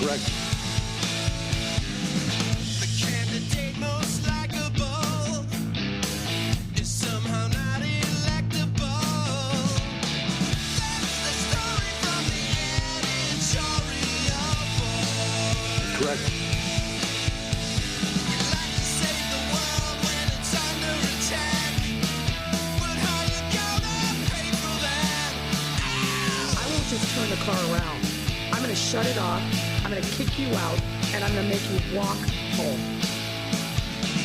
Correct. The candidate most likable is somehow not electable. That's the story from the editorial board. Correct. We'd like to save the world when it's under attack, but how you gonna pay for that? I won't just turn the car around. I'm going to shut it off, I'm going to kick you out, and I'm going to make you walk home.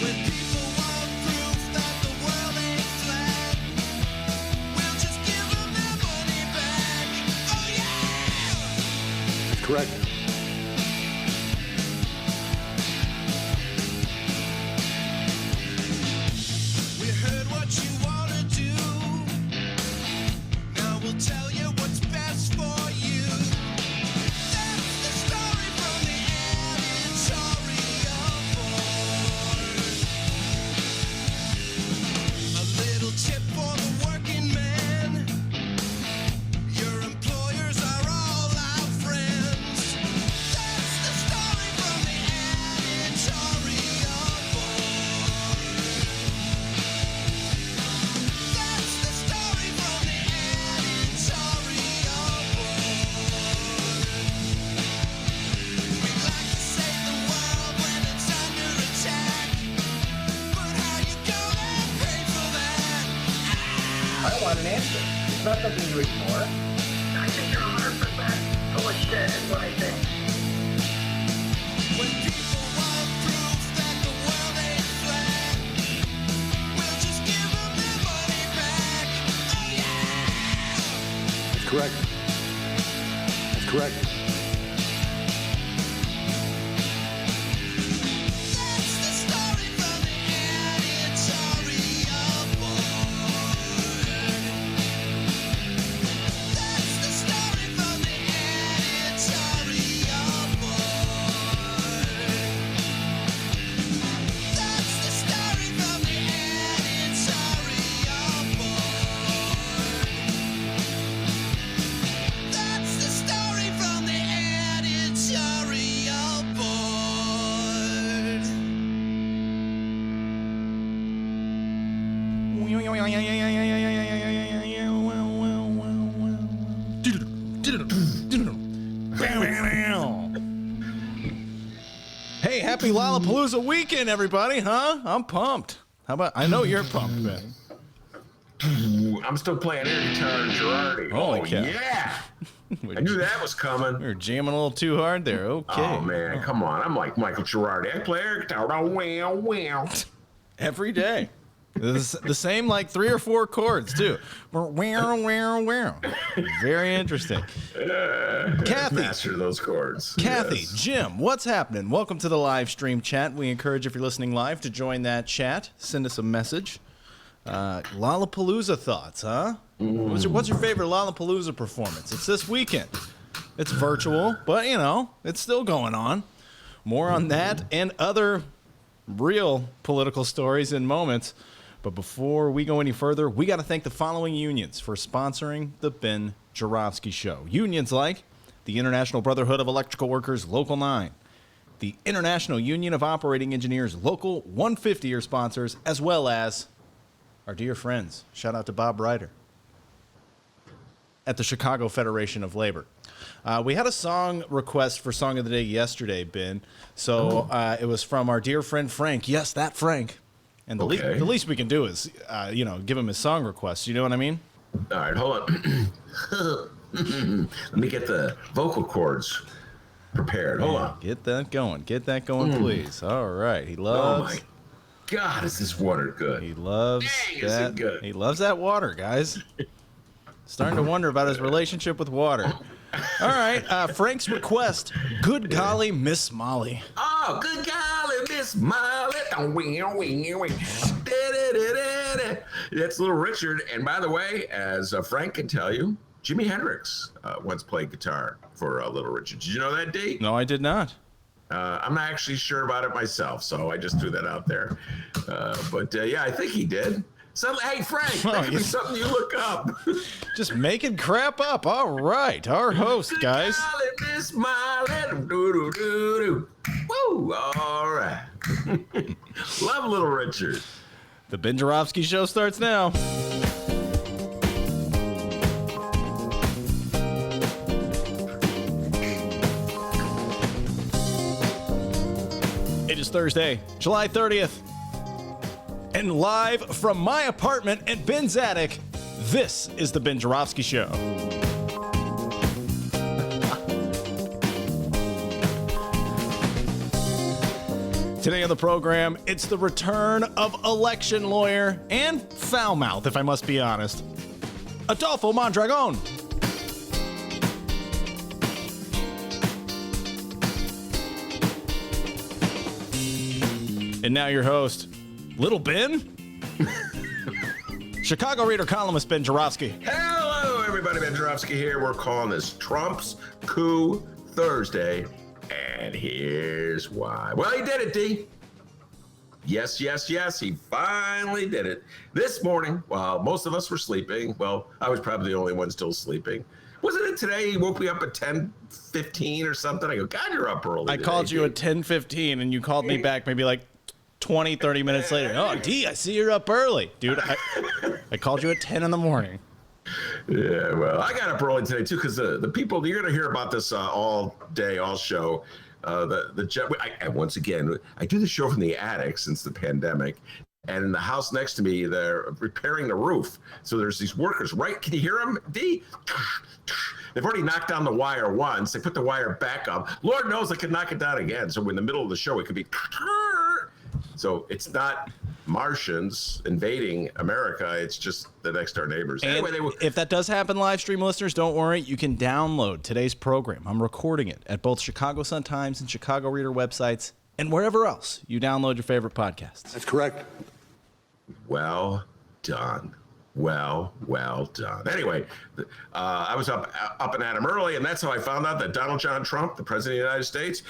When people want proof that the world ain't flat, we'll just give them their money back. Oh yeah! Correct. We heard what you wanna do. Now we'll tell you what's best for you. That's the story from the editorial board. A little tip for the working man. Your employers are all our friends. That's the story from the editorial board. That's the story from the editorial board. We'd like to save the world when it's under attack, but how you gonna pay for that? I don't want an answer. It's not something you ignore. I think you're 100% full of shit is what I think. When people want proof that the world ain't flat, we'll just give them their money back. Oh yeah! Correct. That's correct. That's the story from the editorial board. That's the story from the editorial board. That's the story from the editorial board. That's the story from the editorial board. Hey, happy Lollapalooza weekend, everybody, huh? I'm pumped. How about, I know you're pumped, Ben. I'm still playing air guitar and Girardi. Holy Oh, cow. yeah. I knew that was coming. You're jamming a little too hard there. Okay. Oh, man. Come on. I'm like Michael Girardi. I play air guitar. Oh, wow, wow. Every day. The same like 3 or 4 chords, too. Very interesting. Kathy. Master those chords. Kathy, Yes. Jim, what's happening? Welcome to the live stream chat. We encourage, if you're listening live, to join that chat. Send us a message. Lollapalooza thoughts, huh? What's your favorite Lollapalooza performance? It's this weekend. It's virtual, but, you know, it's still going on. More on that and other real political stories in moments. But before we go any further, we got to thank the following unions for sponsoring the Ben Joravsky Show. Unions like the International Brotherhood of Electrical Workers, Local 9, the International Union of Operating Engineers, Local 150 are sponsors, as well as our dear friends. Shout out to Bob Ryder at the Chicago Federation of Labor. We had a song request for Song of the Day yesterday, Ben. So it was from our dear friend Frank. Yes, that Frank. And the least we can do is, give him his song request. You know what I mean? All right, hold on. Let me get the vocal cords prepared. Hold on. Get that going. Get that going, please. All right. He loves. Oh, my God, is this water good? He loves Dang, is that. it good? He loves that water, guys. Starting to wonder about his relationship with water. All right. Frank's request. Good golly, Miss Molly. Oh, good golly, Miss Molly. That's Little Richard. And by the way, as Frank can tell you, Jimi Hendrix once played guitar for Little Richard. Did you know that, D? No, I did not. I'm not actually sure about it myself, so I just threw that out there. But yeah, I think he did. So, hey, Frank, Oh, that could be yes. something you look up. Just making crap up. All right. Our host, guys. Golly, Miss Miley, doo-doo-doo-doo. Woo, all right. Love Little Richard. The Ben Joravsky Show starts now. It is Thursday, July 30th. And live from my apartment at Ben's attic, this is the Ben Joravsky Show. Today on the program, it's the return of election lawyer and foul mouth, if I must be honest, Adolfo Mondragon. And now your host, Little Ben? Chicago Reader columnist Ben Joravsky. Hello, everybody. Ben Joravsky here. We're calling this Trump's Coup Thursday. And here's why. Well, he did it, D. Yes. He finally did it. This morning, while most of us were sleeping, well, I was probably the only one still sleeping. Wasn't it today he woke me up at 10:15 or something? I go, God, you're up early. I called you at 10:15 and you called me back maybe like 20, 30 minutes later. Oh, D, I see you're up early. Dude, I called you at 10 in the morning. Yeah, well, I got up early today too because the people, you're going to hear about this all day, all show. Once again, I do the show from the attic since the pandemic, and in the house next to me, they're repairing the roof. So there's these workers, right? Can you hear them, D? They've already knocked down the wire once. They put the wire back up. Lord knows they could knock it down again. So in the middle of the show, it could be. So it's not Martians invading America. It's just the next door neighbors. And Anyway, if that does happen, live stream listeners, don't worry. You can download today's program. I'm recording it at both Chicago Sun-Times and Chicago Reader websites and wherever else you download your favorite podcasts. That's correct. well done. Well done. Anyway, I was up and at him early, and that's how I found out that Donald John Trump, the president of the United States,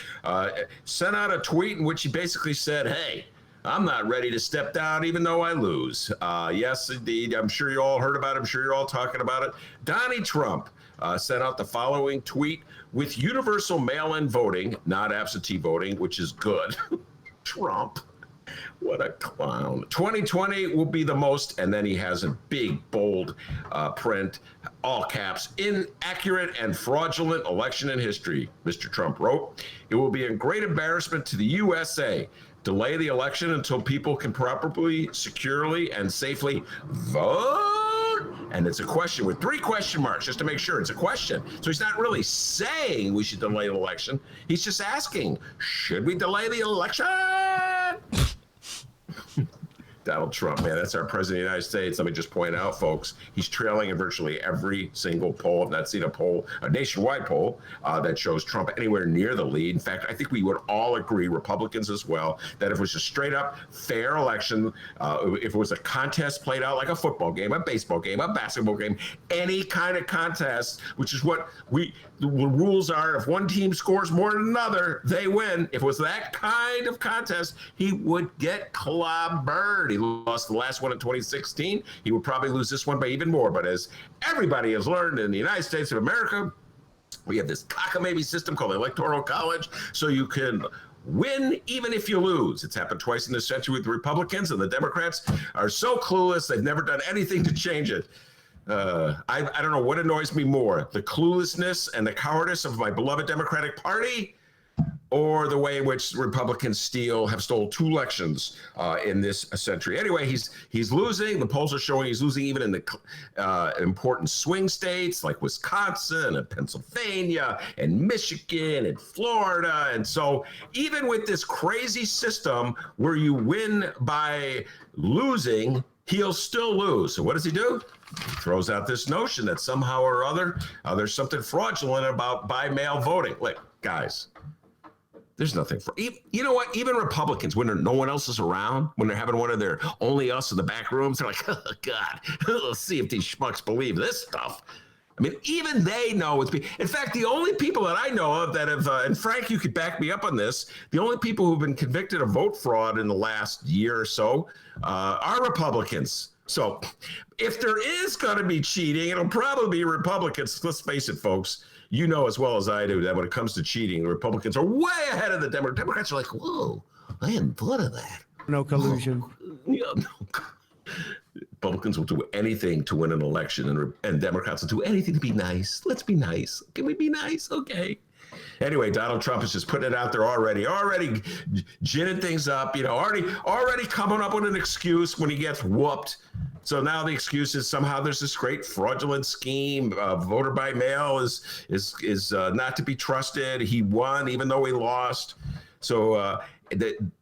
sent out a tweet in which he basically said, hey, I'm not ready to step down even though I lose. Yes, indeed. I'm sure you all heard about it. I'm sure you're all talking about it. Donnie Trump sent out the following tweet: with universal mail-in voting, not absentee voting, which is good. Trump. What a clown. 2020 will be the most, and then he has a big, bold print, all caps, inaccurate and fraudulent election in history, Mr. Trump wrote. It will be a great embarrassment to the USA. Delay the election until people can properly, securely, and safely vote. And it's a question with 3 question marks, just to make sure it's a question. So he's not really saying we should delay the election. He's just asking, should we delay the election? Donald Trump, man, that's our president of the United States. Let me just point out, folks, he's trailing in virtually every single poll. I've not seen a nationwide poll that shows Trump anywhere near the lead. In fact, I think we would all agree, Republicans as well, that if it was a straight up fair election, if it was a contest played out like a football game, a baseball game, a basketball game, any kind of contest, which is what the rules are. If one team scores more than another, they win. If it was that kind of contest, he would get clobbered. He lost the last one in 2016. He would probably lose this one by even more. But as everybody has learned in the United States of America, we have this cockamamie system called the Electoral College, so you can win even if you lose. It's happened twice in this century with the Republicans, and the Democrats are so clueless, they've never done anything to change it. I don't know what annoys me more, the cluelessness and the cowardice of my beloved Democratic Party, or the way in which Republicans have stole 2 elections in this century. Anyway, he's losing. The polls are showing he's losing even in the important swing states like Wisconsin and Pennsylvania and Michigan and Florida. And so even with this crazy system where you win by losing, he'll still lose. So what does he do? He throws out this notion that somehow or other there's something fraudulent about by mail voting. Look, guys, there's nothing for you know what? Even Republicans, when no one else is around, when they're having one of their only us in the back rooms, they're like, oh God, let's see if these schmucks believe this stuff. I mean, even they know it's. In fact, the only people that I know of that have, and Frank, you could back me up on this, the only people who've been convicted of vote fraud in the last year or so are Republicans. So if there is going to be cheating, it'll probably be Republicans. Let's face it, folks. You know as well as I do that when it comes to cheating, the Republicans are way ahead of the Democrats. Democrats are like, whoa, I hadn't thought of that. No collusion. Yeah, no. Republicans will do anything to win an election, and Democrats will do anything to be nice. Let's be nice. Can we be nice? Okay. Anyway, Donald Trump is just putting it out there already ginning things up, already coming up with an excuse when he gets whooped. So now the excuse is somehow there's this great fraudulent scheme. Voter by mail is not to be trusted. He won even though he lost. So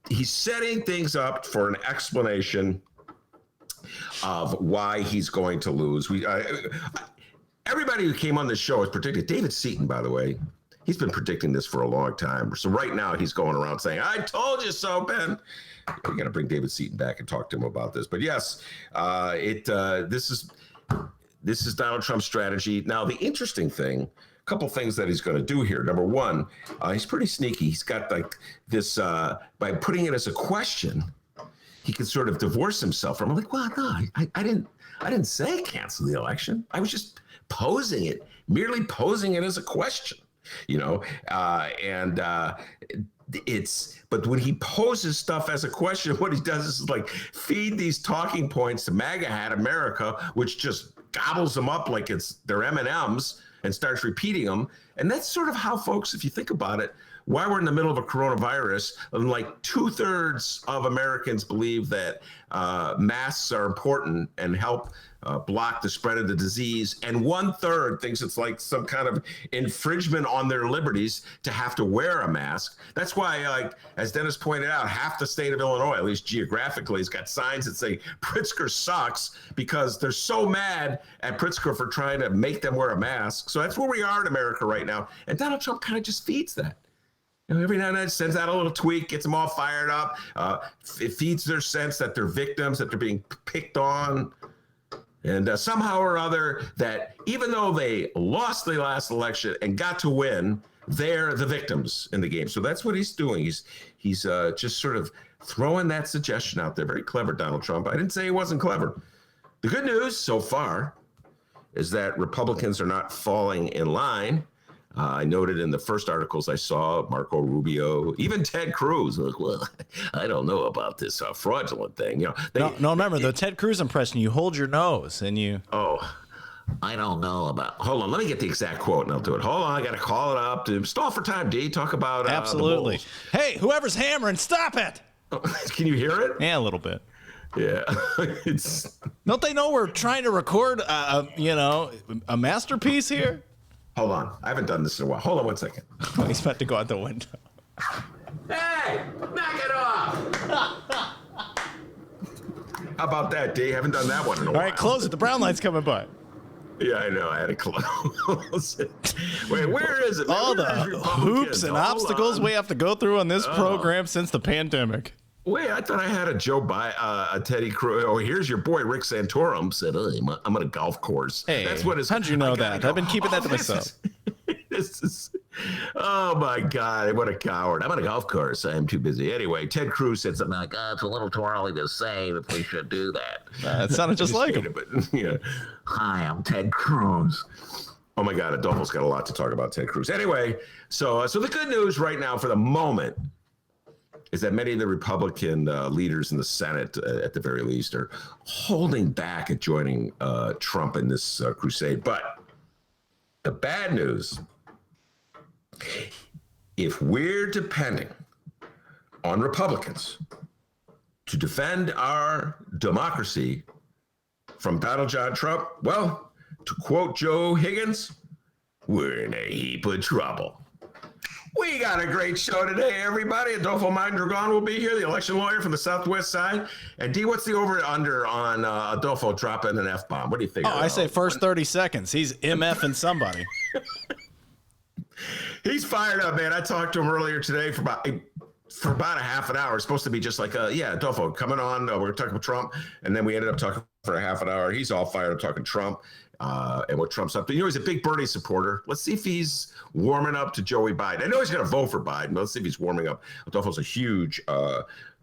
he's setting things up for an explanation of why he's going to lose. Everybody who came on this show has predicted. David Seaton, by the way, he's been predicting this for a long time. So right now he's going around saying, "I told you so, Ben." We got to bring David Seaton back and talk to him about this. But yes, this is Donald Trump's strategy. Now the interesting thing, a couple things that he's going to do here. Number one, he's pretty sneaky. He's got like this by putting it as a question. He could sort of divorce himself from it. Like, well, no, I didn't say cancel the election. I was just merely posing it as a question, but when he poses stuff as a question, what he does is like feed these talking points to MAGA hat America, which just gobbles them up like it's their M&Ms and starts repeating them. And that's sort of how, folks, if you think about it, why we're in the middle of a coronavirus, and like 2/3 of Americans believe that masks are important and help block the spread of the disease, and 1/3 thinks it's like some kind of infringement on their liberties to have to wear a mask. That's why, like as Dennis pointed out, half the state of Illinois, at least geographically, has got signs that say Pritzker sucks because they're so mad at Pritzker for trying to make them wear a mask. So that's where we are in America right now, and Donald Trump kind of just feeds that. Every now and then sends out a little tweet, gets them all fired up. It feeds their sense that they're victims, that they're being picked on. And somehow or other, that even though they lost the last election and got to win, they're the victims in the game. So that's what he's doing. He's just sort of throwing that suggestion out there. Very clever, Donald Trump. I didn't say he wasn't clever. The good news so far is that Republicans are not falling in line. I noted in the first articles I saw, Marco Rubio, even Ted Cruz, like, well, I don't know about this fraudulent thing. Remember, the Ted Cruz impression, you hold your nose and you... Oh, I don't know about... Hold on, let me get the exact quote and I'll do it. Hold on, I got to call it up. Stall for time, D. Talk about... Absolutely. Hey, whoever's hammering, stop it! Can you hear it? Yeah, a little bit. Yeah. Don't they know we're trying to record, a masterpiece here? Hold on. I haven't done this in a while. Hold on one second. He's about to go out the window. Hey, knock it off. How about that, D? Haven't done that one in a while. All right, close it. The brown light's coming by. Yeah, I know. I had to close it. Wait, where is it? All the hoops and obstacles we have to go through on this program since the pandemic. Wait, I thought I had a Teddy Cruz. Oh, here's your boy Rick Santorum said, I'm on a golf course. Hey, that's what his. How'd you know that? I've been keeping that to myself. Oh my God, what a coward. I'm on a golf course. I'm too busy. Anyway, Ted Cruz said something like, it's a little too early to say if we should do that. It sounded just like him. Yeah. Hi, I'm Ted Cruz. Oh my God, Adolfo's got a lot to talk about Ted Cruz. Anyway, so the good news right now for the moment is that many of the Republican leaders in the Senate, at the very least, are holding back at joining Trump in this crusade. But the bad news, if we're depending on Republicans to defend our democracy from Donald John Trump, well, to quote Joe Higgins, we're in a heap of trouble. We got a great show today, everybody. Adolfo Mondragon will be here, the election lawyer from the Southwest side. And D, what's the over-under on Adolfo dropping an F-bomb? What do you think? I say first 30 seconds. He's MFing somebody. He's fired up, man. I talked to him earlier today for about a half an hour. It's supposed to be just like, Adolfo, coming on. We're talking about Trump. And then we ended up talking for a half an hour. He's all fired up talking Trump. And what Trump's up to. He's a big Bernie supporter. Let's see if he's warming up to Joey Biden. I know he's going to vote for Biden, but let's see if he's warming up. Adolfo's a huge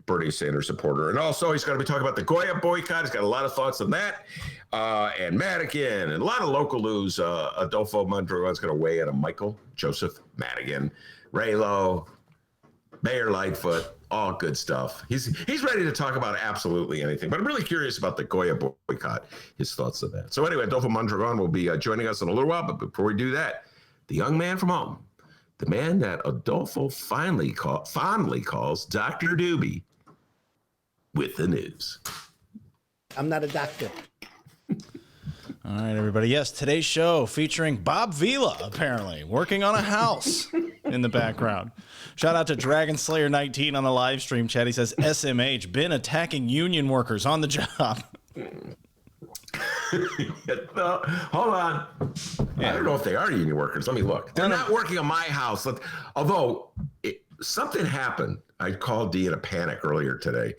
Bernie Sanders supporter. And also, he's going to be talking about the Goya boycott. He's got a lot of thoughts on that. And Madigan, and a lot of local news. Adolfo Mondragon is going to weigh in on Michael Joseph Madigan, Raylo, Mayor Lightfoot, all good stuff. He's ready to talk about absolutely anything. But I'm really curious about the Goya boycott, his thoughts on that. So anyway, Adolfo Mondragon will be joining us in a little while. But before we do that, the young man from home, the man that Adolfo fondly calls Dr. Doobie, with the news. I'm not a doctor. All right, everybody. Yes, today's show featuring Bob Vila, apparently, working on a house in the background. Shout out to Dragon Slayer 19 on the live stream chat. He says, SMH, been attacking union workers on the job. No, hold on. Yeah. I don't know if they are union workers. Let me look. They're not working on my house. Although something happened. I called D in a panic earlier today.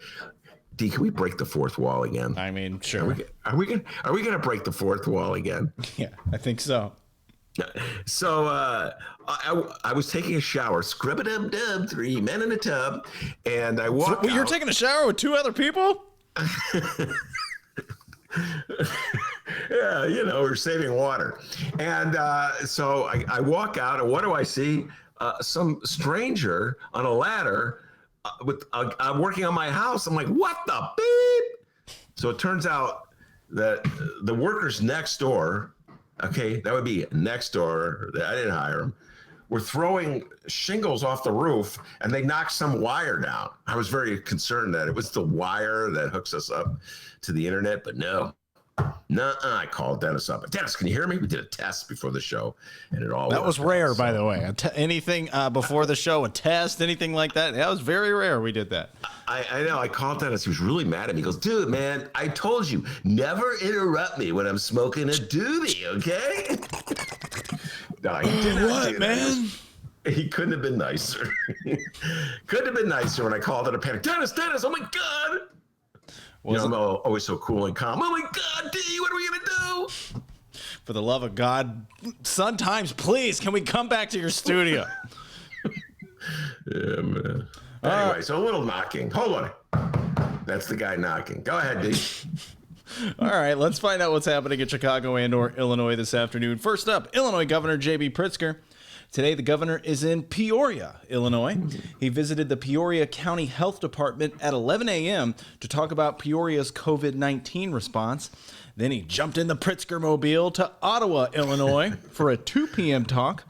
D, can we break the fourth wall again? I mean, sure. Are we gonna break the fourth wall again? Yeah, I think so. So I was taking a shower, scribba-dub-dub, 3 men in a tub, and I walked out. You're taking a shower with 2 other people? Yeah, we're saving water. And so I walk out, and what do I see? Some stranger on a ladder I'm working on my house. I'm like, what the beep? So it turns out that the workers next door, okay, that would be next door, I didn't hire them, were throwing shingles off the roof, and they knocked some wire down. I was very concerned that it was the wire that hooks us up to the internet, but no. I called Dennis up. Dennis, can you hear me? We did a test before the show, and it all that was rare, out, by the way. Anything before the show, a test, anything like that. That was very rare. We did that. I know. I called Dennis. He was really mad at me. He goes, dude, man, I told you, never interrupt me when I'm smoking a doobie, okay? No, he didn't. What, man? He couldn't have been nicer. Couldn't have been nicer when I called in a panic. Dennis, oh my God. I'm always so cool and calm. Oh my God, D, what are we gonna do? For the love of God, sometimes, please, can we come back to your studio? Yeah, man. Anyway, so a little knocking. Hold on. That's the guy knocking. Go ahead, D. All right, let's find out what's happening in Chicago and/or Illinois this afternoon. First up, Illinois Governor J.B. Pritzker. Today, the governor is in Peoria, Illinois. He visited the Peoria County Health Department at 11 a.m. to talk about Peoria's COVID-19 response. Then he jumped in the Pritzker mobile to Ottawa, Illinois for a 2 p.m. talk.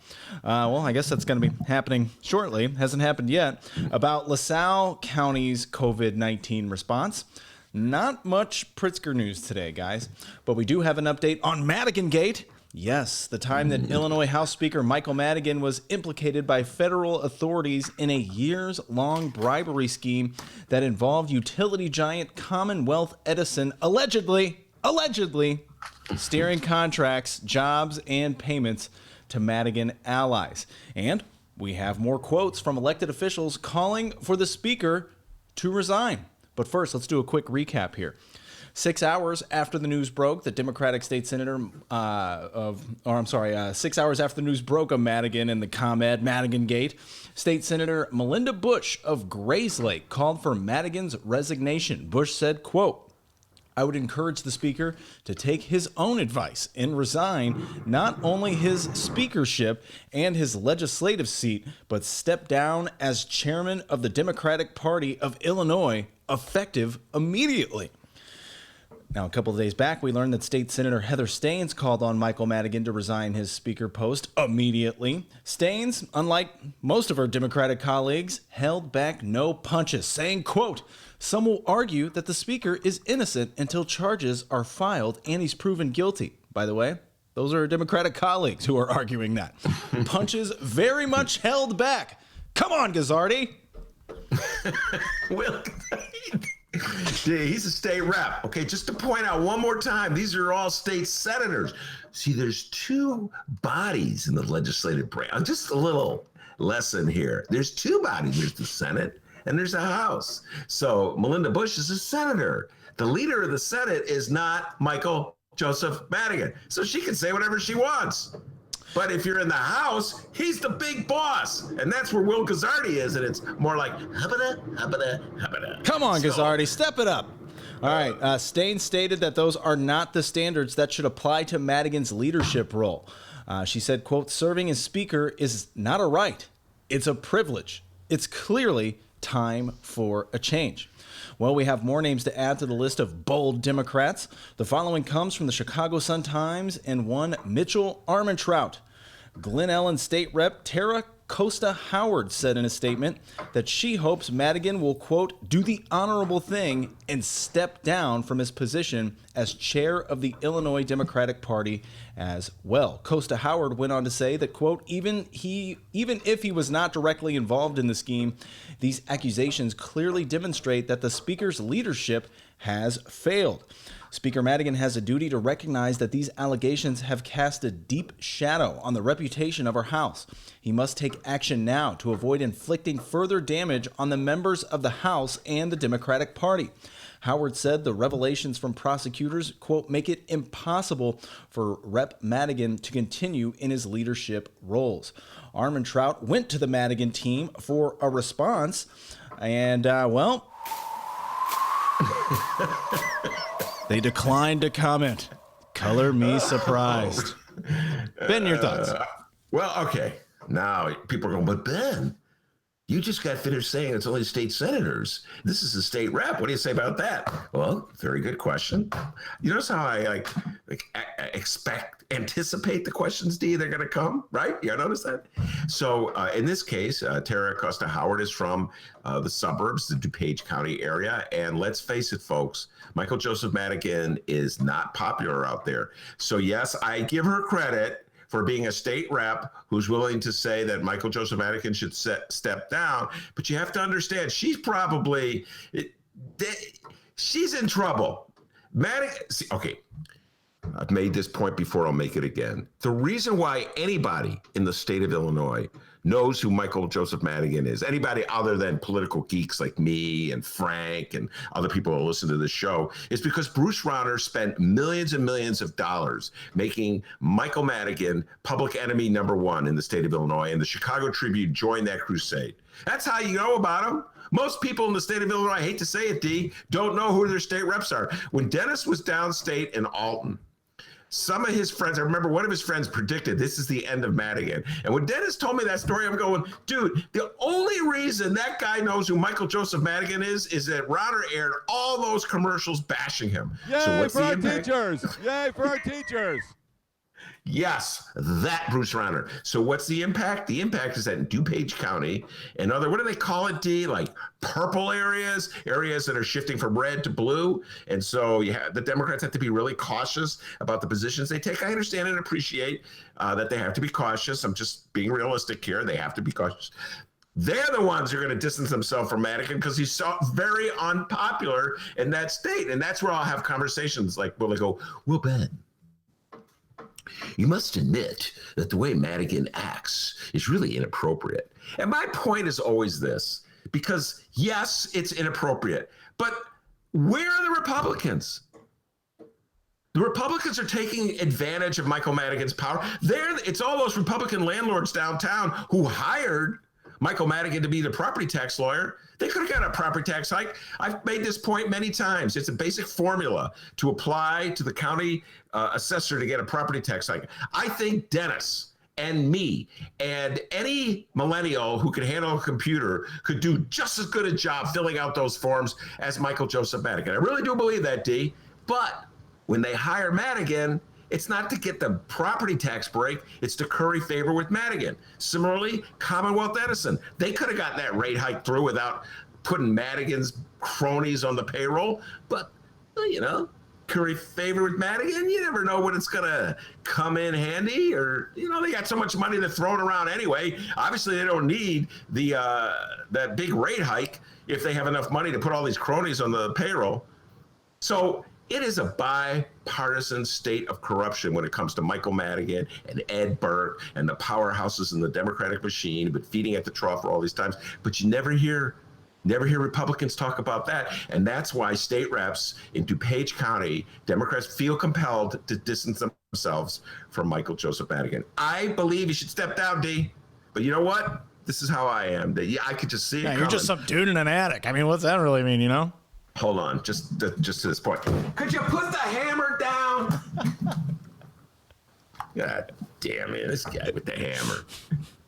Well, I guess that's going to be happening shortly. Hasn't happened yet. About LaSalle County's COVID-19 response. Not much Pritzker news today, guys. But we do have an update on Madigan Gate. Yes, the time that Illinois House Speaker Michael Madigan was implicated by federal authorities in a years-long bribery scheme that involved utility giant Commonwealth Edison allegedly steering contracts, jobs, and payments to Madigan allies. And we have more quotes from elected officials calling for the speaker to resign. But first, let's do a quick recap here. 6 hours after the news broke, the Democratic state senator 6 hours after the news broke of Madigan and the ComEd Madigan Gate, State Senator Melinda Bush of Grayslake called for Madigan's resignation. Bush said, quote, I would encourage the speaker to take his own advice and resign not only his speakership and his legislative seat, but step down as chairman of the Democratic Party of Illinois, effective immediately. Now, a couple of days back, we learned that State Senator Heather Staines called on Michael Madigan to resign his speaker post immediately. Staines, unlike most of her Democratic colleagues, held back no punches, saying, quote, some will argue that the speaker is innocent until charges are filed and he's proven guilty. By the way, those are Democratic colleagues who are arguing that. Punches very much held back. Come on, Gazzardi. Well, he's a state rep. Okay, just to point out one more time, these are all state senators. See, there's 2 bodies in the legislative branch. Just a little lesson here. There's 2 bodies. There's the Senate and there's the House. So Melinda Bush is a senator. The leader of the Senate is not Michael Joseph Madigan. So she can say whatever she wants. But if you're in the House, he's the big boss. And that's where Will Guzzardi is. And it's more like, hubba-da. Come on, Guzzardi, step it up. All right. Stain stated that those are not the standards that should apply to Madigan's leadership role. She said, quote, serving as Speaker is not a right. It's a privilege. It's clearly time for a change. Well, we have more names to add to the list of bold Democrats. The following comes from the Chicago Sun-Times and one Mitchell Armentrout. Glen Ellen State Rep Tara Costa Howard said in a statement that she hopes Madigan will, quote, do the honorable thing and step down from his position as chair of the Illinois Democratic Party as well. Costa Howard went on to say that, quote, even if he was not directly involved in the scheme, these accusations clearly demonstrate that the Speaker's leadership has failed. Speaker Madigan has a duty to recognize that these allegations have cast a deep shadow on the reputation of our House. He must take action now to avoid inflicting further damage on the members of the House and the Democratic Party. Howard said the revelations from prosecutors, quote, make it impossible for Rep. Madigan to continue in his leadership roles. Armentrout went to the Madigan team for a response, and, well... They declined to comment. Color me surprised. Ben, your thoughts? Well, okay. Now people are going, but Ben, you just got finished saying it's only state senators. This is a state rep. What do you say about that? Well, very good question. You notice how I anticipate the questions, D, they're going to come, right? You notice that? So in this case, Tara Costa Howard is from the suburbs, the DuPage County area. And let's face it, folks, Michael Joseph Madigan is not popular out there. So yes, I give her credit for being a state rep who's willing to say that Michael Joseph Madigan should step down. But you have to understand, she's probably, she's in trouble. Madigan, okay, I've made this point before, I'll make it again. The reason why anybody in the state of Illinois knows who Michael Joseph Madigan is, anybody other than political geeks like me and Frank and other people who listen to this show, is because Bruce Rauner spent millions and millions of dollars making Michael Madigan public enemy number one in the state of Illinois, and the Chicago Tribune joined that crusade. That's how you know about him. Most people in the state of Illinois, I hate to say it, D, don't know who their state reps are. When Dennis was downstate in Alton, some of his friends, I remember one of his friends predicted this is the end of Madigan. And when Dennis told me that story, I'm going, dude, the only reason that guy knows who Michael Joseph Madigan is that Rauner aired all those commercials bashing him. Yay, so what's for the our impact? teachers! Yay, for our teachers! Yes, that Bruce Rauner. So what's the impact? The impact is that in DuPage County and other, what do they call it, D? Like purple areas that are shifting from red to blue. And so the Democrats have to be really cautious about the positions they take. I understand and appreciate that they have to be cautious. I'm just being realistic here. They have to be cautious. They're the ones who are going to distance themselves from Madigan because he's so very unpopular in that state. And that's where I'll have conversations like, where they go, well, Ben, you must admit that the way Madigan acts is really inappropriate. And my point is always this, because yes, it's inappropriate, but where are the Republicans? The Republicans are taking advantage of Michael Madigan's power. It's all those Republican landlords downtown who hired Michael Madigan to be the property tax lawyer. They could have got a property tax hike. I've made this point many times. It's a basic formula to apply to the county assessor to get a property tax hike. I think Dennis and me and any millennial who can handle a computer could do just as good a job filling out those forms as Michael Joseph Madigan. I really do believe that, D. But when they hire Madigan, it's not to get the property tax break, it's to curry favor with Madigan. Similarly, Commonwealth Edison, they could have gotten that rate hike through without putting Madigan's cronies on the payroll. But, you know, curry favor with Madigan, you never know when it's going to come in handy, or, you know, they got so much money to throw it around anyway. Obviously, they don't need that big rate hike if they have enough money to put all these cronies on the payroll. So it is a bipartisan state of corruption when it comes to Michael Madigan and Ed Burke and the powerhouses in the Democratic machine, but feeding at the trough for all these times. But you never hear Never hear Republicans talk about that. And that's why state reps in DuPage County, Democrats feel compelled to distance themselves from Michael Joseph Madigan. I believe he should step down, D. But you know what? This is how I am. I could just see it coming. You're just some dude in an attic. I mean, what's that really mean, you know? Hold on, just to this point. Could you put the hammer down? God damn it, this guy with the hammer.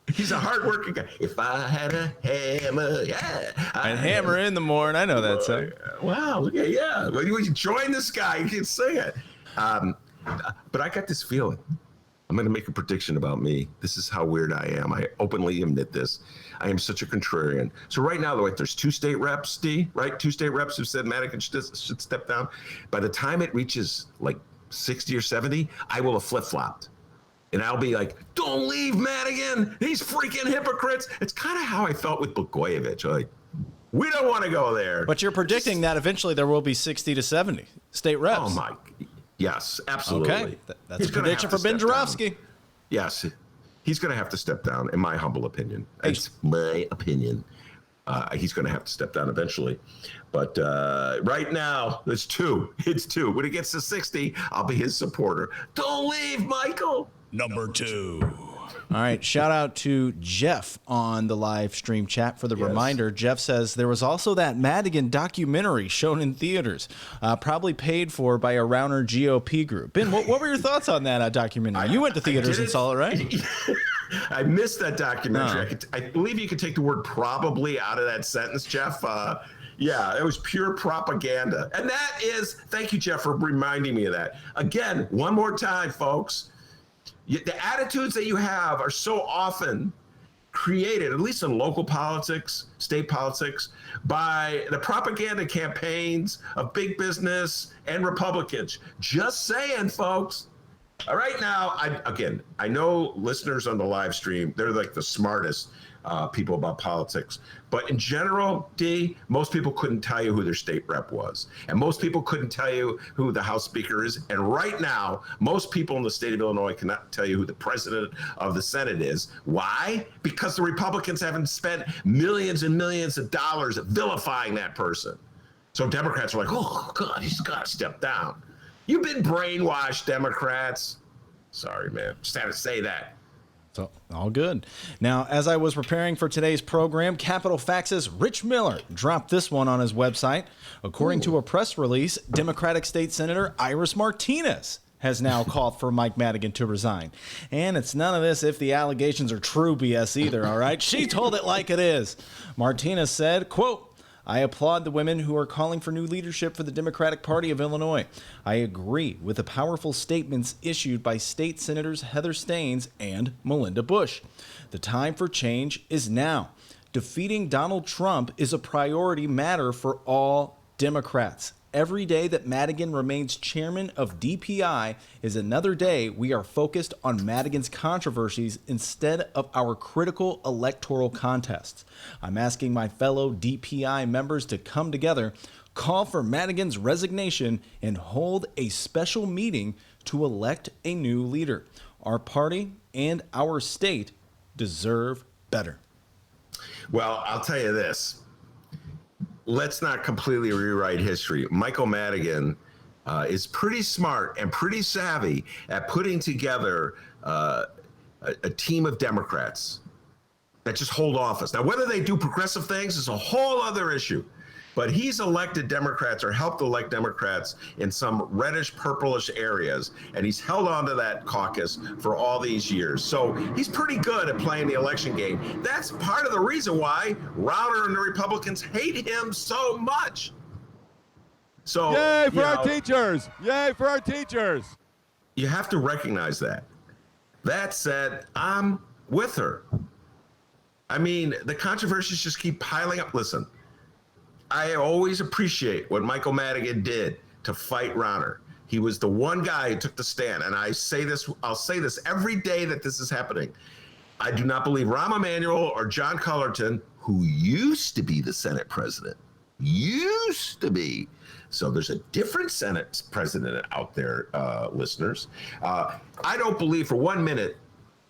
He's a hardworking guy. If I had a hammer, yeah. I'd hammer in the morning. I know that song. Wow, look at Well, you join this guy. You can sing it. But I got this feeling. I'm going to make a prediction about me. This is how weird I am. I openly admit this. I am such a contrarian. So right now, there's 2 state reps, D, right? 2 state reps who said Madigan should step down. By the time it reaches like 60 or 70, I will have flip-flopped. And I'll be like, don't leave Madigan. He's freaking hypocrites. It's kind of how I felt with Blagojevich. Like, we don't want to go there. But you're predicting that eventually there will be 60 to 70 state reps. Oh, my. Yes, absolutely. Okay. That's a prediction for Ben Joravsky. Yes. He's going to have to step down, in my humble opinion. It's my opinion. He's going to have to step down eventually. But right now, it's 2. It's 2. When it gets to 60, I'll be his supporter. Don't leave, Michael. Number 2. All right. Shout out to Jeff on the live stream chat for the reminder. Jeff says there was also that Madigan documentary shown in theaters, probably paid for by a Rauner GOP group. Ben, what were your thoughts on that documentary? You went to theaters and saw it, right? I missed that documentary. No. I believe you could take the word probably out of that sentence, Jeff. Yeah, it was pure propaganda. And that is, thank you, Jeff, for reminding me of that. Again, one more time, folks. The attitudes that you have are so often created, at least in local politics, state politics, by the propaganda campaigns of big business and Republicans. Just saying, folks. All right, now, I know listeners on the live stream, they're like the smartest people about politics. But in general, D, most people couldn't tell you who their state rep was. And most people couldn't tell you who the House Speaker is. And right now, most people in the state of Illinois cannot tell you who the president of the Senate is. Why? Because the Republicans haven't spent millions and millions of dollars vilifying that person. So Democrats are like, oh, God, he's got to step down. You've been brainwashed, Democrats. Sorry, man. Just had to say that. So, all good. Now, as I was preparing for today's program, Capital Fax's Rich Miller dropped this one on his website. According to a press release, Democratic State Senator Iris Martinez has now called for Mike Madigan to resign. And it's none of this if the allegations are true BS either, all right? She told it like it is. Martinez said, quote, I applaud the women who are calling for new leadership for the Democratic Party of Illinois. I agree with the powerful statements issued by State Senators Heather Stearns and Melinda Bush. The time for change is now. Defeating Donald Trump is a priority matter for all Democrats. Every day that Madigan remains chairman of DPI is another day we are focused on Madigan's controversies instead of our critical electoral contests. I'm asking my fellow DPI members to come together, call for Madigan's resignation, and hold a special meeting to elect a new leader. Our party and our state deserve better. Well, I'll tell you this. Let's not completely rewrite history. Michael Madigan is pretty smart and pretty savvy at putting together a team of Democrats that just hold office. Now, whether they do progressive things is a whole other issue. But he's elected Democrats or helped elect Democrats in some reddish purplish areas. And he's held on to that caucus for all these years. So he's pretty good at playing the election game. That's part of the reason why Rauner and the Republicans hate him so much. So, yay for our teachers! Yay for our teachers! You have to recognize that. That said, I'm with her. I mean, the controversies just keep piling up. Listen. I always appreciate what Michael Madigan did to fight Rauner. He was the one guy who took the stand. And I'll say this every day that this is happening. I do not believe Rahm Emanuel or John Cullerton, who used to be the Senate president, used to be. So there's a different Senate president out there, listeners. I don't believe for 1 minute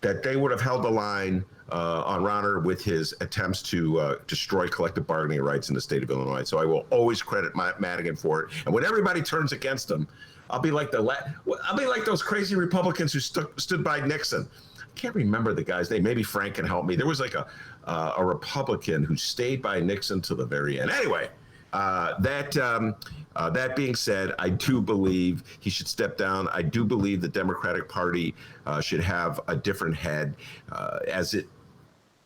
that they would have held the line on Ronner with his attempts to destroy collective bargaining rights in the state of Illinois. So I will always credit Madigan for it. And when everybody turns against him, I'll be like those crazy Republicans who stood by Nixon. I can't remember the guy's name. Maybe Frank can help me. There was like a Republican who stayed by Nixon to the very end. Anyway, that being said, I do believe he should step down. I do believe the Democratic Party should have a different head as it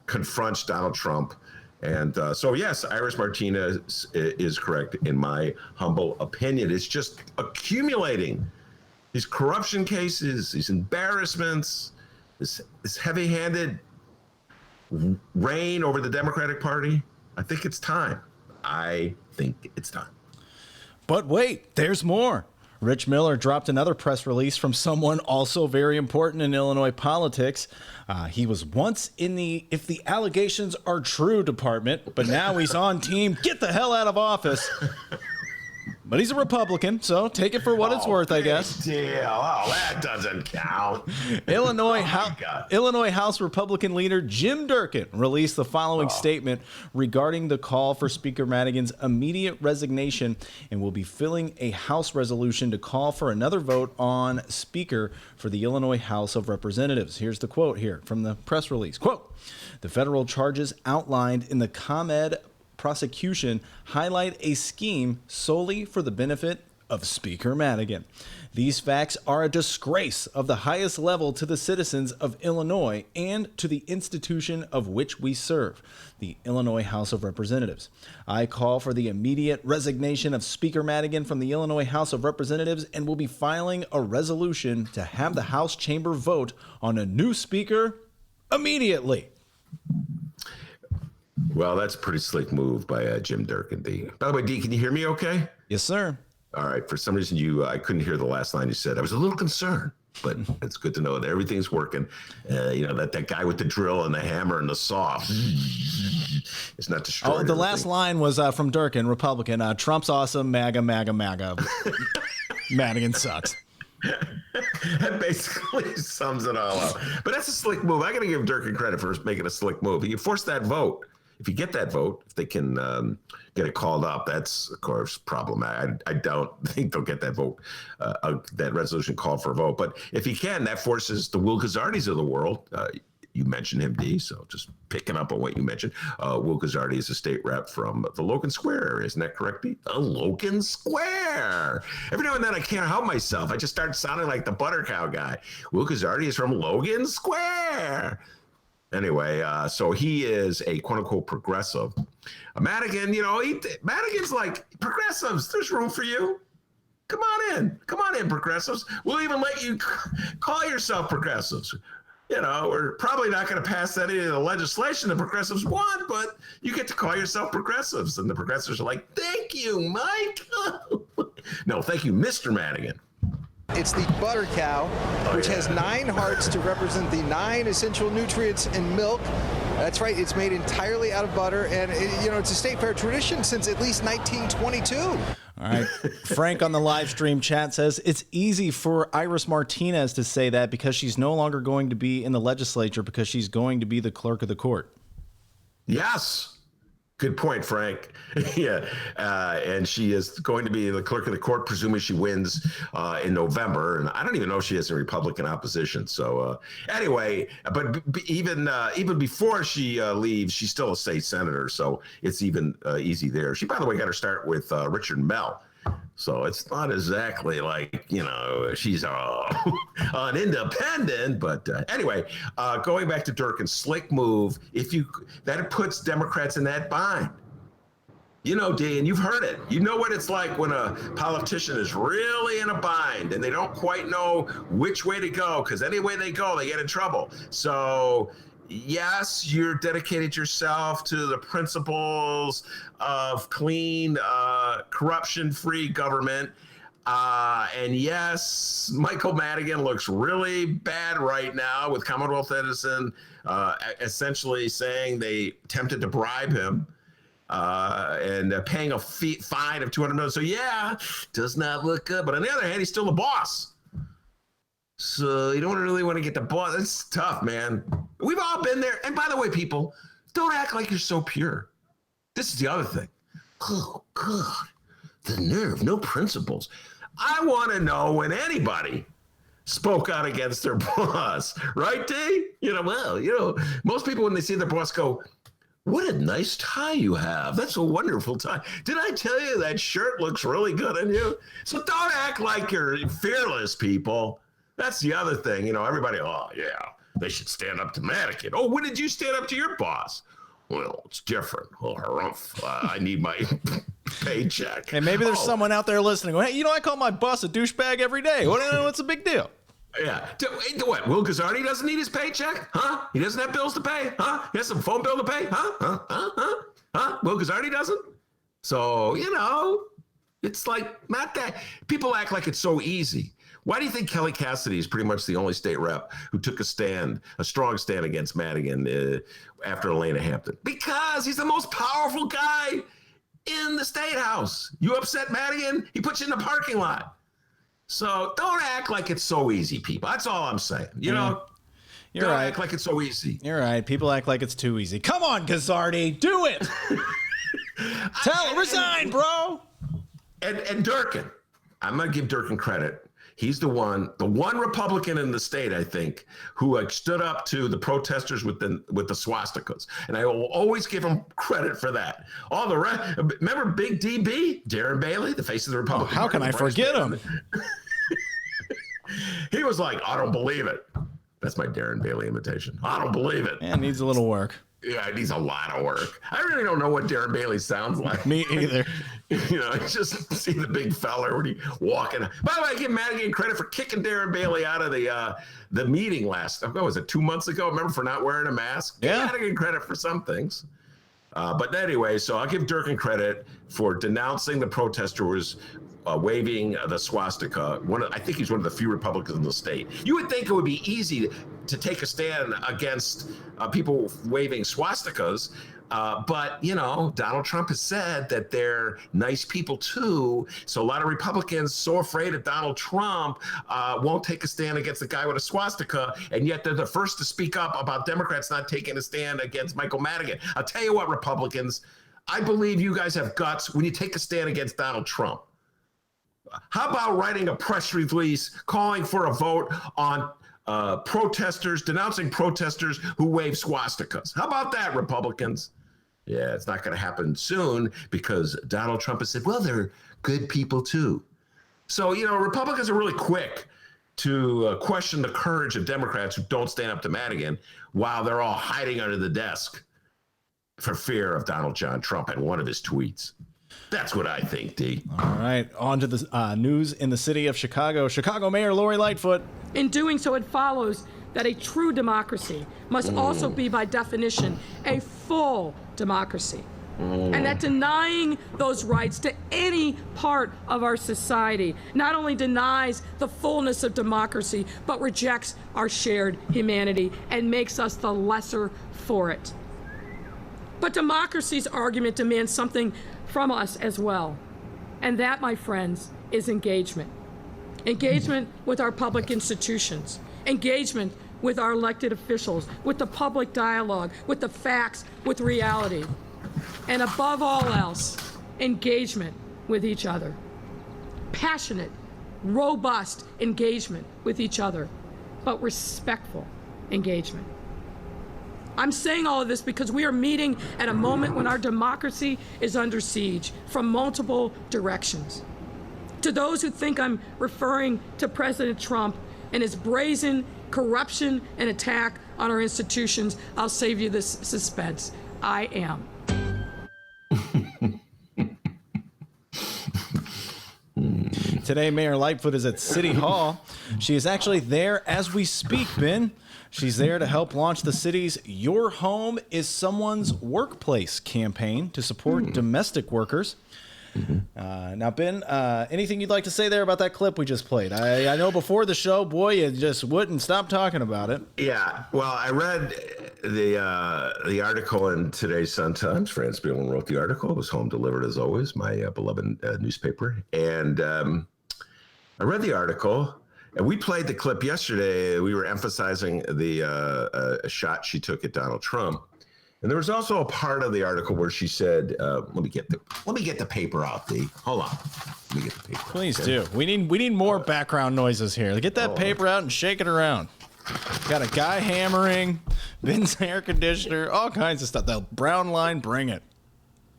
confronts Donald Trump. And so, yes, Iris Martinez is correct in my humble opinion. It's just accumulating. These corruption cases, these embarrassments, this heavy-handed reign over the Democratic Party. I think it's time. But wait, there's more. Rich Miller dropped another press release from someone also very important in Illinois politics. He was once in the "if the allegations are true" department, but now he's on team "get the hell out of office." But he's a Republican, so take it for what it's worth, I guess. Deal. Oh, that doesn't count. Illinois House Republican leader Jim Durkin released the following statement regarding the call for Speaker Madigan's immediate resignation, and will be filling a House resolution to call for another vote on Speaker for the Illinois House of Representatives. Here's the quote here from the press release. Quote, "The federal charges outlined in the ComEd prosecution highlight a scheme solely for the benefit of Speaker Madigan. These facts are a disgrace of the highest level to the citizens of Illinois and to the institution of which we serve, the Illinois House of Representatives. I call for the immediate resignation of Speaker Madigan from the Illinois House of Representatives and will be filing a resolution to have the House chamber vote on a new speaker immediately." Well, that's a pretty slick move by Jim Durkin, D. By the way, D, can you hear me okay? Yes, sir. All right. For some reason, I couldn't hear the last line you said. I was a little concerned, but it's good to know that everything's working. That guy with the drill and the hammer and the saw is not destroying Oh, the everything. last line was from Durkin, Republican. Trump's awesome, MAGA, MAGA, MAGA. Madigan sucks. That basically sums it all up. But that's a slick move. I got to give Durkin credit for making a slick move. You force that vote. If you get that vote, if they can get it called up, that's, of course, problematic. I don't think they'll get that vote, that resolution called for a vote. But if he can, that forces the Will Guzzardis of the world. You mentioned him, D, so just picking up on what you mentioned. Will Guzzardi is a state rep from the Logan Square area. Isn't that correct, D? The Logan Square. Every now and then I can't help myself. I just start sounding like the butter cow guy. Will Guzzardi is from Logan Square. Anyway, so he is a quote-unquote progressive. Madigan, Madigan's like, progressives, there's room for you. Come on in, progressives. We'll even let you call yourself progressives. We're probably not going to pass any of the legislation the progressives want, but you get to call yourself progressives. And the progressives are like, thank you, Mike. No, thank you, Mr. Madigan. It's the butter cow, which has 9 hearts to represent the 9 essential nutrients in milk. That's right, it's made entirely out of butter, and it's a state fair tradition since at least 1922. All right. Frank on the live stream chat says it's easy for Iris Martinez to say that because she's no longer going to be in the legislature because she's going to be the clerk of the court. Yes. Good point, Frank. Yeah. And she is going to be the clerk of the court, presuming she wins in November. And I don't even know if she has a Republican opposition. So anyway, but even before she leaves, she's still a state senator. So it's even easy there. She, by the way, got her start with Richard Mell. So it's not exactly like, she's an independent. But anyway, going back to Durkin's slick move, that puts Democrats in that bind. D, and you've heard it. You know what it's like when a politician is really in a bind and they don't quite know which way to go, because any way they go, they get in trouble. So yes, you're dedicated yourself to the principles of clean, corruption-free government. And yes, Michael Madigan looks really bad right now with Commonwealth Edison essentially saying they attempted to bribe him and paying a fine of $200 million. So yeah, does not look good. But on the other hand, he's still the boss. So you don't really want to get the boss. It's tough, man. We've all been there. And by the way, people, don't act like you're so pure. This is the other thing. Oh, God. The nerve. No principles. I want to know when anybody spoke out against their boss. Right, D? Most people, when they see their boss, go, what a nice tie you have. That's a wonderful tie. Did I tell you that shirt looks really good on you? So don't act like you're fearless, people. That's the other thing. Everybody, oh, yeah, they should stand up to Madigan. Oh, when did you stand up to your boss? Well, it's different. Oh, harumph. I need my paycheck. And maybe there's someone out there listening. Hey, I call my boss a douchebag every day. What's the big deal? Yeah. What? Will Guzzardi doesn't need his paycheck? Huh? He doesn't have bills to pay? Huh? He has some phone bill to pay? Huh? Will Guzzardi doesn't? So, it's like not that. People act like it's so easy. Why do you think Kelly Cassidy is pretty much the only state rep who took a strong stand against Madigan after Elena Hampton? Because he's the most powerful guy in the state house. You upset Madigan, he puts you in the parking lot. So don't act like it's so easy, people. That's all I'm saying. You're don't right. act like it's so easy. You're right. People act like it's too easy. Come on, Guzzardi, do it. Resign, bro. And Durkin, I'm gonna give Durkin credit. He's the one Republican in the state, I think, who stood up to the protesters with the swastikas, and I will always give him credit for that. All the rest, remember Big DB, Darren Bailey, the face of the Republican Party? How can I forget him? He was like, I don't believe it. That's my Darren Bailey imitation. I don't believe it. And needs a little work. Yeah, it needs a lot of work. I really don't know what Darren Bailey sounds like. Me either. I just see the big fella when he walking. By the way, I give Madigan credit for kicking Darren Bailey out of the meeting was it 2 months ago? Remember, for not wearing a mask? Yeah. Give Madigan credit for some things. But anyway, so I'll give Durkin credit for denouncing the protesters waving the swastika. I think he's one of the few Republicans in the state. You would think it would be easy to take a stand against people waving swastikas. But, Donald Trump has said that they're nice people, too. So a lot of Republicans so afraid of Donald Trump won't take a stand against the guy with a swastika. And yet they're the first to speak up about Democrats not taking a stand against Michael Madigan. I'll tell you what, Republicans, I believe you guys have guts when you take a stand against Donald Trump. How about writing a press release calling for a vote on denouncing protesters who wave swastikas? How about that, Republicans? Yeah, it's not going to happen soon because Donald Trump has said, well, they're good people too. So, Republicans are really quick to question the courage of Democrats who don't stand up to Madigan while they're all hiding under the desk for fear of Donald John Trump and one of his tweets. That's what I think, D. All right, on to the news in the city of Chicago. Chicago Mayor Lori Lightfoot. In doing so, it follows that a true democracy must also be, by definition, a full democracy. And that denying those rights to any part of our society not only denies the fullness of democracy, but rejects our shared humanity and makes us the lesser for it. But democracy's argument demands something from us as well. And that, my friends, is engagement. Engagement with our public institutions. Engagement with our elected officials, with the public dialogue, with the facts, with reality. And above all else, engagement with each other. Passionate, robust engagement with each other, but respectful engagement. I'm saying all of this because we are meeting at a moment when our democracy is under siege from multiple directions. To those who think I'm referring to President Trump and his brazen corruption and attack on our institutions, I'll save you this suspense. I am. Today, Mayor Lightfoot is at City Hall. She is actually there as we speak, Ben. She's there to help launch the city's Your Home is Someone's Workplace campaign to support domestic workers. Now, Ben, anything you'd like to say there about that clip we just played? I know before the show, boy, you just wouldn't stop talking about it. Yeah, well, I read the article in today's Sun-Times. France Spielman wrote the article. It was home delivered, as always, my beloved newspaper. And I read the article, And we played the clip yesterday. We were emphasizing the shot she took at Donald Trump. And there was also a part of the article where she said, let me get the paper out, D. Hold on. Let me get the paper. Please do. We need more background noises here. Get that paper out and shake it around. Got a guy hammering, Vin's air conditioner, all kinds of stuff. The brown line, bring it.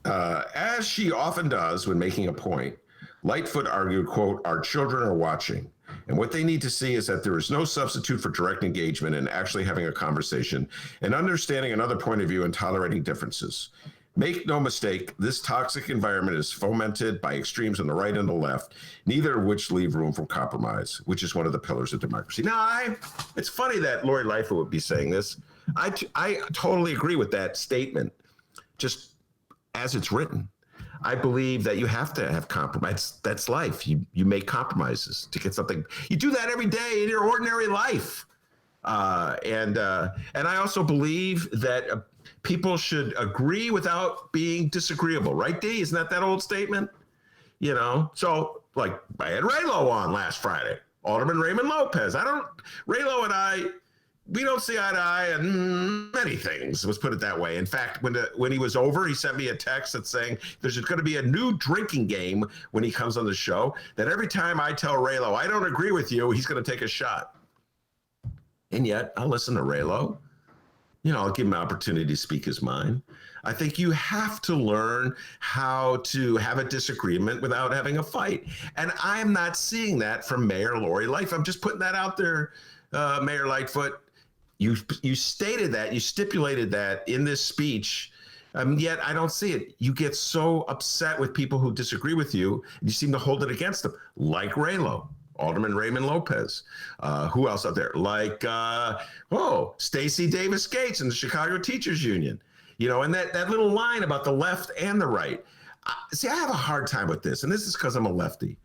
As she often does when making a point, Lightfoot argued, quote, "Our children are watching. And what they need to see is that there is no substitute for direct engagement and actually having a conversation and understanding another point of view and tolerating differences. Make no mistake, this toxic environment is fomented by extremes on the right and the left, neither of which leave room for compromise, which is one of the pillars of democracy." Now, it's funny that Lori Lightfoot would be saying this. I totally agree with that statement, just as it's written. I believe that you have to have compromise. That's life. You make compromises to get something. You do that every day in your ordinary life. And I also believe that people should agree without being disagreeable, right, D? Isn't that old statement? You know, so like I had Raylo on last Friday, Alderman Raymond Lopez. Raylo and I, we don't see eye to eye on many things, let's put it that way. In fact, when he was over, he sent me a text that's saying there's going to be a new drinking game when he comes on the show, that every time I tell Raylo I don't agree with you, he's going to take a shot. And yet I'll listen to Raylo. You know, I'll give him an opportunity to speak his mind. I think you have to learn how to have a disagreement without having a fight. And I'm not seeing that from Mayor Lori Lightfoot. I'm just putting that out there, Mayor Lightfoot. You stated that, you stipulated that in this speech, yet I don't see it. You get so upset with people who disagree with you, and you seem to hold it against them, like Raylo, Alderman Raymond Lopez. Who else out there? Like, Stacey Davis Gates and the Chicago Teachers Union. You know, and that little line about the left and the right. See, I have a hard time with this, and this is because I'm a lefty.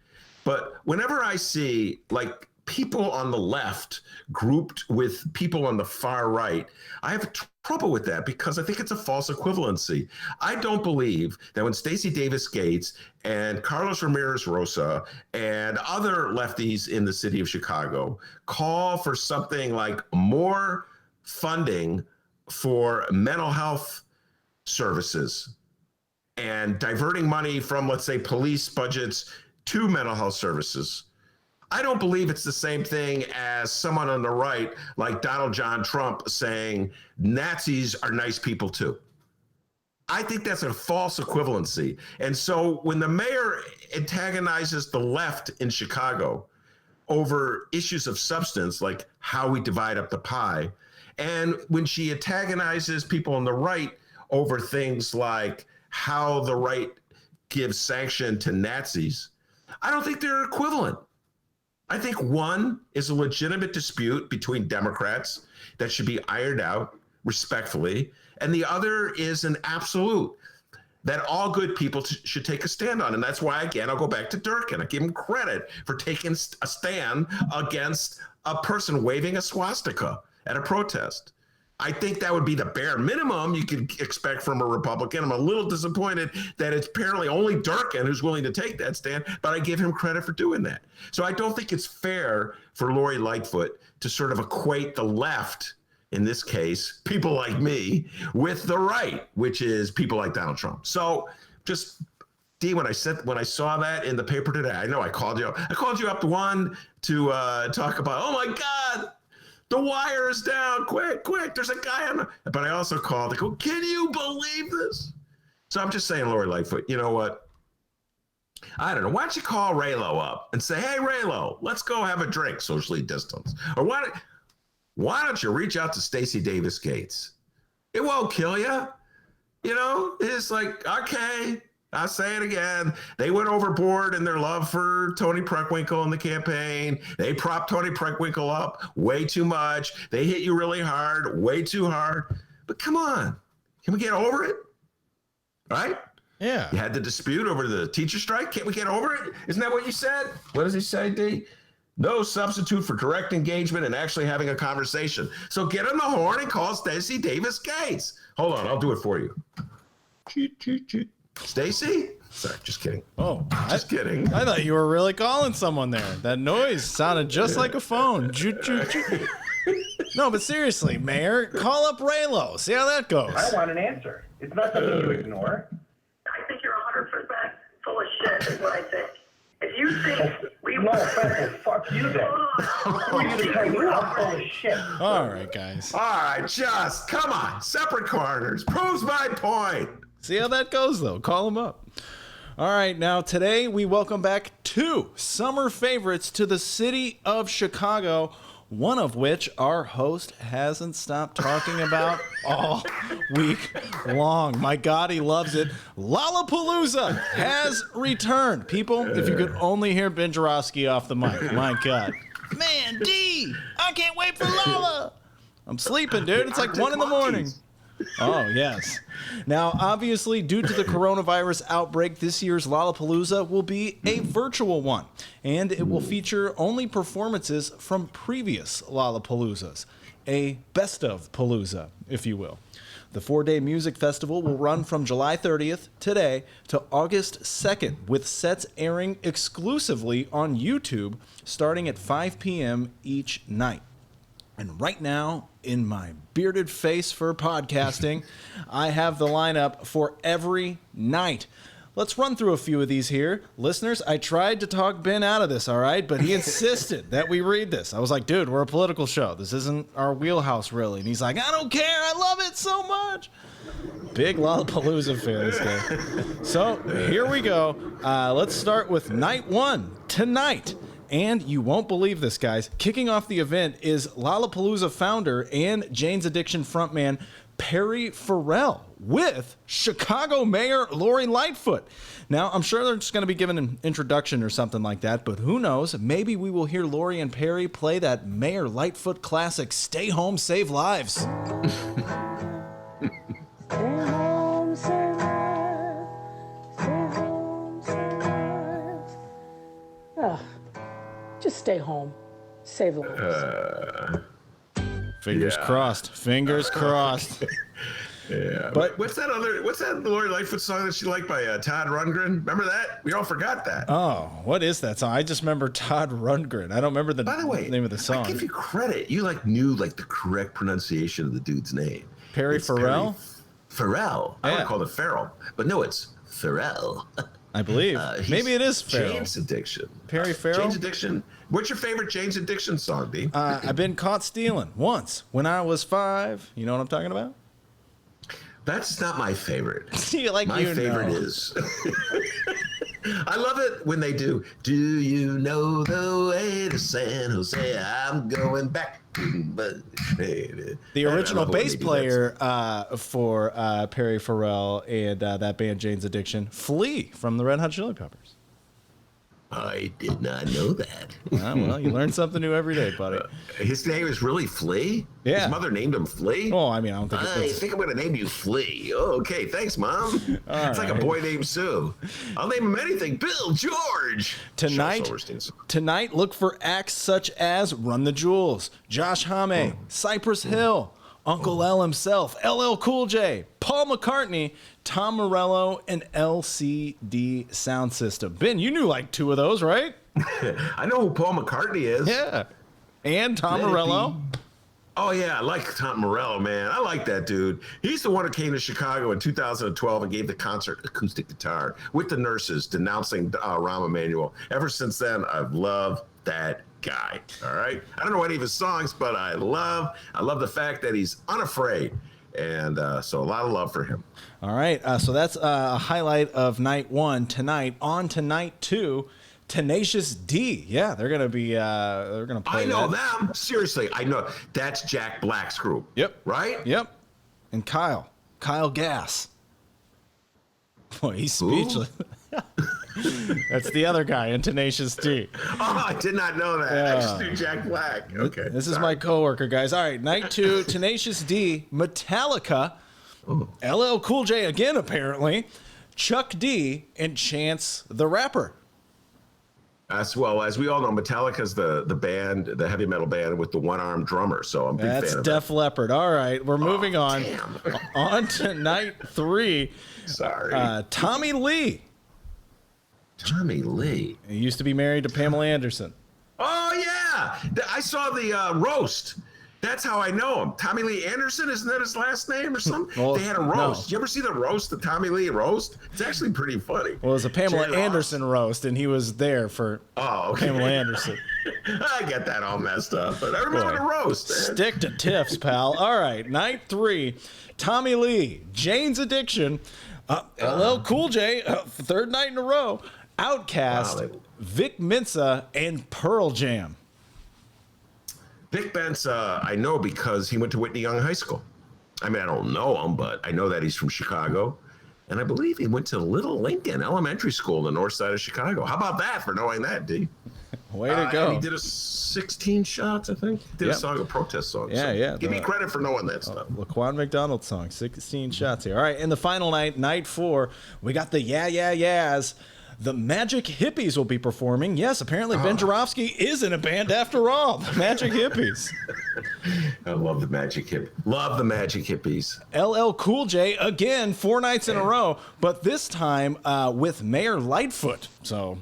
But whenever I see, like, people on the left grouped with people on the far right, I have trouble with that because I think it's a false equivalency. I don't believe that when Stacey Davis Gates and Carlos Ramirez Rosa and other lefties in the city of Chicago call for something like more funding for mental health services and diverting money from, let's say, police budgets to mental health services, I don't believe it's the same thing as someone on the right, like Donald John Trump, saying Nazis are nice people too. I think that's a false equivalency. And so when the mayor antagonizes the left in Chicago over issues of substance, like how we divide up the pie, and when she antagonizes people on the right over things like how the right gives sanction to Nazis, I don't think they're equivalent. I think one is a legitimate dispute between Democrats that should be ironed out respectfully, and the other is an absolute that all good people should take a stand on. And that's why, again, I'll go back to Durkin. I give him credit for taking a stand against a person waving a swastika at a protest. I think that would be the bare minimum you could expect from a Republican. I'm a little disappointed that it's apparently only Durkin who's willing to take that stand, but I give him credit for doing that. So I don't think it's fair for Lori Lightfoot to sort of equate the left, in this case, people like me, with the right, which is people like Donald Trump. So just, D, when I saw that in the paper today, I know I called you up. I called you up to talk about, oh my God, the wire is down, quick, there's a guy on the, but I also called to go, can you believe this? So I'm just saying, Lori Lightfoot, you know what? I don't know. Why don't you call Raylo up and say, hey, Raylo, let's go have a drink, socially distanced. Or why don't you reach out to Stacey Davis Gates? It won't kill you. You know, it's like, okay, I'll say it again. They went overboard in their love for Tony Preckwinkle in the campaign. They propped Tony Preckwinkle up way too much. They hit you really hard, way too hard. But come on, can we get over it? Right? Yeah. You had the dispute over the teacher strike. Can't we get over it? Isn't that what you said? What does he say, D? No substitute for direct engagement and actually having a conversation. So get on the horn and call Stacey Davis Gates. Hold on, I'll do it for you. Stacy? Sorry, just kidding. Oh, Just kidding. I thought you were really calling someone there. That noise sounded just like a phone. No, but seriously, Mayor, call up Raylo. See how that goes. I want an answer. It's not something you ignore. I think you're 100% full of shit, is what I think. If you think we No offense, fuck you then. Who are you to tell me I'm full of shit? All right, guys. All right, just come on. Separate corners. Proves my point. See how that goes, though. Call them up. All right, now today we welcome back two summer favorites to the city of Chicago, one of which our host hasn't stopped talking about all week long. My God, he loves it. Lollapalooza has returned. People, if you could only hear Ben Joravsky off the mic. My God. Man, D, I can't wait for Lolla. I'm sleeping, dude. It's like 1 in the morning. Oh, yes. Now, obviously, due to the coronavirus outbreak, this year's Lollapalooza will be a virtual one, and it will feature only performances from previous Lollapaloozas, a best of Palooza, if you will. The 4-day music festival will run from July 30th, today, to August 2nd, with sets airing exclusively on YouTube starting at 5 p.m. each night. And right now, in my bearded face for podcasting, I have the lineup for every night. Let's run through a few of these here. Listeners, I tried to talk Ben out of this, all right? But he insisted that we read this. I was like, dude, we're a political show. This isn't our wheelhouse, really. And he's like, I don't care. I love it so much. Big Lollapalooza fan, this guy. So here we go. Let's start with night one, tonight. And you won't believe this, guys. Kicking off the event is Lollapalooza founder and Jane's Addiction frontman Perry Farrell with Chicago Mayor Lori Lightfoot. Now, I'm sure they're just going to be given an introduction or something like that, but who knows? Maybe we will hear Lori and Perry play that Mayor Lightfoot classic, Stay Home, Save Lives. Stay home, save lives. Stay home, save lives. Ugh. Just stay home. Save lives. Fingers crossed. Fingers crossed. Yeah, But- what's that Lori Lightfoot song that she liked by Todd Rundgren? Remember that? We all forgot that. Oh, what is that song? I just remember Todd Rundgren. I don't remember the By the way, name of the song. I give you credit. You knew the correct pronunciation of the dude's name. Perry It's Farrell? Farrell. I Yeah. would call it Farrell, but no, it's Farrell. I believe. He's Maybe it is Farrell. Jane's Addiction. Perry Farrell? Jane's Addiction. What's your favorite Jane's Addiction song, D? I've been caught stealing once when I was 5. You know what I'm talking about? That's not my favorite. See, like My you favorite know. is. I love it when they do. Do you know the way to San Jose? I'm going back. But The original bass player for Perry Farrell and that band Jane's Addiction, Flea from the Red Hot Chili Peppers. I did not know that. Well, you learn something new every day, buddy. His name is really Flea? Yeah. His mother named him Flea? Oh, I mean, I don't think I it's... think I'm going to name you Flea. Oh, okay. Thanks, Mom. It's like a right. boy named Sue. I'll name him anything. Bill George. Tonight, Sean Silverstein's. look for acts such as Run the Jewels, Josh Homme, Cypress Hill, Uncle L himself, LL Cool J, Paul McCartney, Tom Morello, and LCD Sound System. Ben, you knew like 2 of those, right? I know who Paul McCartney is. Yeah. And Tom Let it Morello. be. Oh, yeah, I like Tom Morello, man. I like that dude. He's the one who came to Chicago in 2012 and gave the concert acoustic guitar with the Nurses denouncing Rahm Emanuel. Ever since then, I've loved that guy, all right? I don't know any of his songs, but I love the fact that he's unafraid. And so a lot of love for him. All right, so that's a highlight of night 1 tonight. On to night 2, Tenacious D. Yeah, they're gonna be they're gonna play. I know that. them. Seriously, I know. That's Jack Black's group. Yep. Right? Yep. And Kyle Gass. Boy, he's speechless. That's the other guy in Tenacious D. Oh, I did not know that. I just knew Jack Black. Okay. This is my coworker, guys. All right, night 2, Tenacious D, Metallica, LL Cool J again, apparently, Chuck D, and Chance the Rapper. As well, as we all know, Metallica's the band, the heavy metal band with the one-armed drummer. So I'm a big That's fan of Def that. Leppard. All right, we're moving on. Damn. On to night 3. Sorry. Tommy Lee. Tommy Lee. He used to be married to Pamela Anderson. Oh, yeah. I saw the roast. That's how I know him. Tommy Lee Anderson, isn't that his last name or something? Well, they had a roast. no. Did you ever see the roast, the Tommy Lee roast? It's actually pretty funny. Well, it was a Pamela Jerry Anderson roast, and he was there for okay. Pamela Anderson. I get that all messed up, but I remember the roast. Man. Stick to tiffs, pal. All right, night 3. Tommy Lee, Jane's Addiction, LL Cool J, third night in a row, Outkast, Vic Mensa, and Pearl Jam. Vic Mensa, I know because he went to Whitney Young High School. I mean, I don't know him, but I know that he's from Chicago. And I believe he went to Little Lincoln Elementary School in the north side of Chicago. How about that for knowing that, D? Way to go. And he did a 16 shots, I think. Did a song, a protest song. Yeah, so yeah. Give me credit for knowing that stuff. Laquan McDonald song, 16 shots here. All right, and the final night, night 4, we got the Yeah, Yeah, Yeahs. The Magic Hippies will be performing. Yes, apparently Ben Joravsky is in a band after all. The Magic Hippies. I love the Magic Hippies. Love the Magic Hippies. LL Cool J, again, 4 nights in a row, but this time with Mayor Lightfoot. So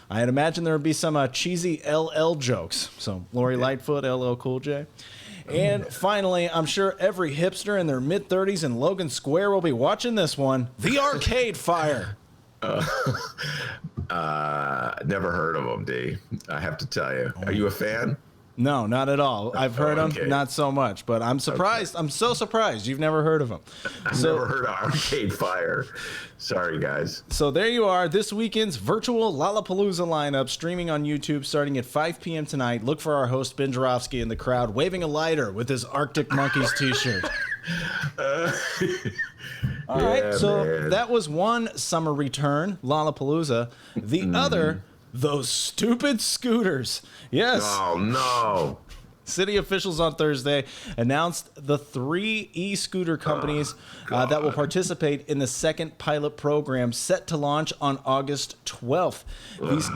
I'd imagine there would be some cheesy LL jokes. So Lori Lightfoot, LL Cool J. And finally, I'm sure every hipster in their mid-30s in Logan Square will be watching this one, The Arcade Fire. Never heard of them, D. I have to tell you. Are you a fan? No, not at all. I've heard them, okay. not so much. But I'm surprised. I'm so surprised you've never heard of them. I've never heard of Arcade Fire. Sorry, guys. So there you are, this weekend's virtual Lollapalooza lineup streaming on YouTube starting at 5 p.m. tonight. Look for our host, Ben Joravsky, in the crowd waving a lighter with his Arctic Monkeys t-shirt. All right, so man. that was one summer return, Lollapalooza. The other, those stupid scooters. Yes. Oh, no. City officials on Thursday announced the 3 e-scooter companies that will participate in the second pilot program set to launch on August 12th. These,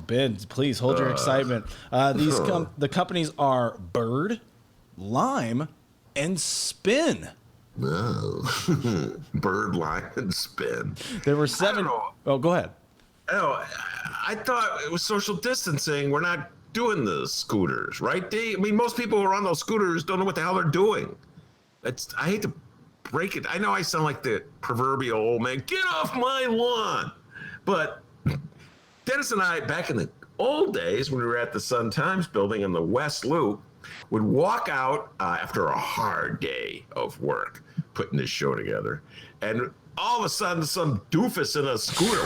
Ben, please hold your excitement. The companies are Bird, Lime, and Spin. No. Bird, Lime, and Spin. There were 7. Oh, go ahead. Oh, I thought it was social distancing. We're not doing the scooters, right, D? I mean, most people who are on those scooters don't know what the hell they're doing. I hate to break it. I know I sound like the proverbial old man. Get off my lawn. But Dennis and I, back in the old days when we were at the Sun-Times building in the West Loop, would walk out after a hard day of work putting this show together, and all of a sudden some doofus in a scooter,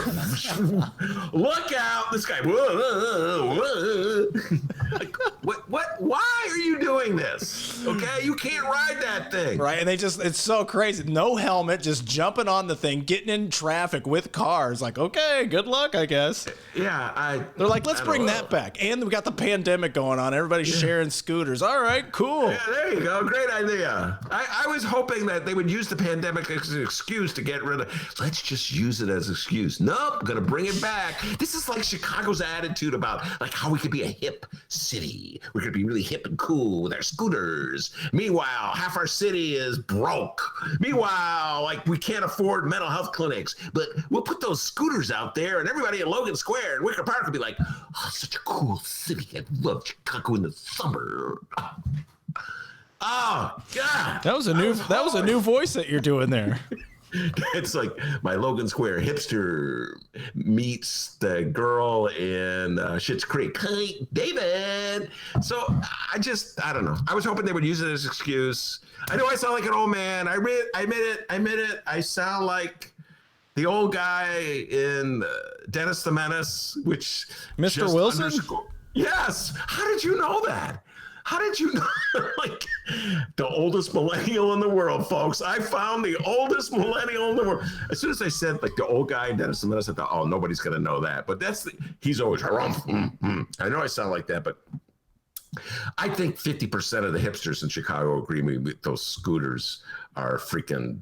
look out, this guy, like, what, why are you doing this? Okay, you can't ride that thing. Right, and it's so crazy. No helmet, just jumping on the thing, getting in traffic with cars. Like, okay, good luck, I guess. Yeah, they're like, let's bring that back. And we got the pandemic going on. Everybody's sharing scooters. All right, cool. Yeah, there you go. Great idea. I was hoping that they would use the pandemic as an excuse to get rid of. Let's just use it as an excuse. Nope, I'm gonna bring it back. This is like Chicago's attitude about like how we could be a hip city. We're gonna be really hip and cool with our scooters. Meanwhile, half our city is broke. Meanwhile, like we can't afford mental health clinics, but we'll put those scooters out there, and everybody in Logan Square and Wicker Park will be like, "Oh, such a cool city. I love Chicago in the summer." Oh God! That was a new voice that you're doing there. It's like my Logan Square hipster meets the girl in Schitt's Creek. Hey, David. So I don't know. I was hoping they would use it as an excuse. I know I sound like an old man. I admit it. I sound like the old guy in Dennis the Menace, which Mr. Wilson. Yes. How did you know that? How did you know? Like the oldest millennial in the world, folks. I found the oldest millennial in the world. As soon as I said like the old guy in Dennis the Menace, I thought, oh, nobody's gonna know that. But he's always I know I sound like that, but I think 50% of the hipsters in Chicago agree with me. Those scooters are freaking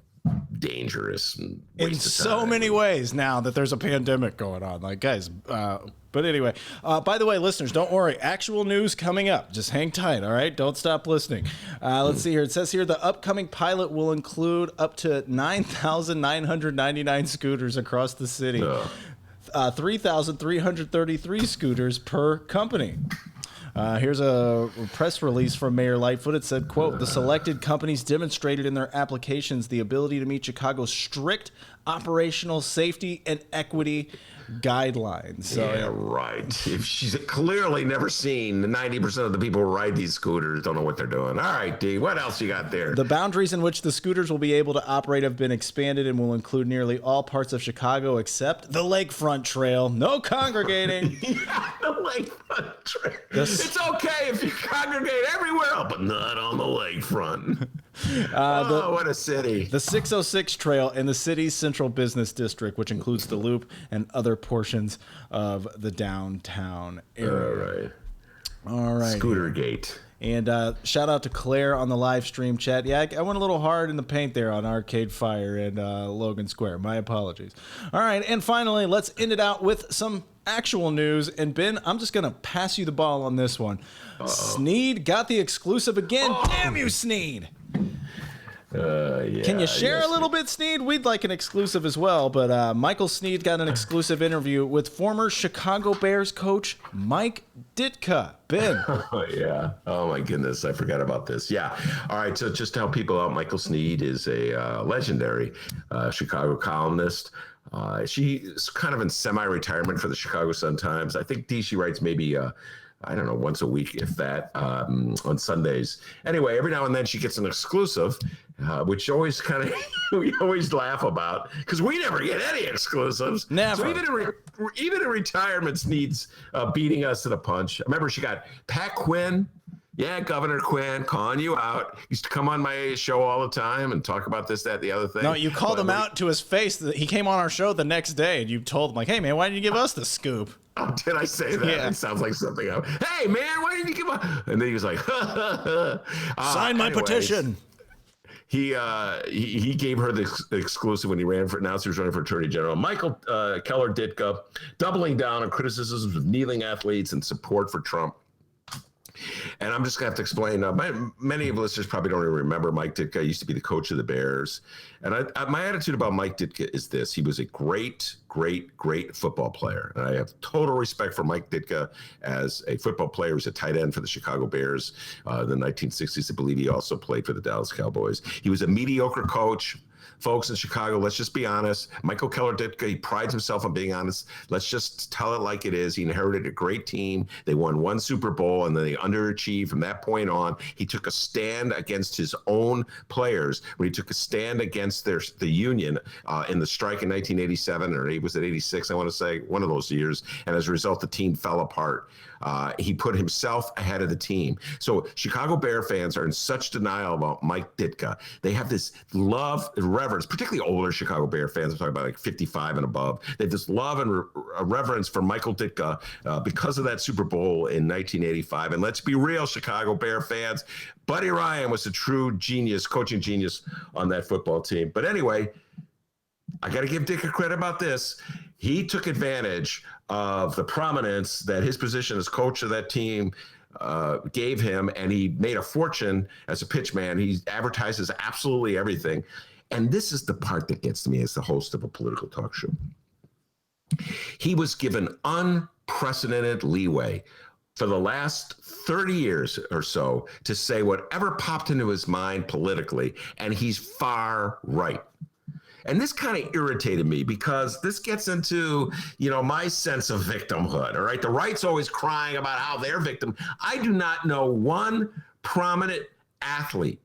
dangerous. And in waste of so time. many ways now that there's a pandemic going on. Like, guys, but anyway, by the way, listeners, don't worry. Actual news coming up. Just hang tight, all right? Don't stop listening. Let's see here. It says here the upcoming pilot will include up to 9,999 scooters across the city. 3,333 scooters per company. Here's a press release from Mayor Lightfoot. It said, quote, the selected companies demonstrated in their applications the ability to meet Chicago's strict operational safety and equity guidelines. So, yeah, right. If she's clearly never seen 90% of the people who ride these scooters don't know what they're doing. All right, D, what else you got there? The boundaries in which the scooters will be able to operate have been expanded and will include nearly all parts of Chicago except the Lakefront Trail. No congregating. Yeah, the Lakefront Trail. It's okay if you congregate everywhere else, but not on the lakefront. What a city. The 606 Trail in the city's central business district, which includes the Loop and other portions of the downtown area. All right. Scooter Gate. And shout out to Claire on the live stream chat. Yeah, I went a little hard in the paint there on Arcade Fire and Logan Square. My apologies. All right, and finally, let's end it out with some actual news. And Ben, I'm just going to pass you the ball on this one. Sneed got the exclusive again. Damn you, Sneed. Yeah, Can you share a little bit, Sneed? We'd like an exclusive as well, but Michael Sneed got an exclusive interview with former Chicago Bears coach Mike Ditka. Ben. Yeah. Oh, my goodness. I forgot about this. Yeah. All right. So just to help people out, Michael Sneed is a legendary Chicago columnist. She's kind of in semi-retirement for the Chicago Sun-Times. I think she writes maybe I don't know, once a week, if that, on Sundays. Anyway, every now and then she gets an exclusive, which always kind of, we always laugh about, because we never get any exclusives. Never. So even in retirement needs beating us to the punch. I remember she got Pat Quinn. Yeah, Governor Quinn calling you out. He used to come on my show all the time and talk about this, that, the other thing. No, you called him out to his face. He came on our show the next day, and you told him, like, hey, man, why didn't you give us the scoop? Oh, did I say that? Yeah. It sounds like something else. Hey, man, why didn't you give up? And then he was like, sign my petition. He gave her the exclusive when he ran for, announced he was running for Attorney General. Michael Keller Ditka, doubling down on criticisms of kneeling athletes and support for Trump. And I'm just going to have to explain. Many of listeners probably don't even remember Mike Ditka used to be the coach of the Bears. And my attitude about Mike Ditka is this. He was a great, great, great football player. And I have total respect for Mike Ditka as a football player. He was a tight end for the Chicago Bears in the 1960s. I believe he also played for the Dallas Cowboys. He was a mediocre coach. Folks in Chicago, let's just be honest. Michael Keller Ditka, he prides himself on being honest. Let's just tell it like it is. He inherited a great team. They won one Super Bowl, and then they underachieved. From that point on, he took a stand against his own players. When he took a stand against the union in the strike in 1987, or was it 86, I want to say, one of those years. And as a result, the team fell apart. He put himself ahead of the team. So Chicago Bear fans are in such denial about Mike Ditka. They have this love and reverence, particularly older Chicago Bear fans. I'm talking about like 55 and above. They have this love and reverence for Michael Ditka because of that Super Bowl in 1985. And let's be real, Chicago Bear fans, Buddy Ryan was a true genius, coaching genius on that football team. But anyway, I got to give Ditka credit about this. He took advantage of the prominence that his position as coach of that team gave him, and he made a fortune as a pitchman. He advertises absolutely everything. And this is the part that gets to me as the host of a political talk show. He was given unprecedented leeway for the last 30 years or so to say whatever popped into his mind politically, and he's far right. And this kind of irritated me because this gets into, my sense of victimhood, all right? The right's always crying about how they're victim. I do not know one prominent athlete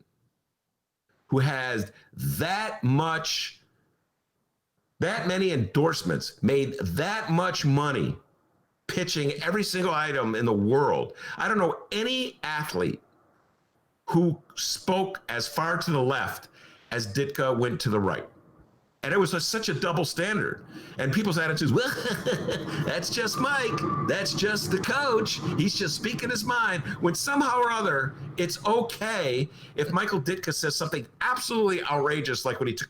who has that many endorsements, made that much money pitching every single item in the world. I don't know any athlete who spoke as far to the left as Ditka went to the right. And it was such a double standard. And people's attitudes, well, that's just Mike. That's just the coach. He's just speaking his mind. When somehow or other, it's okay if Michael Ditka says something absolutely outrageous, like when he took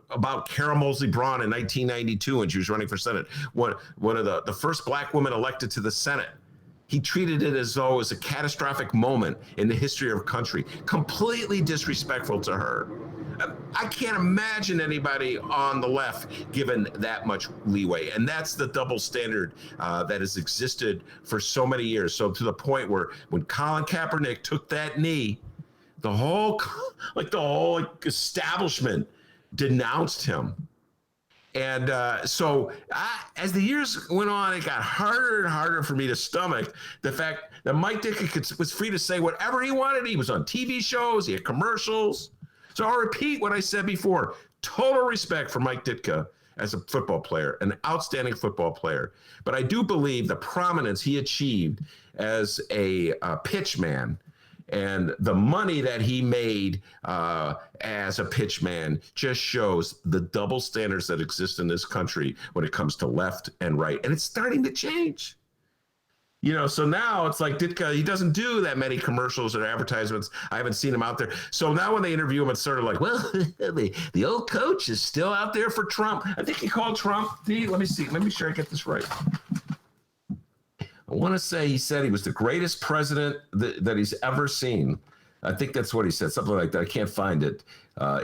about Kara Mosley Braun in 1992 when she was running for Senate, one of the first black women elected to the Senate. He treated it as though it was a catastrophic moment in the history of our country, completely disrespectful to her. I can't imagine anybody on the left given that much leeway. And that's the double standard that has existed for so many years. So to the point where when Colin Kaepernick took that knee, the whole establishment denounced him. And so as the years went on, it got harder and harder for me to stomach the fact that Mike Ditka was free to say whatever he wanted. He was on TV shows, he had commercials. So I'll repeat what I said before. Total respect for Mike Ditka as a football player, an outstanding football player. But I do believe the prominence he achieved as a pitch man and the money that he made as a pitch man just shows the double standards that exist in this country when it comes to left and right. And it's starting to change. You know, so now it's like Ditka, he doesn't do that many commercials or advertisements. I haven't seen him out there. So now when they interview him, it's sort of like, well, the old coach is still out there for Trump. I think he called Trump. Let me see. Let me make sure I get this right. I want to say he said he was the greatest president that he's ever seen. I think that's what he said, something like that. I can't find it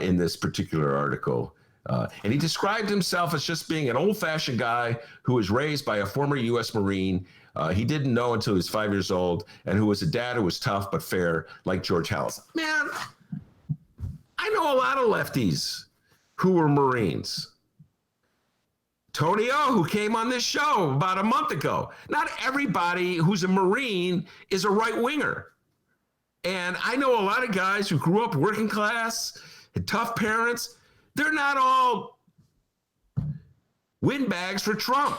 in this particular article. And he described himself as just being an old-fashioned guy who was raised by a former U.S. Marine. He didn't know until he was 5 years old, and who was a dad who was tough but fair, like George Hallis. Man, I know a lot of lefties who were Marines. Tony O, who came on this show about a month ago. Not everybody who's a Marine is a right-winger. And I know a lot of guys who grew up working class, had tough parents. They're not all windbags for Trump.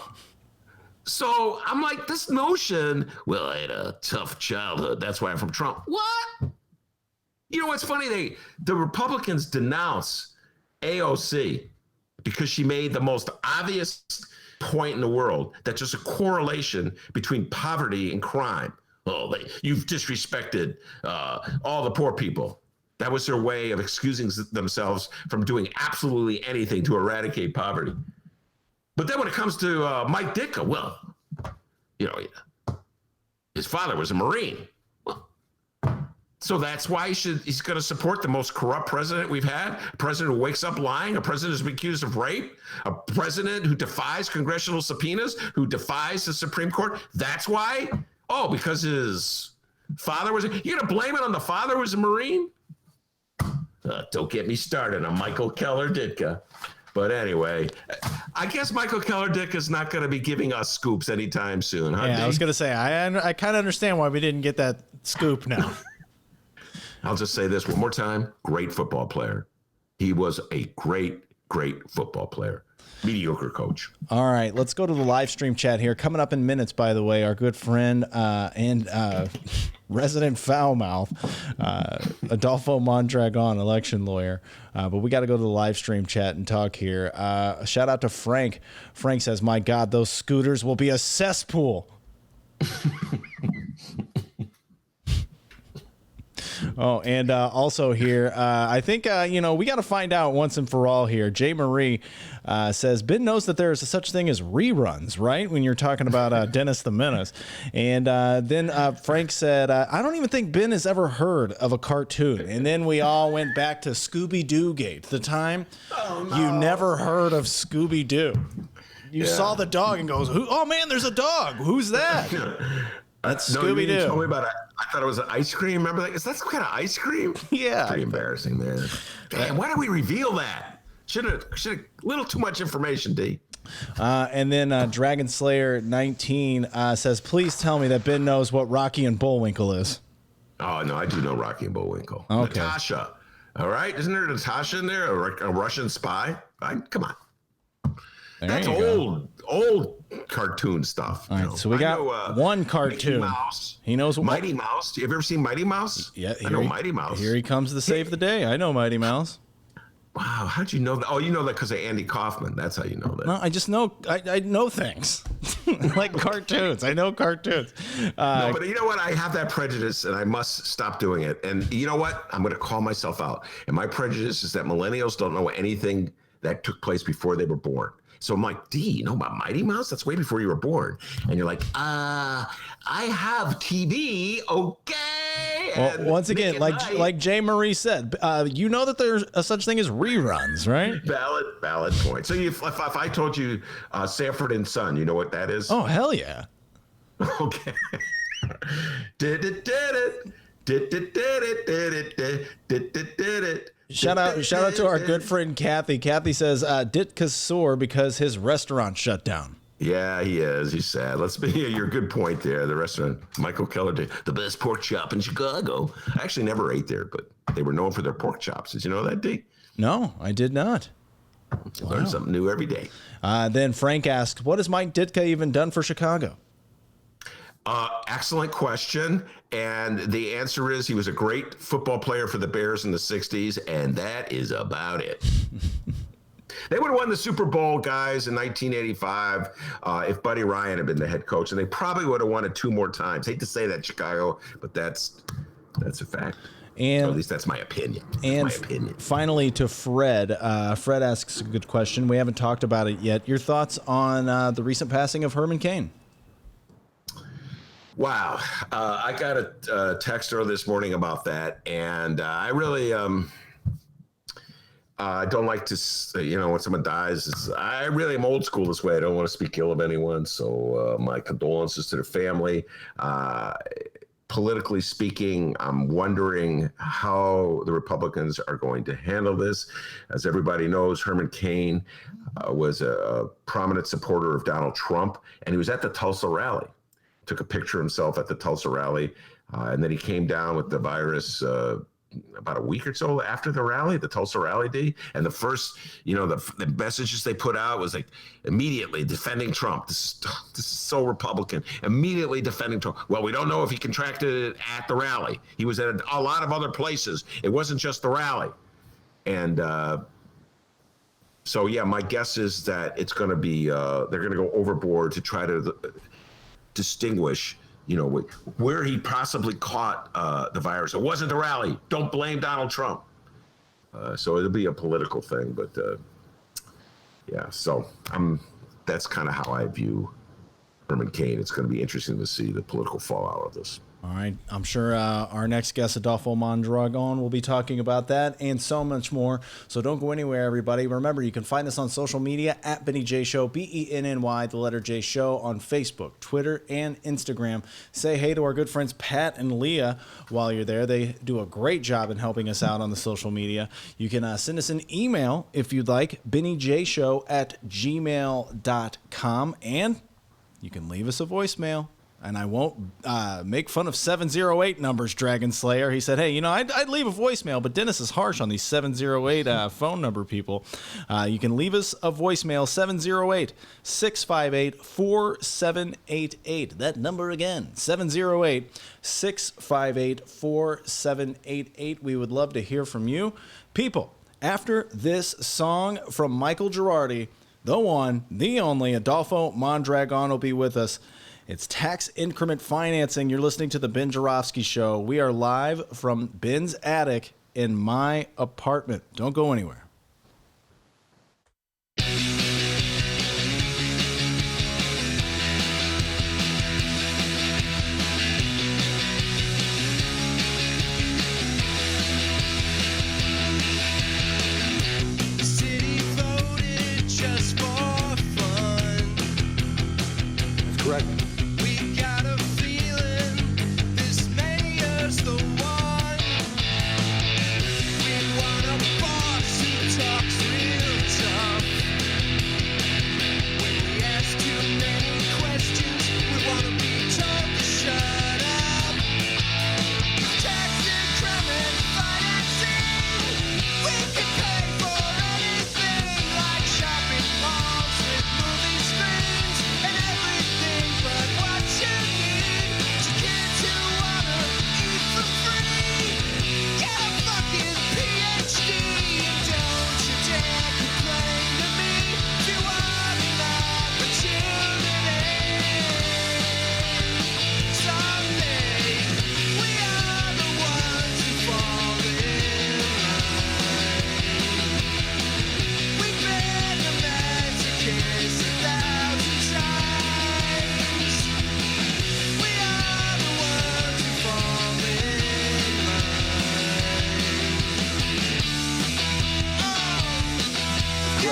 So I'm like, this notion, well, I had a tough childhood, that's why I'm from Trump. What? You know what's funny? The Republicans denounce AOC because she made the most obvious point in the world that there's a correlation between poverty and crime. Oh, you've disrespected all the poor people. That was their way of excusing themselves from doing absolutely anything to eradicate poverty. But then when it comes to Mike Ditka, well, you know, his father was a Marine. Well, so that's why he's going to support the most corrupt president we've had, a president who wakes up lying, a president who's been accused of rape, a president who defies congressional subpoenas, who defies the Supreme Court. That's why? Oh, because his father was. You're going to blame it on the father who was a Marine? Don't get me started on Michael Keller Ditka. But anyway, I guess Michael Keller Ditka is not going to be giving us scoops anytime soon, huh? Yeah, I was going to say, I kind of understand why we didn't get that scoop now. I'll just say this one more time. Great football player. He was a great, great football player. Mediocre coach. All right, let's go to the live stream chat here. Coming up in minutes, by the way, our good friend and resident foulmouth, Adolfo Mondragon, election lawyer. But we got to go to the live stream chat and talk here. Shout out to Frank. Frank says, my God, those scooters will be a cesspool. Oh, and also here, I think, you know, we got to find out once and for all here. Jay Marie says, Ben knows that there is such thing as reruns, right? When you're talking about Dennis the Menace. And then Frank said, I don't even think Ben has ever heard of a cartoon. And then we all went back to Scooby-Doo Gate, the time you never heard of Scooby-Doo. You saw the dog and goes, oh, man, there's a dog. Who's that? That's Scooby-Doo. You told me about it. I thought it was an ice cream. Remember that? Is that some kind of ice cream? Yeah. Pretty embarrassing, man. Damn, why did we reveal that? Should have a little too much information, D. And then Dragon Slayer 19 says, please tell me that Ben knows what Rocky and Bullwinkle is. Oh, no, I do know Rocky and Bullwinkle. Okay. Natasha. All right. Isn't there Natasha in there? A Russian spy? Come on. That's old cartoon stuff. All right, so we got one cartoon. Mighty Mouse. He knows what. Mighty Mouse. Have you ever seen Mighty Mouse? Yeah, I know Mighty Mouse. Here he comes to save the day. I know Mighty Mouse. Wow, how'd you know that? Oh, you know that because of Andy Kaufman. That's how you know that. No, I just know. I know things. Like cartoons. I know cartoons. No, but you know what? I have that prejudice, and I must stop doing it. And you know what? I'm going to call myself out. And my prejudice is that millennials don't know anything that took place before they were born. So I'm like, D, you know about Mighty Mouse? That's way before you were born. And you're like, I have TV, okay. Well, once again, like Jay Marie said, you know that there's a such thing as reruns, right? Valid point. So if I told you Sanford and Son, you know what that is? Oh, hell yeah. Okay. Shout out to our good friend Kathy. Kathy says Ditka's sore because his restaurant shut down. Yeah, he is. He's sad. You're a good point there. The restaurant, Michael Keller did the best pork chop in Chicago. I actually never ate there, but they were known for their pork chops. Did you know that, D? No, I did not. Learn something new every day. Then Frank asked, what has Mike Ditka even done for Chicago? Excellent question. And the answer is he was a great football player for the Bears in the 60s, and that is about it. They would have won the Super Bowl, guys, in 1985 if Buddy Ryan had been the head coach, and they probably would have won it 2 more times. Hate to say that, Chicago, but that's a fact. And or at least that's my opinion. Finally, to Fred. Fred asks a good question. We haven't talked about it yet. Your thoughts on the recent passing of Herman Cain? Wow. I got a text earlier this morning about that, and I really don't like to, when someone dies, I really am old school this way. I don't want to speak ill of anyone, so my condolences to the family. Politically speaking, I'm wondering how the Republicans are going to handle this. As everybody knows, Herman Cain was a prominent supporter of Donald Trump, and he was at the Tulsa rally. Took a picture of himself at the Tulsa rally, and then he came down with the virus about a week or so after the rally, the Tulsa rally day. And the first, the messages they put out was like immediately defending Trump. This is so Republican. Immediately defending Trump. Well, we don't know if he contracted it at the rally. He was at a lot of other places. It wasn't just the rally. And so, yeah, my guess is that it's going to be, they're going to go overboard to try to distinguish where he possibly caught the virus. It wasn't the rally. Don't blame Donald Trump. So it'll be a political thing, but yeah. So that's kind of how I view Herman Cain. It's going to be interesting to see the political fallout of this. All right. I'm sure our next guest, Adolfo Mondragon, will be talking about that and so much more. So don't go anywhere, everybody. Remember, you can find us on social media at Benny J Show, BENNY, the letter J Show, on Facebook, Twitter, and Instagram. Say hey to our good friends Pat and Leah while you're there. They do a great job in helping us out on the social media. You can send us an email if you'd like, bennyjshow@gmail.com, and you can leave us a voicemail. And I won't make fun of 708 numbers, Dragon Slayer. He said, hey, I'd leave a voicemail, but Dennis is harsh on these 708 phone number people. You can leave us a voicemail, 708-658-4788. That number again, 708-658-4788. We would love to hear from you. People, after this song from Michael Girardi, the one, the only, Adolfo Mondragon will be with us. It's tax increment financing. You're listening to the Ben Joravsky Show. We are live from Ben's attic in my apartment. Don't go anywhere. City voted just for fun. That's correct. The one we wanna boss.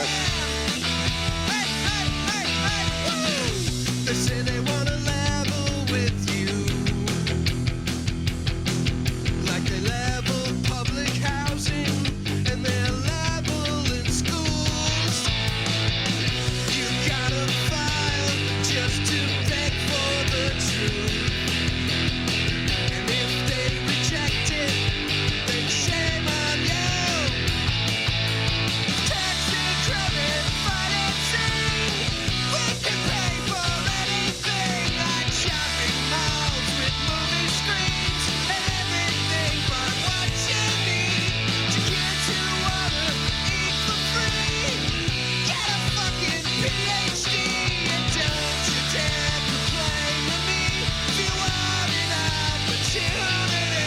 Chuck. They say they want to level with you, like they level public housing and they're level in schools. You gotta file just to beg for the truth, and if they reject it, then shame on you. Tax and credit financing, we can pay for anything, like shopping malls with movie screens and everything but what you need to get to wanna eat for free. Get a fucking PhD and don't you dare complain to me if you want an opportunity.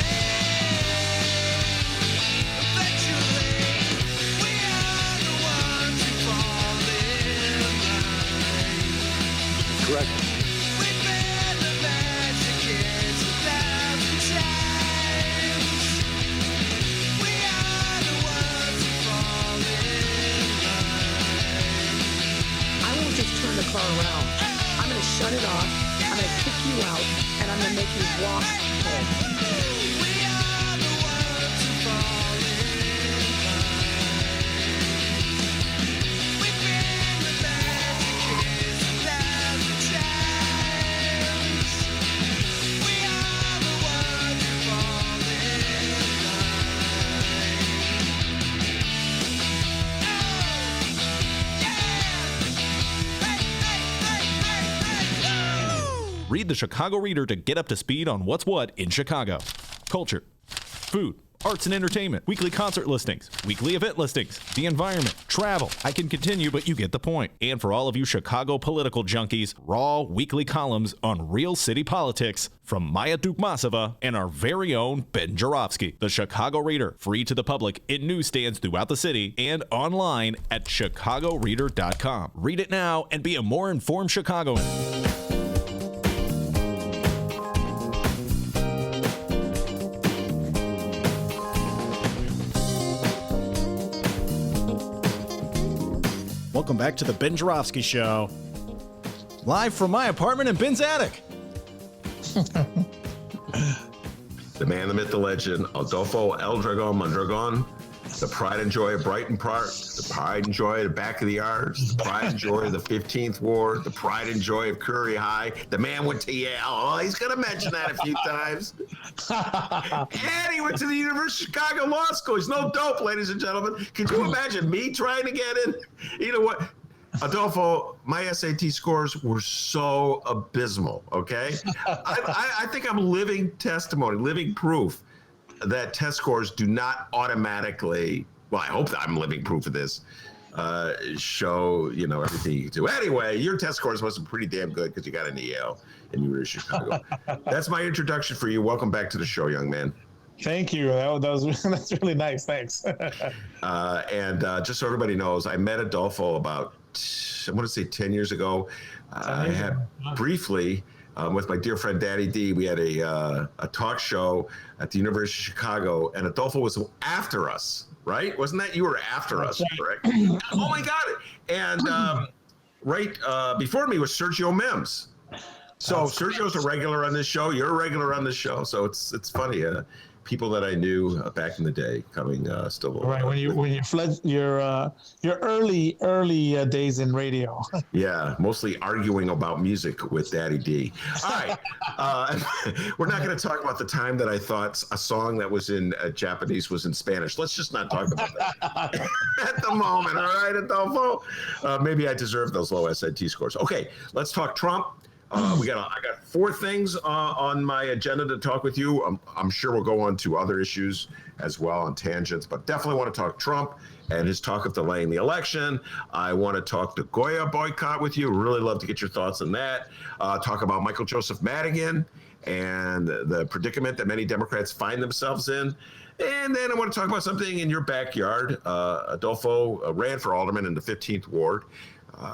Eventually, we are the ones who fall in line. Correct. We've been the magic kids 1,000 times. We are the ones who fall in line. I won't just turn the car around. I'm going to shut it off. I'm going to kick you out, and I'm going to make you walk home. We are the ones who fall in line. We've been the magic kids 1,000 times. We are the ones who fall in line. Read the Chicago Reader to get up to speed on what's what in Chicago. Culture, food, arts and entertainment, weekly concert listings, weekly event listings, the environment, travel. I can continue, but you get the point. And for all of you Chicago political junkies, raw weekly columns on real city politics from Maya Dukmasova and our very own Ben Joravsky. The Chicago Reader, free to the public in newsstands throughout the city and online at chicagoreader.com. Read it now and be a more informed Chicagoan. Welcome back to the Ben Joravsky Show. Live from my apartment in Ben's attic. The man, the myth, the legend, Adolfo El Dragon Mondragon, the pride and joy of Brighton Park, the pride and joy of the back of the yards, the pride and joy of the 15th Ward, the pride and joy of Curry High. The man went to Yale. Oh, he's going to mention that a few times. And he went to the University of Chicago Law School. He's no dope, ladies and gentlemen. Could you imagine me trying to get in? You know what? Adolfo, my SAT scores were so abysmal, okay? I think I'm living testimony, living proof that test scores do not automatically, well, I hope that I'm living proof of this, show, you know, everything you can do. Anyway, your test scores must have been pretty damn good because you got into Yale and you were in Chicago. That's my introduction for you. Welcome back to the show, young man. Thank you. That's really nice. Thanks. And just so everybody knows, I met Adolfo about, I want to say 10 years ago. I had briefly, with my dear friend Daddy D, we had a talk show at the University of Chicago, and Adolfo was after us, right? Wasn't that you were after us, correct? Oh my God. And right before me was Sergio Mims. So Sergio's a regular on this show. You're a regular on this show. So it's funny. People that I knew back in the day coming still. Right, when you fled your early days in radio. Yeah, mostly arguing about music with Daddy D. All right, we're not going to talk about the time that I thought a song that was in Japanese was in Spanish. Let's just not talk about that at the moment. All right, Adolfo. Maybe I deserve those low SAT scores. Okay, let's talk Trump. I got 4 things on my agenda to talk with you. I'm sure we'll go on to other issues as well on tangents, but definitely want to talk Trump and his talk of delaying the election. I want to talk the Goya boycott with you. Really love to get your thoughts on that. Talk about Michael Joseph Madigan and the predicament that many Democrats find themselves in. And then I want to talk about something in your backyard. Adolfo ran for alderman in the 15th Ward.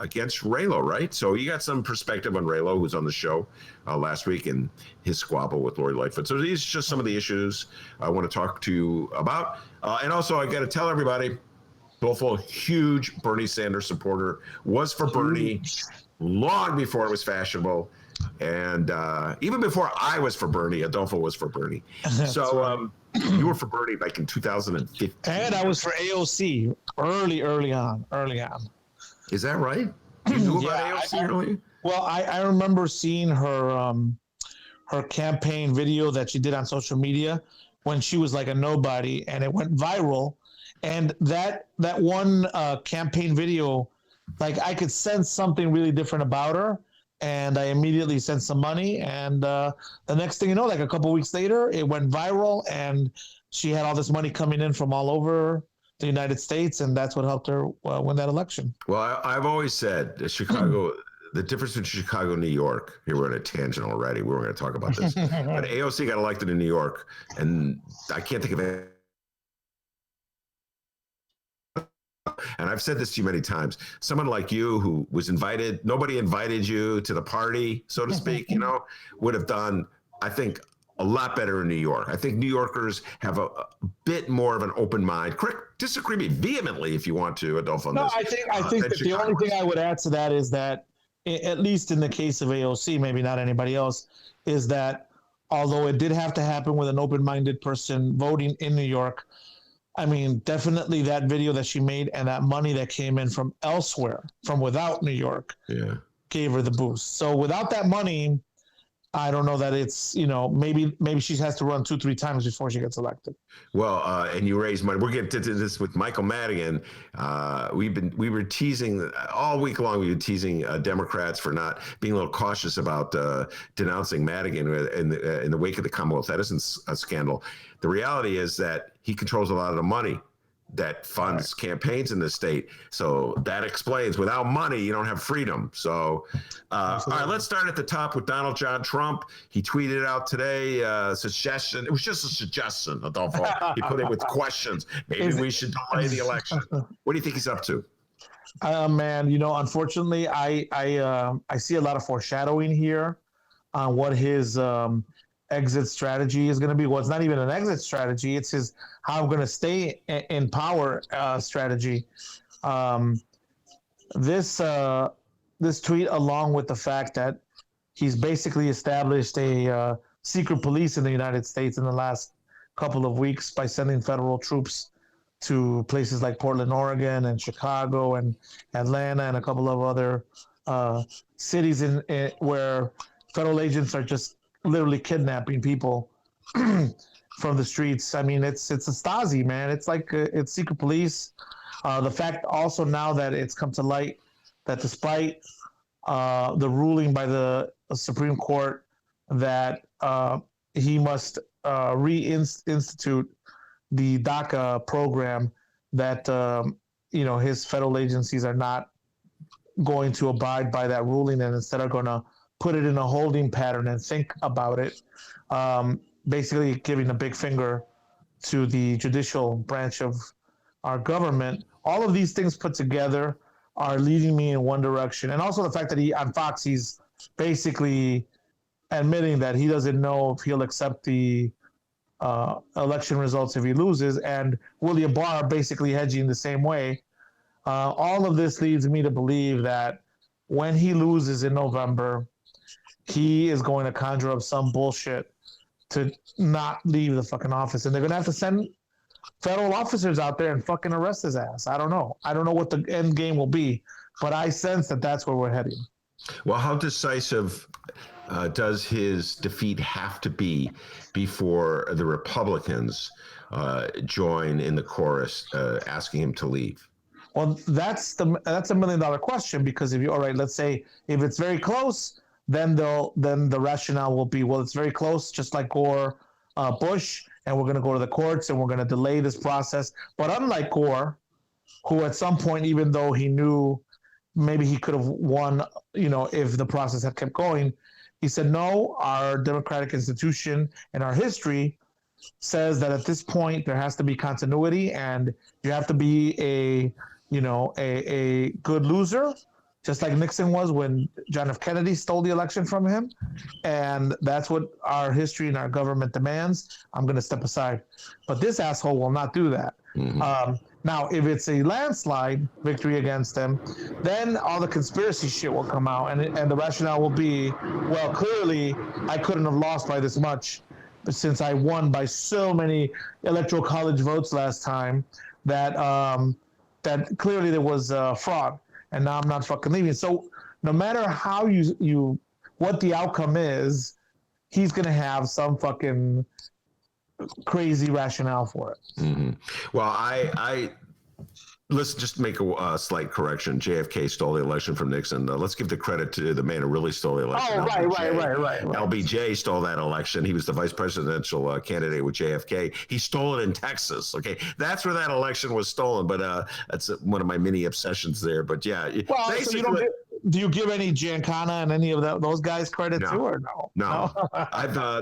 Against Raylo, right? So you got some perspective on Raylo, who's on the show last week, and his squabble with Lori Lightfoot. So these are just some of the issues I want to talk to you about. And also, I got to tell everybody, Adolfo, huge Bernie Sanders supporter, was for Bernie long before it was fashionable. And even before I was for Bernie, Adolfo was for Bernie. So you were for Bernie like in 2015. And I was for AOC early on. Is that right? You knew about AOC early? Well, I remember seeing her her campaign video that she did on social media when she was like a nobody, and it went viral. And that one campaign video, like I could sense something really different about her, and I immediately sent some money. And the next thing you know, like a couple weeks later, it went viral, and she had all this money coming in from all over the United States, and that's what helped her win that election. Well, I've always said that Chicago, the difference between Chicago and New York, here we're on a tangent already, we weren't going to talk about this, but AOC got elected in New York, and I can't think of it. And I've said this to you many times, someone like you who was invited, nobody invited you to the party, so to speak, you know, would have done, I think, a lot better in New York. I think New Yorkers have a bit more of an open mind. Disagree me vehemently if you want to, Adolfo. No, I think that the only thing I would add to that is that, at least in the case of AOC, maybe not anybody else, is that although it did have to happen with an open-minded person voting in New York, I mean, definitely that video that she made and that money that came in from elsewhere, from without New York, gave her the boost. So without that money, I don't know that it's, you know, maybe she has to run 2-3 times before she gets elected. Well, and you raise money. We're getting to this with Michael Madigan. We were teasing all week long. We were teasing Democrats for not being a little cautious about denouncing Madigan in the wake of the Commonwealth Edison scandal. The reality is that he controls a lot of the money that funds campaigns in the state. So that explains, without money, you don't have freedom. So, all right, let's start at the top with Donald John Trump. He tweeted out today a suggestion. It was just a suggestion, Adolfo. He put it with questions. Maybe we should delay the election. What do you think he's up to? Man, you know, unfortunately, I see a lot of foreshadowing here on what his exit strategy is going to be. Well, it's not even an exit strategy. It's his how I'm going to stay in power strategy. This tweet, along with the fact that he's basically established a secret police in the United States in the last couple of weeks by sending federal troops to places like Portland, Oregon, and Chicago, and Atlanta, and a couple of other cities in where federal agents are just literally kidnapping people from the streets. I mean, it's a Stasi, man. It's like it's secret police. The fact also now that it's come to light that despite the ruling by the Supreme Court that he must reinstitute the DACA program, that you know, his federal agencies are not going to abide by that ruling, and instead are going to put it in a holding pattern and think about it, basically giving a big finger to the judicial branch of our government. All of these things put together are leading me in one direction. And also the fact that on Fox, he's basically admitting that he doesn't know if he'll accept the election results if he loses, and William Barr basically hedging the same way. All of this leads me to believe that when he loses in November, he is going to conjure up some bullshit to not leave the fucking office. And they're going to have to send federal officers out there and fucking arrest his ass. I don't know. I don't know what the end game will be, but I sense that that's where we're heading. Well, how decisive does his defeat have to be before the Republicans join in the chorus asking him to leave? Well, that's a $1 million question, because if you, all right, let's say if it's very close, then the rationale will be, well, it's very close, just like Gore, Bush, and we're going to go to the courts and we're going to delay this process. But unlike Gore, who at some point, even though he knew maybe he could have won, you know, if the process had kept going, he said, no, our democratic institution and our history says that at this point there has to be continuity, and you have to be a good loser, just like Nixon was when John F. Kennedy stole the election from him. And that's what our history and our government demands. I'm going to step aside. But this asshole will not do that. Mm-hmm. Now, if it's a landslide victory against him, then all the conspiracy shit will come out, and the rationale will be, well, clearly I couldn't have lost by this much, since I won by so many electoral college votes last time, that that clearly there was fraud, and now I'm not fucking leaving. So no matter how you what the outcome is, he's gonna have some fucking crazy rationale for it. Mm-hmm. Well, let's just make a slight correction. JFK stole the election from Nixon. Let's give the credit to the man who really stole the election. Oh, right. LBJ stole that election. He was the vice presidential candidate with JFK. He stole it in Texas. Okay, that's where that election was stolen. But that's one of my mini obsessions there. But yeah, well, so do you give any Giancana and any of those guys credit too, or no? No,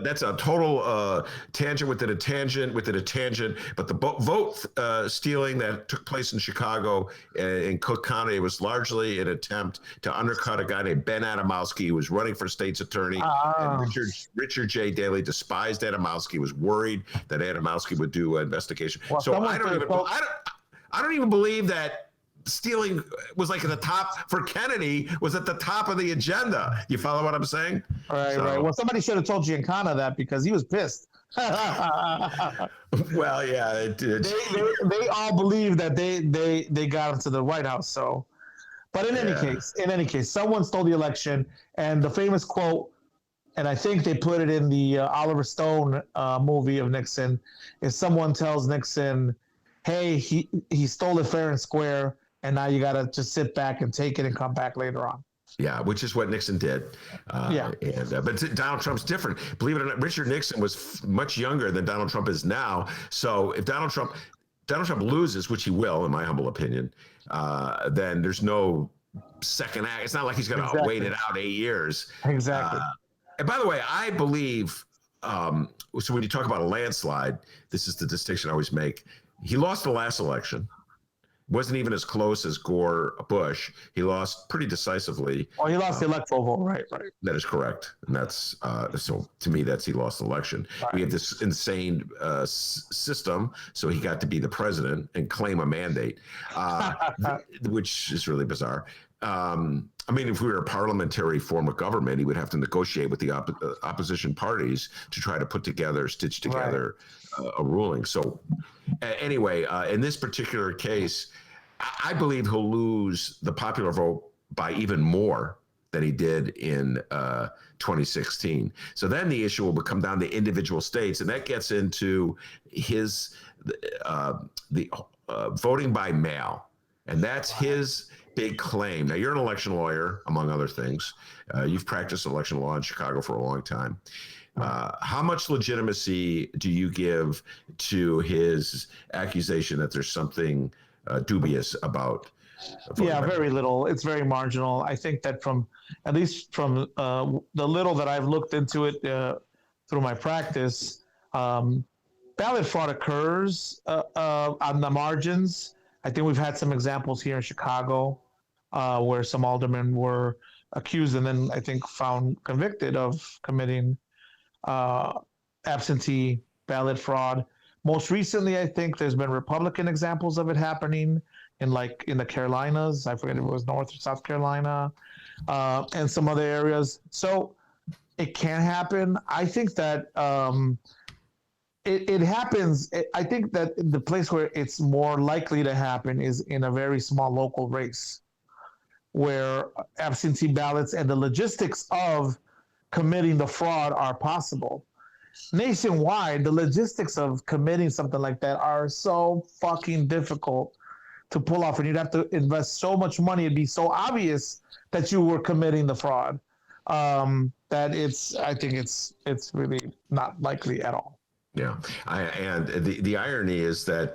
that's a total tangent within a tangent within a tangent. But the vote stealing that took place in Chicago in Cook County was largely an attempt to undercut a guy named Ben Adamowski, who was running for state's attorney. And Richard J. Daley despised Adamowski, was worried that Adamowski would do an investigation. Well, so I don't even believe that stealing was like at the top for Kennedy, was at the top of the agenda. You follow what I'm saying? Right. Well, somebody should have told Giancana that, because he was pissed. Well, yeah, it did. They all believe that they got him to the White House. So, but in any case, someone stole the election, and the famous quote, and I think they put it in the Oliver Stone movie of Nixon, is someone tells Nixon, "Hey, he stole it fair and square, and now you got to just sit back and take it and come back later on." Yeah, which is what Nixon did. But Donald Trump's different. Believe it or not, Richard Nixon was much younger than Donald Trump is now. So if Donald Trump loses, which he will, in my humble opinion, then there's no second act. It's not like he's going to wait it out 8 years. Exactly. And by the way, I believe, so when you talk about a landslide, this is the distinction I always make. He lost the last election. Wasn't even as close as Gore Bush. He lost pretty decisively. Oh, he lost the electoral vote, right. That is correct. And that's, so to me, he lost the election. Right. We have this insane system, so he got to be the president and claim a mandate, which is really bizarre. I mean, if we were a parliamentary form of government, he would have to negotiate with the opposition parties to try to stitch together a ruling. So anyway, in this particular case, I believe he'll lose the popular vote by even more than he did in 2016. So then the issue will come down to individual states, and that gets into the voting by mail, and that's his big claim. Now, you're an election lawyer, among other things. You've practiced election law in Chicago for a long time. How much legitimacy do you give to his accusation that there's something dubious about voting? Yeah, very little. It's very marginal. I think that at least from the little that I've looked into it through my practice, ballot fraud occurs on the margins. I think we've had some examples here in Chicago where some aldermen were accused and then I think found convicted of committing absentee ballot fraud. Most recently, I think there's been Republican examples of it happening in the Carolinas. I forget if it was North or South Carolina, and some other areas. So it can happen. I think that it happens. I think that the place where it's more likely to happen is in a very small local race, where absentee ballots and the logistics of committing the fraud are possible. Nationwide, the logistics of committing something like that are so fucking difficult to pull off, and you'd have to invest so much money. It'd be so obvious that you were committing the fraud that I think it's really not likely at all. Yeah, and the irony is that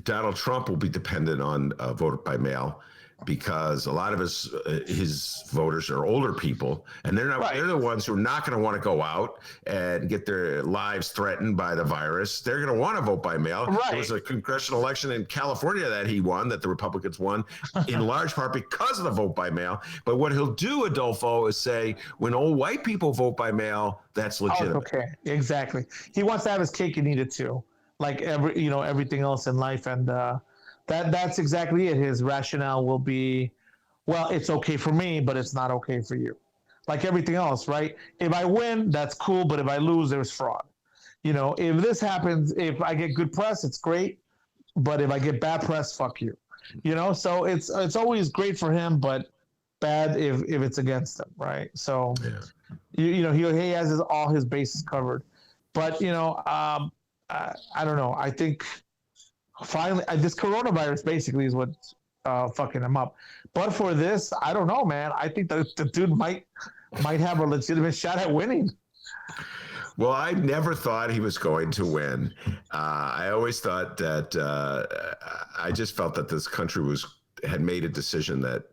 Donald Trump will be dependent on vote by mail, because a lot of his voters are older people, and they're the ones who are not going to want to go out and get their lives threatened by the virus. They're going to want to vote by mail. Right. There was a congressional election in California that the Republicans won, in large part because of the vote by mail. But what he'll do, Adolfo, is say, when old white people vote by mail, that's legitimate. Oh, okay, exactly. He wants to have his cake and eat it too, like everything else in life, and That's exactly it. His rationale will be, well, it's okay for me, but it's not okay for you. Like everything else, right? If I win, that's cool, but if I lose, there's fraud. If this happens, if I get good press, it's great, but if I get bad press, fuck you. So it's always great for him, but bad if it's against him, right? So he has all his bases covered. But I don't know. I think finally this coronavirus basically is what's fucking him up. But for this, I don't know, man. I think the dude might have a legitimate shot at winning. Well, I never thought he was going to win. I always thought that I just felt that this country had made a decision that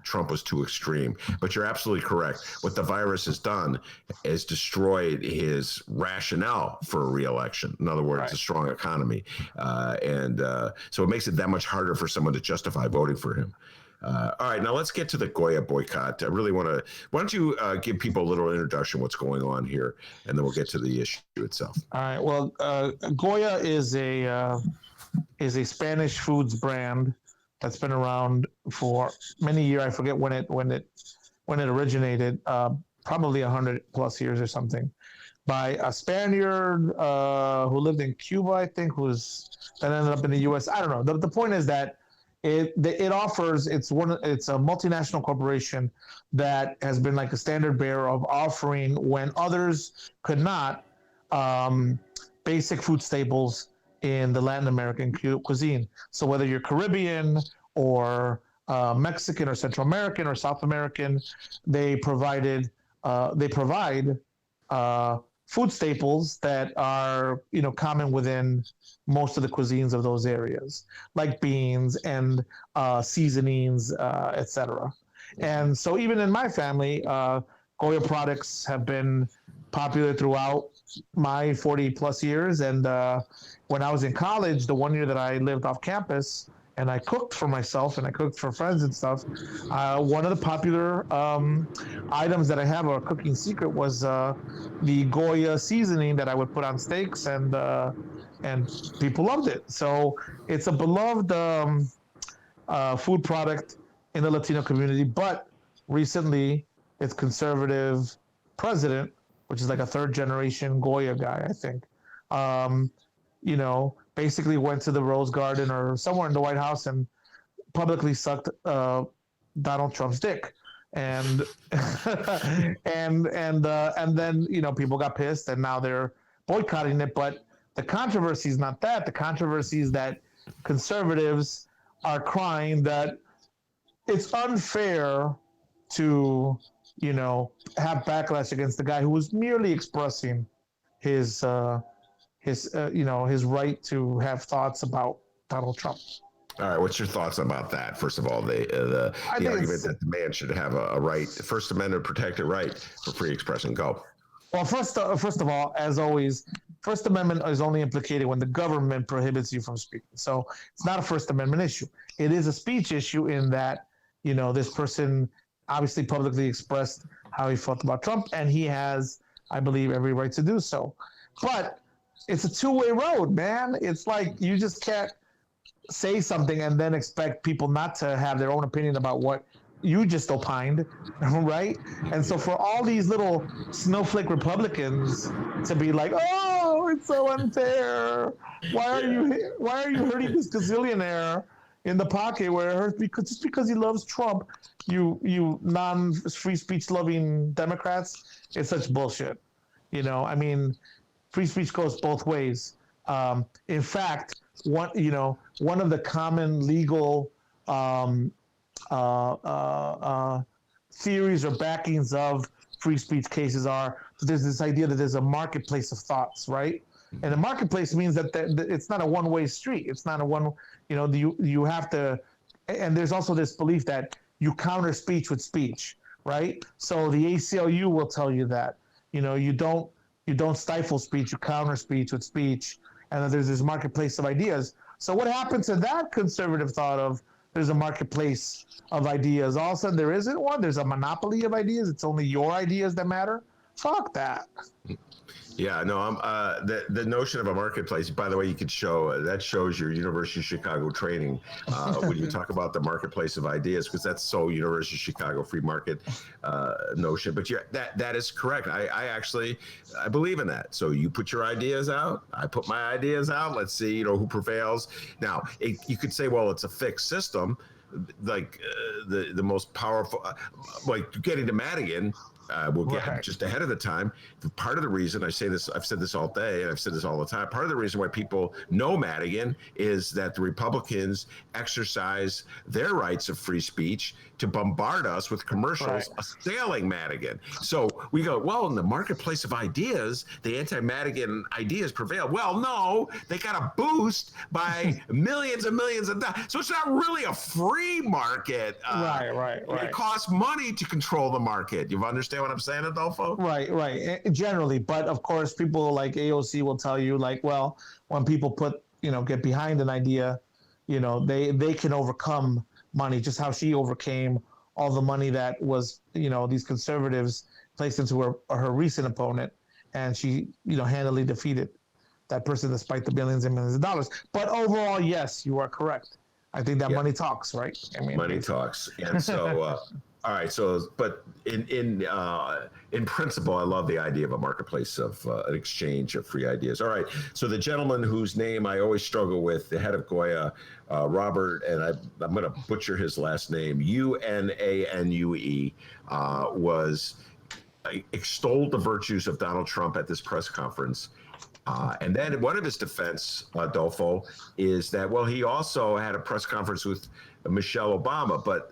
Trump was too extreme. But you're absolutely correct. What the virus has done is destroyed his rationale for a re-election. In other words, a strong economy. So it makes it that much harder for someone to justify voting for him. All right, now let's get to the Goya boycott. I really want to. Why don't you give people a little introduction what's going on here, and then we'll get to the issue itself. All right. Well, Goya is a Spanish foods brand that's been around for many years. I forget when it originated. Probably 100+ years or something, by a Spaniard who lived in Cuba, I think, that ended up in the U.S. I don't know. The point is that it offers. It's a multinational corporation that has been like a standard bearer of offering, when others could not, basic food staples in the Latin American cuisine. So whether you're Caribbean or Mexican or Central American or South American, they provide food staples that are common within most of the cuisines of those areas, like beans and seasonings, etc. And so even in my family, Goya products have been popular throughout my 40+ years. And when I was in college, the one year that I lived off campus and I cooked for myself and I cooked for friends and stuff, one of the popular items that I have, a cooking secret, was the Goya seasoning that I would put on steaks, and people loved it. So it's a beloved food product in the Latino community. But recently, its conservative president, which is like a third generation Goya guy, I think, basically went to the Rose Garden or somewhere in the White House and publicly sucked Donald Trump's dick. And and then people got pissed, and now they're boycotting it. But the controversy is not that. The controversy is that conservatives are crying that it's unfair to have backlash against the guy who was merely expressing his right to have thoughts about Donald Trump. All right, what's your thoughts about that? First of all, the argument that the man should have a right, First Amendment protected right for free expression. Go. Well, first of all, as always, First Amendment is only implicated when the government prohibits you from speaking. So it's not a First Amendment issue. It is a speech issue in that this person obviously publicly expressed how he felt about Trump, and he has, I believe, every right to do so. But it's a two-way road, man. It's like you just can't say something and then expect people not to have their own opinion about what you just opined, right? And so for all these little snowflake Republicans to be like, "Oh, it's so unfair. Why are you hurting this gazillionaire in the pocket where it hurts just because he loves Trump?" You non-free speech loving Democrats, it's such bullshit. I mean, free speech goes both ways. In fact, one of the common legal theories or backings of free speech cases are that there's this idea that there's a marketplace of thoughts, right? And a marketplace means that it's not a one-way street. It's not a one. You have to, and there's also this belief that you counter speech with speech, right? So the ACLU will tell you that you don't stifle speech, you counter speech with speech, and then there's this marketplace of ideas. So what happened to that conservative thought of there's a marketplace of ideas? All of a sudden there isn't one. There's a monopoly of ideas. It's only your ideas that matter. Fuck that. Yeah, no, I'm the notion of a marketplace. By the way, you could show that shows your University of Chicago training when you talk about the marketplace of ideas, because that's so University of Chicago free market notion. But yeah, that is correct. I believe in that. So you put your ideas out, I put my ideas out. Let's see, who prevails. Now, you could say, well, it's a fixed system, like the most powerful, like getting to Madigan. We'll get just ahead of the time. Part of the reason I say this, I've said this all day, and I've said this all the time. Part of the reason why people know Madigan is that the Republicans exercise their rights of free speech to bombard us with commercials assailing Madigan. So we go, well, in the marketplace of ideas, the anti-Madigan ideas prevail. Well, no, they got a boost by millions and millions of dollars. So it's not really a free market. Right. It costs money to control the market. You understand what I'm saying, Adolfo? Right. Generally, but of course, people like AOC will tell you, like, well, when people get behind an idea, they can overcome money, just how she overcame all the money that was, these conservatives placed into her recent opponent, and she, handily defeated that person despite the billions and millions of dollars. But overall, yes, you are correct. I think that money talks, right? I mean, money talks, and so. All right. So, but in principle, I love the idea of a marketplace of an exchange of free ideas. All right. So the gentleman whose name I always struggle with, the head of Goya, Robert, and I'm going to butcher his last name, Unanue, was extolled the virtues of Donald Trump at this press conference. And then one of his defense, Adolfo, is that, well, he also had a press conference with Michelle Obama, but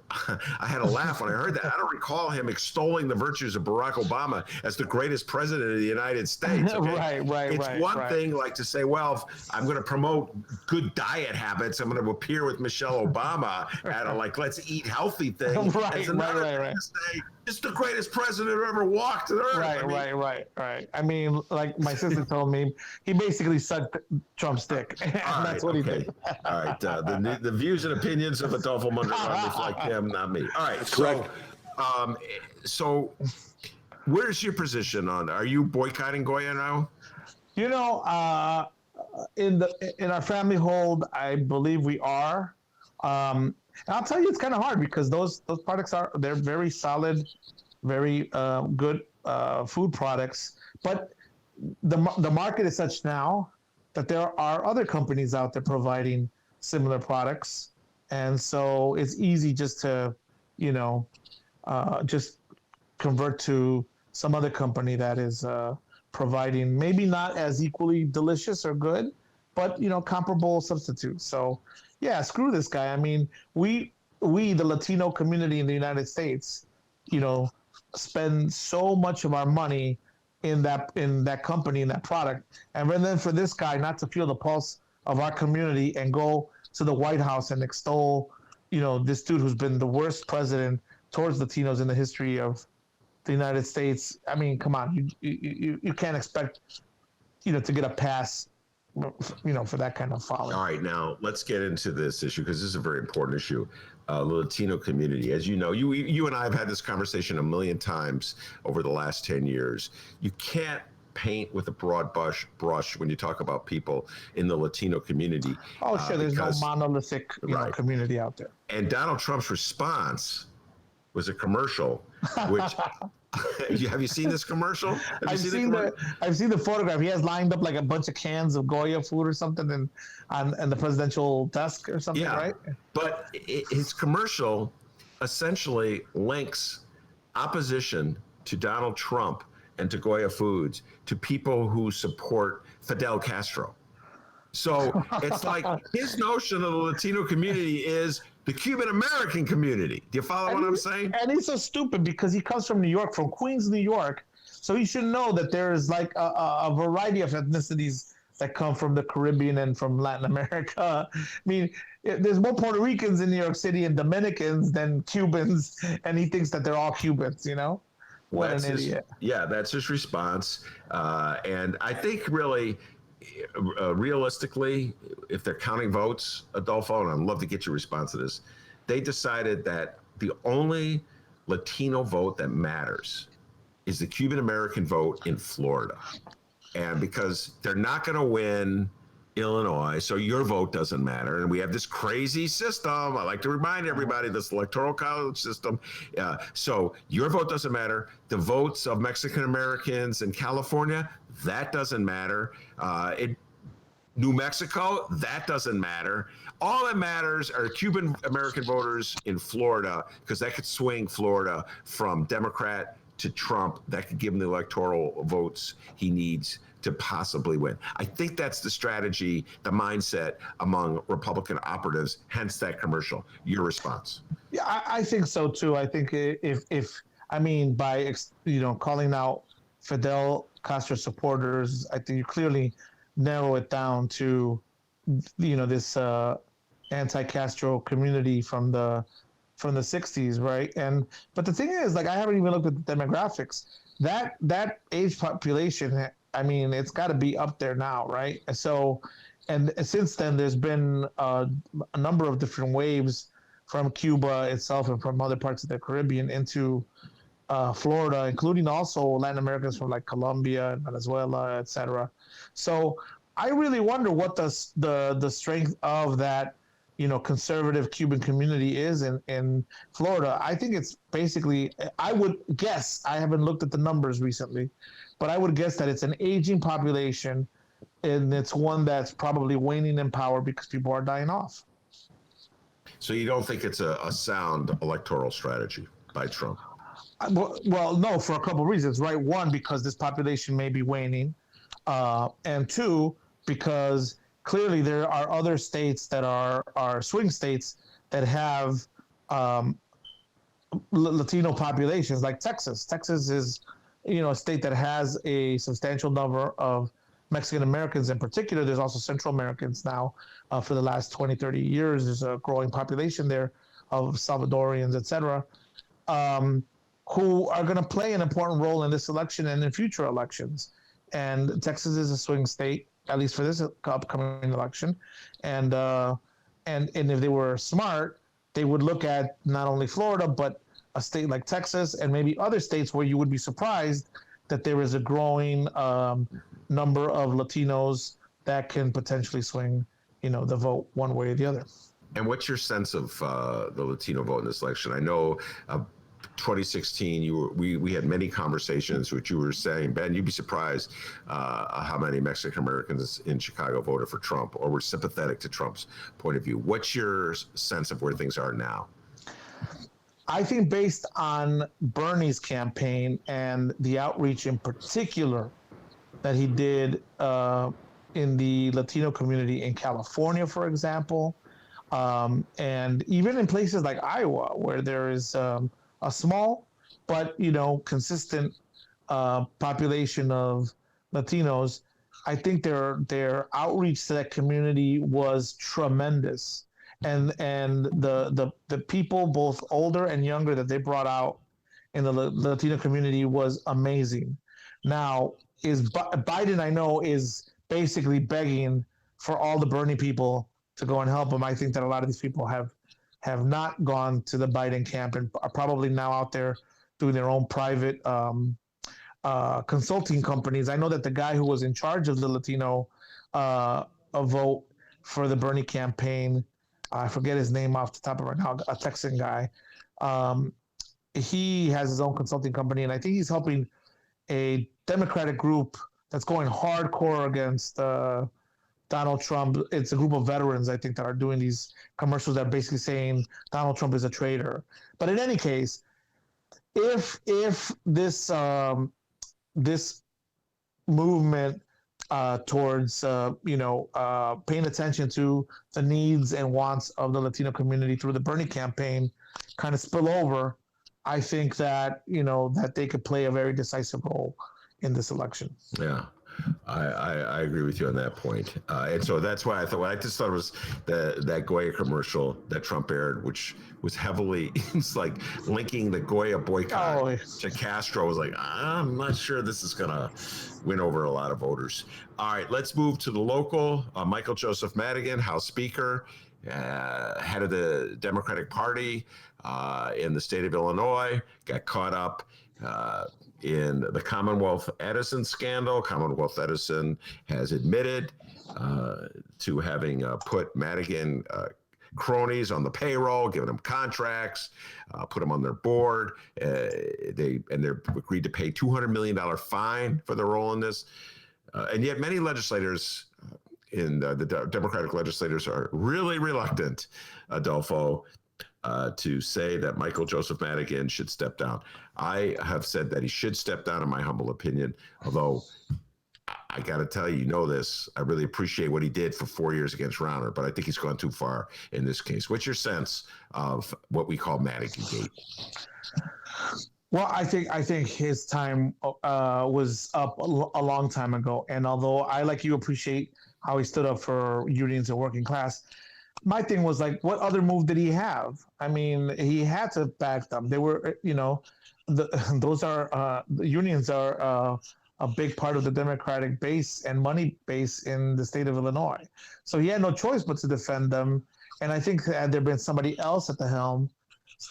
I had a laugh when I heard that. I don't recall him extolling the virtues of Barack Obama as the greatest president of the United States. Okay? Right. It's one thing like to say, well, I'm going to promote good diet habits. I'm going to appear with Michelle Obama at a let's eat healthy thing. Right. To say, it's the greatest president who ever walked the earth. Right. I mean, like my sister told me, he basically sucked Trump's dick. And that's what he did. All right. The views and opinions of Adolfo Mondragon reflect him, not me. All right. So where's your position on? Are you boycotting Goya now? In our family hold, I believe we are. And I'll tell you, it's kind of hard because those products they're very solid, very good food products. But the market is such now that there are other companies out there providing similar products. And so it's easy just to, just convert to some other company that is providing maybe not as equally delicious or good, but, comparable substitutes. So, yeah, screw this guy. I mean, we the Latino community in the United States, spend so much of our money in that company, in that product. And then for this guy not to feel the pulse of our community and go to the White House and extol, this dude who's been the worst president towards Latinos in the history of the United States. I mean, come on, you can't expect, to get a pass, for that kind of folly. All right, now let's get into this issue because this is a very important issue. The Latino community, as you know, you and I have had this conversation a million times over the last 10 years. You can't paint with a broad brush when you talk about people in the Latino community. Oh, sure. There's no monolithic community out there. And Donald Trump's response was a commercial, which have you seen this commercial? I've seen the photograph. He has lined up like a bunch of cans of Goya food or something on the presidential desk or something, right? But his commercial essentially links opposition to Donald Trump and to Goya Foods to people who support Fidel Castro. So it's like his notion of the Latino community is the Cuban American community. Do you follow what I'm saying? And he's so stupid because he comes from New York, from Queens, New York. So he should know that there is like a variety of ethnicities that come from the Caribbean and from Latin America. I mean, there's more Puerto Ricans in New York City and Dominicans than Cubans, and he thinks that they're all Cubans, What an idiot. That's his response. And I think really, realistically, if they're counting votes, Adolfo, and I'd love to get your response to this, they decided that the only Latino vote that matters is the Cuban American vote in Florida. And because they're not going to win Illinois, so your vote doesn't matter. And we have this crazy system. I like to remind everybody this electoral college system. So your vote doesn't matter. The votes of Mexican Americans in California, that doesn't matter. New Mexico, that doesn't matter. All that matters are Cuban American voters in Florida, because that could swing Florida from Democrat to Trump. That could give him the electoral votes he needs to possibly win. I think that's the strategy, the mindset among Republican operatives, hence that commercial. Your response? Yeah, I think so too. I think if I mean, by calling out Fidel Castro supporters, I think you clearly narrow it down to this anti-Castro community from the 60s, right? But the thing is, like, I haven't even looked at the demographics. That age population, I mean, it's got to be up there now, right? So, and since then, there's been a number of different waves from Cuba itself and from other parts of the Caribbean into Florida, including also Latin Americans from like Colombia and Venezuela, et cetera. So I really wonder what the strength of that, conservative Cuban community is in Florida. I think it's basically, I would guess, I haven't looked at the numbers recently, but I would guess that it's an aging population, and it's one that's probably waning in power because people are dying off. So you don't think it's a sound electoral strategy by Trump? Well, no, for a couple of reasons, right? One, because this population may be waning, and two, because clearly there are other states that are swing states that have Latino populations, like Texas. Texas is, a state that has a substantial number of Mexican Americans in particular. There's also Central Americans now. For the last 20, 30 years, there's a growing population there of Salvadorians, et cetera, who are going to play an important role in this election and in future elections. And Texas is a swing state, at least for this upcoming election. And if they were smart, they would look at not only Florida, but a state like Texas and maybe other states where you would be surprised that there is a growing number of Latinos that can potentially swing, the vote one way or the other. And what's your sense of the Latino vote in this election? I know 2016, we had many conversations, which you were saying, Ben, you'd be surprised how many Mexican Americans in Chicago voted for Trump or were sympathetic to Trump's point of view. What's your sense of where things are now? I think based on Bernie's campaign and the outreach in particular that he did in the Latino community in California, for example, and even in places like Iowa, where there is a small but consistent population of Latinos, I think their outreach to that community was tremendous, and the people, both older and younger, that they brought out in the Latino community was amazing. Now, Biden, I know, is basically begging for all the Bernie people to go and help him. I think that a lot of these people have not gone to the Biden camp and are probably now out there doing their own private consulting companies. I know that the guy who was in charge of the Latino vote for the Bernie campaign, I forget his name off the top of my head, a Texan guy. He has his own consulting company, and I think he's helping a Democratic group that's going hardcore against Donald Trump. It's a group of veterans, I think, that are doing these commercials that are basically saying Donald Trump is a traitor. But in any case, if this this movement towards paying attention to the needs and wants of the Latino community through the Bernie campaign kind of spill over, I think that that they could play a very decisive role in this election. Yeah. I agree with you on that point. And so that's why I just thought it was that Goya commercial that Trump aired, which was heavily, it's like linking the Goya boycott to Castro. I was like, I'm not sure this is going to win over a lot of voters. All right, let's move to the local. Michael Joseph Madigan, House Speaker. head of the Democratic Party in the state of Illinois, got caught up in the Commonwealth Edison scandal. Commonwealth Edison has admitted to having put Madigan cronies on the payroll, giving them contracts, put them on their board. They're agreed to pay $200 million fine for their role in this. And yet many legislators in the Democratic legislators are really reluctant, Adolfo, to say that Michael Joseph Madigan should step down. I have said that he should step down, in my humble opinion, although I got to tell you, you know this, I really appreciate what he did for 4 years against Rauner, but I think he's gone too far in this case. What's your sense of what we call Madigan Gate? Well, I think his time was up a long time ago. And although I, like you, appreciate how he stood up for unions and working class, my thing was like, what other move did he have? I mean, he had to back them. They were, the unions are a big part of the Democratic base and money base in the state of Illinois. So he had no choice but to defend them. And I think had there been somebody else at the helm,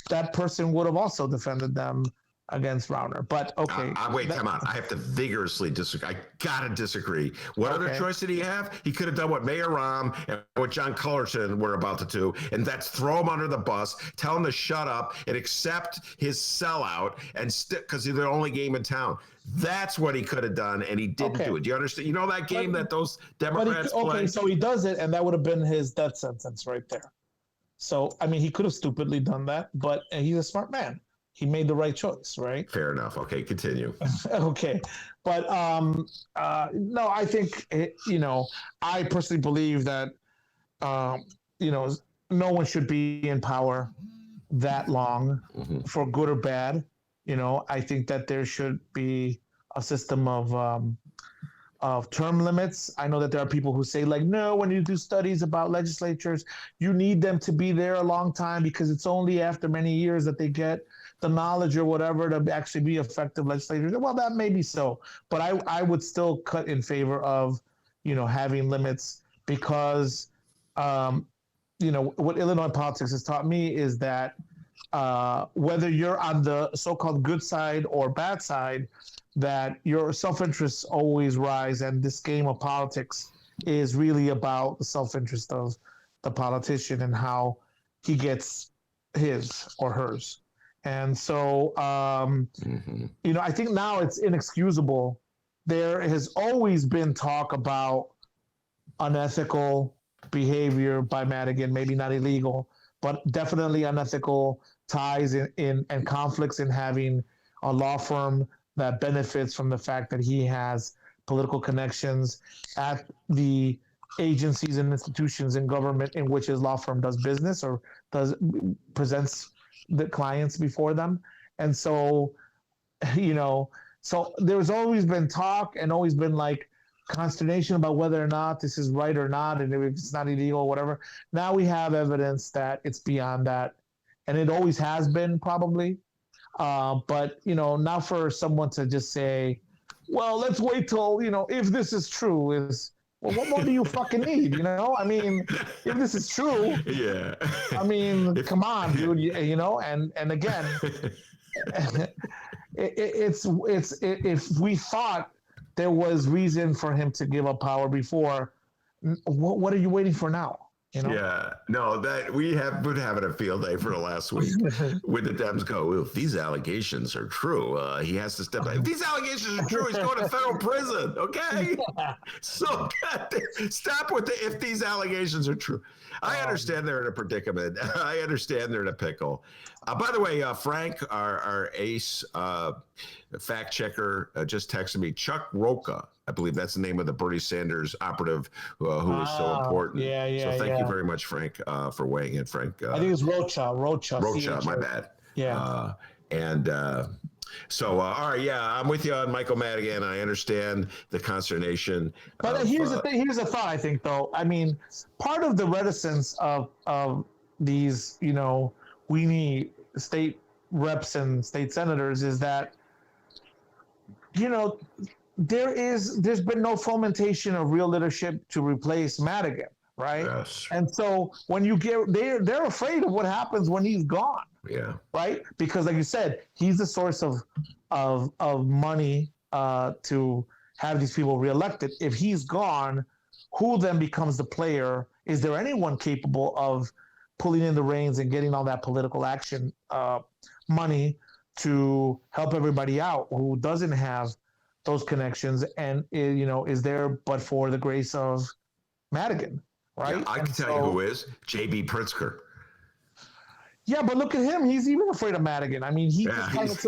that person would have also defended them against Rauner. But okay. Wait, come on. I have to vigorously disagree. I got to disagree. What other choice did he have? He could have done what Mayor Rahm and what John Cullerton were about to do, and that's throw him under the bus, tell him to shut up, and accept his sellout, and because they're the only game in town. That's what he could have done, and he didn't do it. Do you understand? You know that game that those Democrats play? Okay, so he does it, and that would have been his death sentence right there. So, I mean, he could have stupidly done that, but he's a smart man. He made the right choice, right? Fair enough. Okay, continue. Okay. But no, I think, I personally believe that, no one should be in power that long for good or bad. I think that there should be a system of term limits. I know that there are people who say, like, no, when you do studies about legislatures, you need them to be there a long time because it's only after many years that they get the knowledge or whatever to actually be effective legislators. Well, that may be so, but I would still cut in favor of, having limits because, what Illinois politics has taught me is that whether you're on the so-called good side or bad side, that your self-interests always rise. And this game of politics is really about the self-interest of the politician and how he gets his or hers. And so, I think now it's inexcusable. There has always been talk about unethical behavior by Madigan, maybe not illegal, but definitely unethical ties in and conflicts in having a law firm that benefits from the fact that he has political connections at the agencies and institutions in government in which his law firm does business or presents the clients before them. And so, so there's always been talk and always been like consternation about whether or not this is right or not, and if it's not illegal or whatever. Now we have evidence that it's beyond that, and it always has been probably. But, now for someone to just say, well, let's wait till, if this is true well, what more do you fucking need? I mean, if this is true, yeah. I mean, come on, dude. And again, it's if we thought there was reason for him to give up power before, what are you waiting for now? Yeah, no, that we have been having a field day for the last week when the Dems go, well, if these allegations are true, he has to step back. If these allegations are true, he's going to federal prison, okay? Yeah. So stop with if these allegations are true. I understand they're in a predicament. I understand they're in a pickle. By the way, Frank, our ace fact checker, just texted me, Chuck Roca. I believe that's the name of the Bernie Sanders operative who was so important. Yeah. So thank you very much, Frank, for weighing in, Frank. I think it's Rocha. Rocha, my bad. Yeah. So, all right, yeah, I'm with you on Michael Madigan. I understand the consternation. But here's the thing. Here's the thought, I think, though. I mean, part of the reticence of these, weenie state reps and state senators is that, there's been no fomentation of real leadership to replace Madigan, right? Yes. And so when you get they're afraid of what happens when he's gone, Yeah. right? Because like you said, he's the source of money to have these people reelected. If he's gone, who then becomes the player? Is there anyone capable of pulling in the reins and getting all that political action money to help everybody out who doesn't have those connections and is there but for the grace of Madigan, right? Yeah, I can tell you who is J.B. Pritzker. Yeah, but look at him. He's even afraid of Madigan. I mean, he just kind of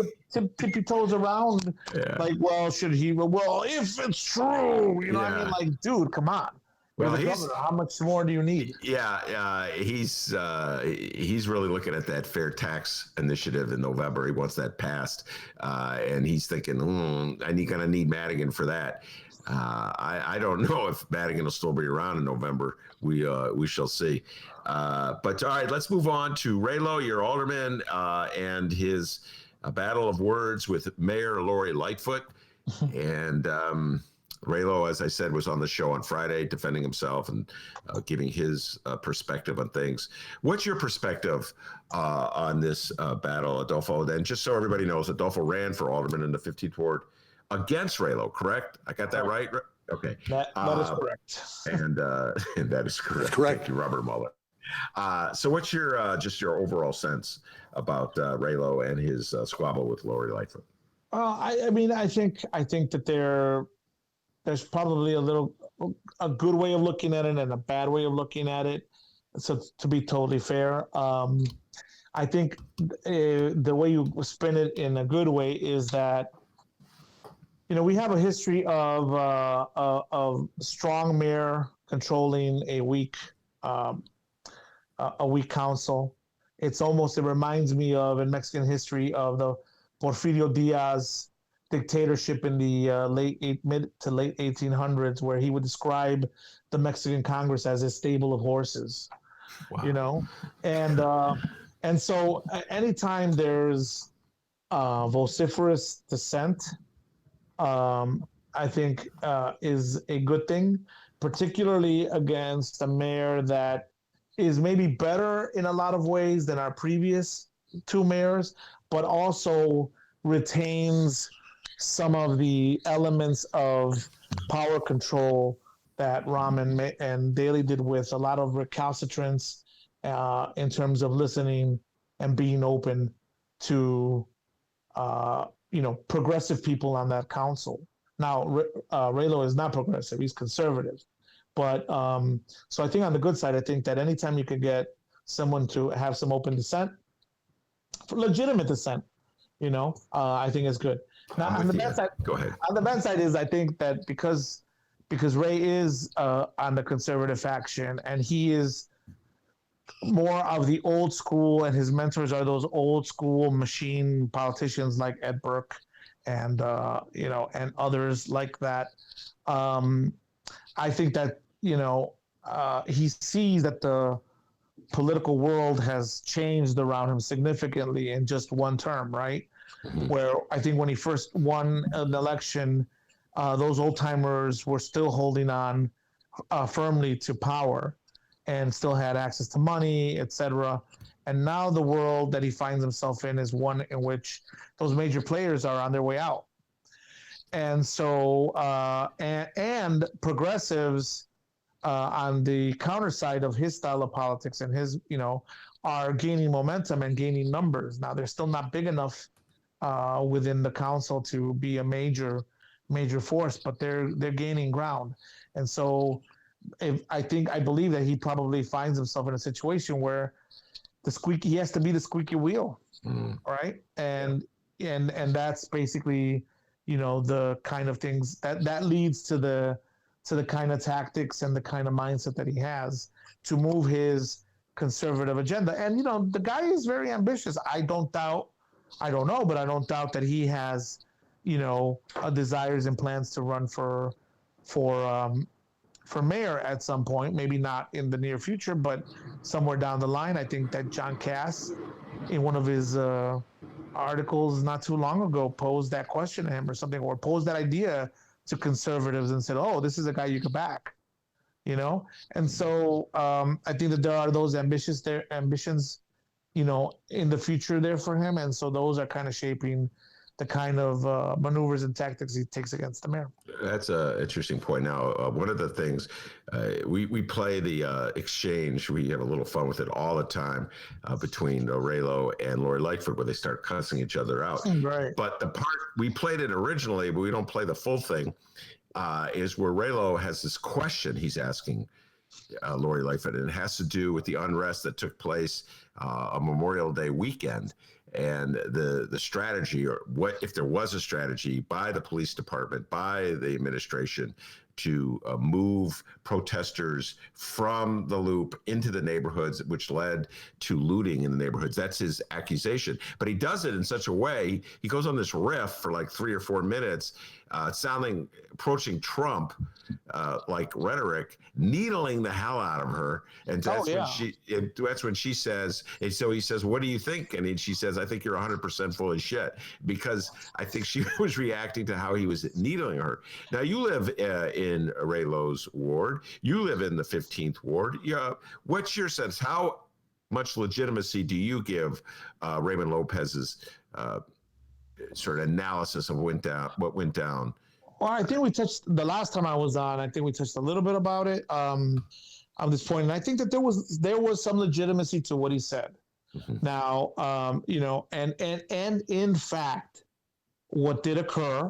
tippy toes around. Yeah. Like, well, should he? Well, if it's true, you know what I mean? Like, dude, come on. Well, You're the governor. How much more do you need? Yeah, he's really looking at that fair tax initiative in November. He wants that passed, and he's thinking, I'm gonna need Madigan for that. I don't know if Madigan will still be around in November. We shall see. But all right, let's move on to Raylo, your alderman, and his battle of words with Mayor Lori Lightfoot. And Raylo, as I said, was on the show on Friday defending himself and giving his perspective on things. What's your perspective on this battle, Adolfo? Then just so everybody knows, Adolfo ran for alderman in the 15th Ward against Raylo, correct? I got that right? Okay. That is correct. And that is correct. Correct. Thank you, Robert Mueller. So what's your just your overall sense about Raylo and his squabble with Lori Lightfoot? I mean, I think that there's probably a good way of looking at it and a bad way of looking at it. So to be totally fair, I think the way you spin it in a good way is that we have a history of strong mayor controlling a weak council. It reminds me of in Mexican history of the Porfirio Diaz dictatorship in the mid to late 1800s, where he would describe the Mexican Congress as a stable of horses. Wow. And so anytime there's vociferous dissent, I think is a good thing, particularly against a mayor that is maybe better in a lot of ways than our previous two mayors, but also retains some of the elements of power control that Rahm and Daley did with a lot of recalcitrance in terms of listening and being open to progressive people on that council. Now, Raylo is not progressive; he's conservative. But so I think on the good side, I think that anytime you could get someone to have some open dissent, legitimate dissent, I think is good. Now, on the bad side, go ahead. On the bad side is I think that because Ray is on the conservative faction and he is more of the old school, and his mentors are those old school machine politicians like Ed Burke and and others like that. I think that he sees that the political world has changed around him significantly in just one term, right? Mm-hmm. Where I think when he first won an election, those old timers were still holding on firmly to power and still had access to money, etc. And now the world that he finds himself in is one in which those major players are on their way out. And so, and progressives on the counter side of his style of politics and his, are gaining momentum and gaining numbers. Now, they're still not big enough within the council to be a major force, but they're gaining ground. And so, I believe that he probably finds himself in a situation where he has to be the squeaky wheel, right? And that's basically, the kind of things that leads to the kind of tactics and the kind of mindset that he has to move his conservative agenda. And the guy is very ambitious. I don't doubt that he has, desires and plans to run for mayor at some point, maybe not in the near future, but somewhere down the line. I think that John Cass, in one of his articles not too long ago, posed that question to him or something, or posed that idea to conservatives and said, "Oh, this is a guy you could back." you know. And so I think that there are those ambitions, you know, in the future there for him, and so those are kind of shaping the kind of maneuvers and tactics he takes against the mayor. That's an interesting point. Now, one of the things we play the exchange. We have a little fun with it all the time between Raylo and Lori Lightfoot, where they start cussing each other out. Right. But the part we played it originally, but we don't play the full thing, is where Raylo has this question he's asking Lori Lightfoot, and it has to do with the unrest that took place on Memorial Day weekend. And the strategy, or what if there was a strategy by the police department, by the administration, to move protesters from the Loop into the neighborhoods, which led to looting in the neighborhoods. That's his accusation. But he does it in such a way, he goes on this riff for like 3 or 4 minutes, approaching Trump like rhetoric, needling the hell out of her. And that's when she says, and so he says, what do you think? And she says, I think you're 100% full of shit, because I think she was reacting to how he was needling her. Now, you live in Raylo's ward. You live in the 15th ward. Yeah. What's your sense? How much legitimacy do you give Raymond Lopez's sort of analysis of what went down? Well, I think we touched the last time I was on. I think we touched a little bit about it on this point, and I think that there was some legitimacy to what he said. Mm-hmm. Now, you know, and in fact, what did occur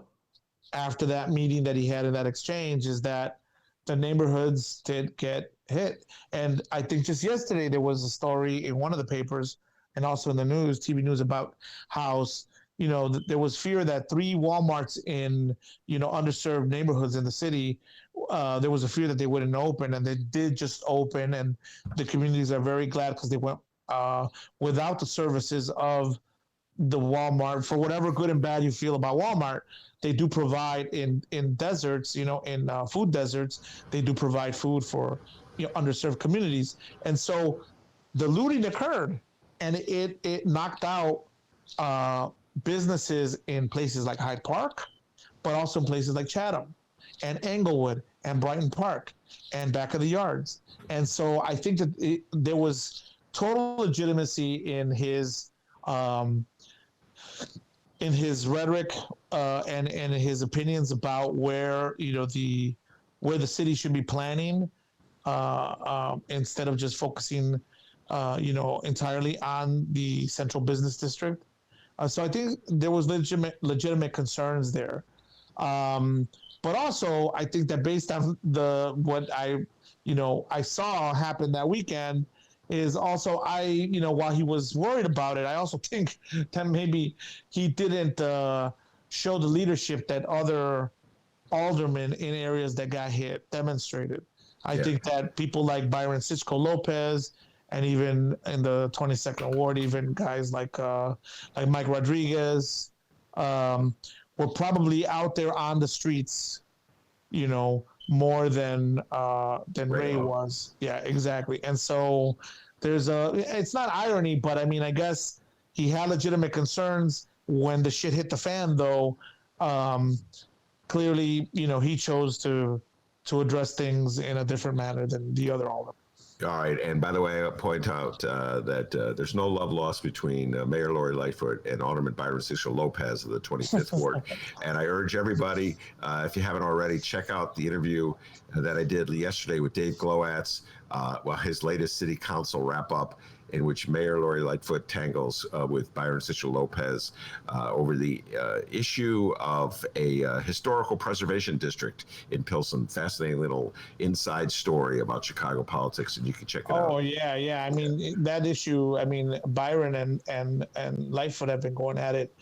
after that meeting that he had in that exchange is that the neighborhoods did get hit. And I think just yesterday there was a story in one of the papers and also in the news, TV news, about how, you know, there was fear that 3 Walmarts in, you know, underserved neighborhoods in the city, there was a fear that they wouldn't open, and they did just open. And the communities are very glad because they went without the services of the Walmart. For whatever good and bad you feel about Walmart, they do provide in deserts, you know, in food deserts, they do provide food for, you know, underserved communities. And so the looting occurred, and it knocked out businesses in places like Hyde Park, but also in places like Chatham and Englewood and Brighton Park and back of the yards. And so I think that there was total legitimacy in his rhetoric and his opinions about where, you know, where the city should be planning instead of just focusing, you know, entirely on the central business district. So I think there was legitimate concerns there. But also, I think that based on what I saw happen that weekend, is also you know, while he was worried about it, I also think that maybe he didn't show the leadership that other aldermen in areas that got hit demonstrated. I think that people like Byron Sitchko Lopez, and even in the 22nd ward, even guys like Mike Rodriguez, were probably out there on the streets, you know, more than Ray was. Yeah, exactly. And so it's not irony, but I mean, I guess he had legitimate concerns when the shit hit the fan, though. Clearly, you know, he chose to address things in a different manner than the other aldermen. All right. And by the way, I'll point out that there's no love lost between Mayor Lori Lightfoot and Alderman Byron Sitchko Lopez of the 25th Ward. And I urge everybody, if you haven't already, check out the interview that I did yesterday with Dave Glowatz, his latest city council wrap up, in which Mayor Lori Lightfoot tangles with Byron Sitchko Lopez over the issue of a historical preservation district in Pilsen. Fascinating little inside story about Chicago politics, and you can check it out. Oh, yeah. I mean, that issue, I mean, Byron and Lightfoot have been going at it,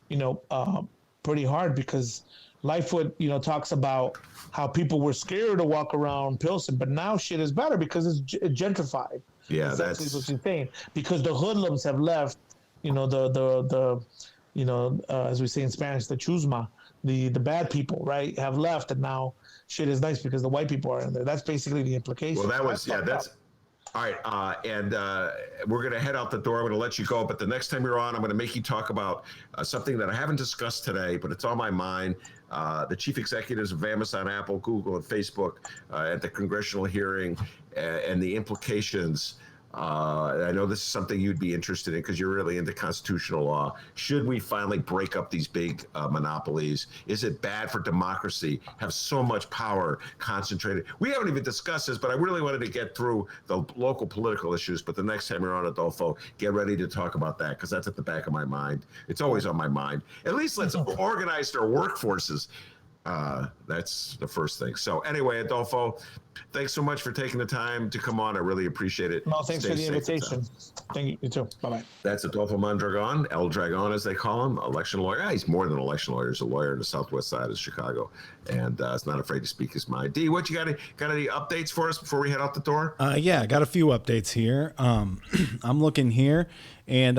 you know, pretty hard, because Lightfoot, you know, talks about how people were scared to walk around Pilsen, but now shit is better because it's gentrified. Yeah, that's what you're saying, because the hoodlums have left. You know, the you know, as we say in Spanish, the chusma, the bad people, right, have left, and now shit is nice because the white people are in there. That's basically the implication. Well, that was All right, and we're going to head out the door. I'm going to let you go, but the next time you're on, I'm going to make you talk about something that I haven't discussed today, but it's on my mind. The chief executives of Amazon, Apple, Google, and Facebook at the congressional hearing and the implications. I know this is something you'd be interested in because you're really into constitutional law. Should we finally break up these big monopolies? Is it bad for democracy? Have so much power concentrated? We haven't even discussed this, but I really wanted to get through the local political issues. But the next time you're on, Adolfo, get ready to talk about that because that's at the back of my mind. It's always on my mind. At least let's organize our workforces. That's the first thing. So anyway, Adolfo, thanks so much for taking the time to come on. I really appreciate it. No, thanks Stay for the safe. invitation. Thank you. You too. Bye-bye. That's Adolfo Mondragon, El Dragon, as they call him, election lawyer. He's more than an election lawyer. He's a lawyer in the southwest side of Chicago, and is not afraid to speak his mind. D, what you got any updates for us before we head out the door? Yeah, I got a few updates here. I'm looking here, and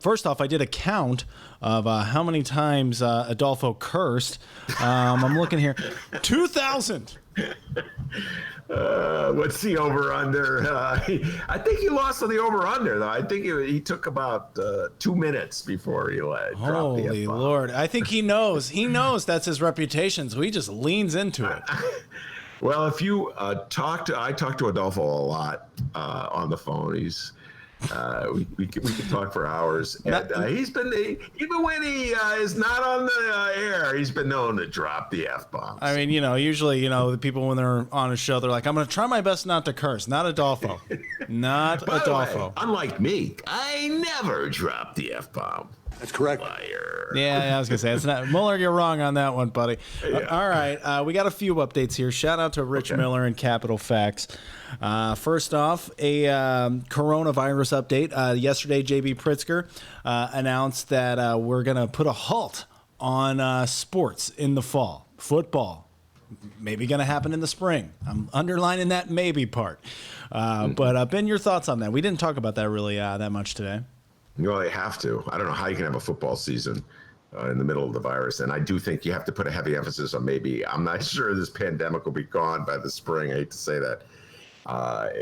first off, I did a count of how many times Adolfo cursed. I'm looking here, 2,000. What's the over-under? I think he lost on the over-under, though. I think he took about 2 minutes before he dropped the Holy F-bomb. Lord. I think he knows. He knows that's his reputation, so he just leans into it. Well, if you I talk to Adolfo a lot on the phone. He's we can talk for hours. And he's been even when he is not on the air, he's been known to drop the F-bombs. I mean, usually, the people when they're on a show, they're like, I'm going to try my best not to curse. Not Adolfo. Not By the Adolfo. way, unlike me, I never drop the F-bomb. That's correct. Liar. Yeah, I was going to say, it's not Mueller, you're wrong on that one, buddy. Yeah. All right, we got a few updates here. Shout out to Rich Miller and Capital Facts. First off, a coronavirus update. Yesterday, J.B. Pritzker announced that we're going to put a halt on sports in the fall. Football, maybe going to happen in the spring. I'm underlining that maybe part. But Ben, your thoughts on that? We didn't talk about that really that much today. Well, they have to. I don't know how you can have a football season in the middle of the virus. And I do think you have to put a heavy emphasis on maybe. I'm not sure this pandemic will be gone by the spring. I hate to say that. But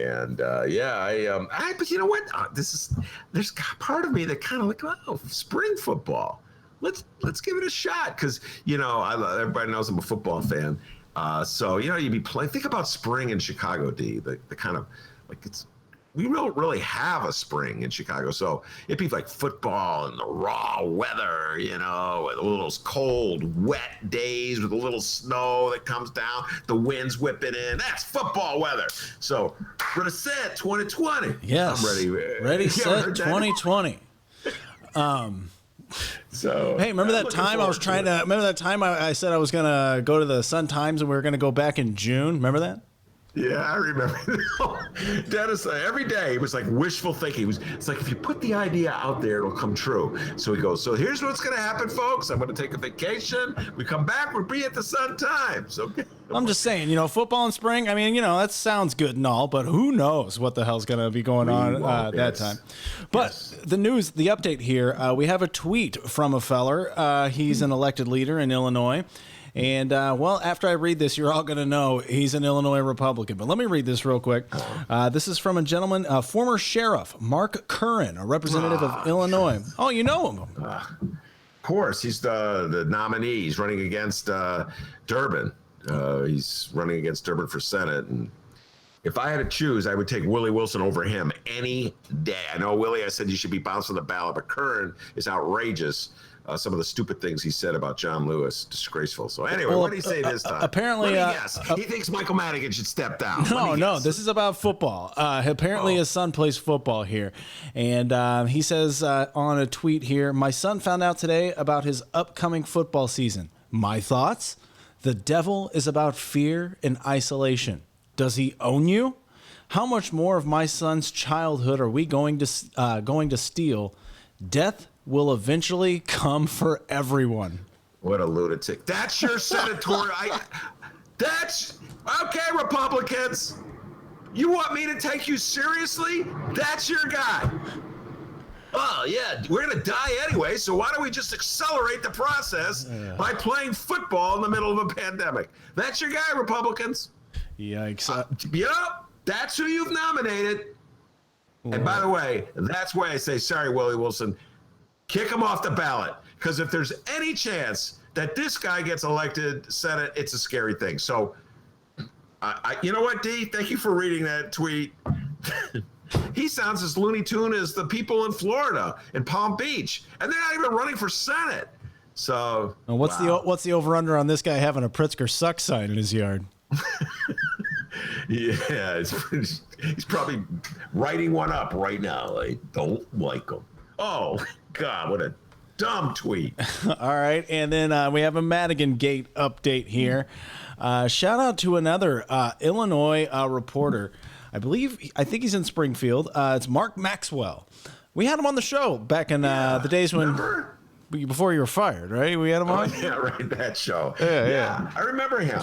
you know what? There's part of me that kind of like, oh, spring football. Let's give it a shot. Cause everybody knows I'm a football fan. So, you'd be playing, think about spring in Chicago, D, the kind of like we don't really have a spring in Chicago. So it'd be like football and the raw weather, with a little cold, wet days with a little snow that comes down, the wind's whipping in. That's football weather. So ready, set 2020. Yes. I'm ready. Ready, set 2020. So hey, remember that time I was trying to, remember that time I said I was going to go to the Sun-Times and we were going to go back in June? Remember that? Yeah, I remember. Dennis, every day he was like wishful thinking. It's like if you put the idea out there, it'll come true. So he goes, so here's what's going to happen, folks. I'm going to take a vacation. We come back, we'll be at the Sun-Times. Okay. I'm just saying, football in spring, I mean, that sounds good and all, but who knows what the hell's going to be going on that time. But the update here, we have a tweet from a feller. He's an elected leader in Illinois. And, after I read this, you're all going to know he's an Illinois Republican. But let me read this real quick. This is from a gentleman, former sheriff, Mark Curran, a representative of Illinois. Oh, you know him. Of course. He's the nominee. He's running against Durbin. He's running against Durbin for Senate. And if I had to choose, I would take Willie Wilson over him any day. I know, Willie, I said you should be bounced on the ballot, but Curran is outrageous. Some of the stupid things he said about John Lewis, disgraceful. So anyway, what did he say this time? Apparently, he thinks Michael Madigan should step down. No, this is about football. Apparently, his son plays football here, and he says on a tweet here, "My son found out today about his upcoming football season. My thoughts: the devil is about fear and isolation. Does he own you? How much more of my son's childhood are we going to steal? Death will eventually come for everyone." What a lunatic. That's your senatorial. That's okay, Republicans. You want me to take you seriously? That's your guy. Oh, yeah, we're going to die anyway, so why don't we just accelerate the process by playing football in the middle of a pandemic? That's your guy, Republicans. Yikes. That's who you've nominated. And by the way, that's why I say, sorry, Willie Wilson, kick him off the ballot. Because if there's any chance that this guy gets elected Senate, it's a scary thing. So, you know what, D? Thank you for reading that tweet. He sounds as Looney Tune as the people in Florida, in Palm Beach. And they're not even running for Senate. So, and what's the over-under on this guy having a Pritzker suck sign in his yard? Yeah, he's probably writing one up right now. I don't like him. Oh, God, what a dumb tweet. All right, and then we have a Madigan Gate update here. Shout out to another Illinois reporter. I think he's in Springfield. It's Mark Maxwell. We had him on the show back in the days when... Remember? Before you were fired, right? We had him on? Yeah, right, that show. Yeah. I remember him.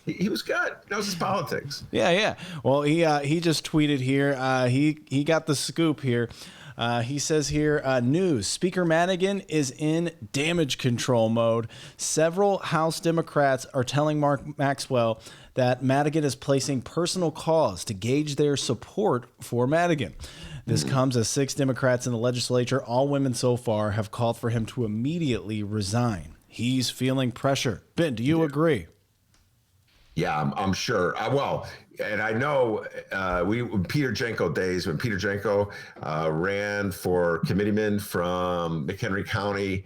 He was good. That was his politics. Yeah. Well, he just tweeted here. He got the scoop here. He says here, news, Speaker Madigan is in damage control mode. Several House Democrats are telling Mark Maxwell that Madigan is placing personal calls to gauge their support for Madigan. This comes as 6 Democrats in the legislature, all women so far, have called for him to immediately resign. He's feeling pressure. Ben, do you agree? Yeah, I'm sure. Well, and I know Peter Jenko days, when Peter Jenko ran for committeeman from McHenry County,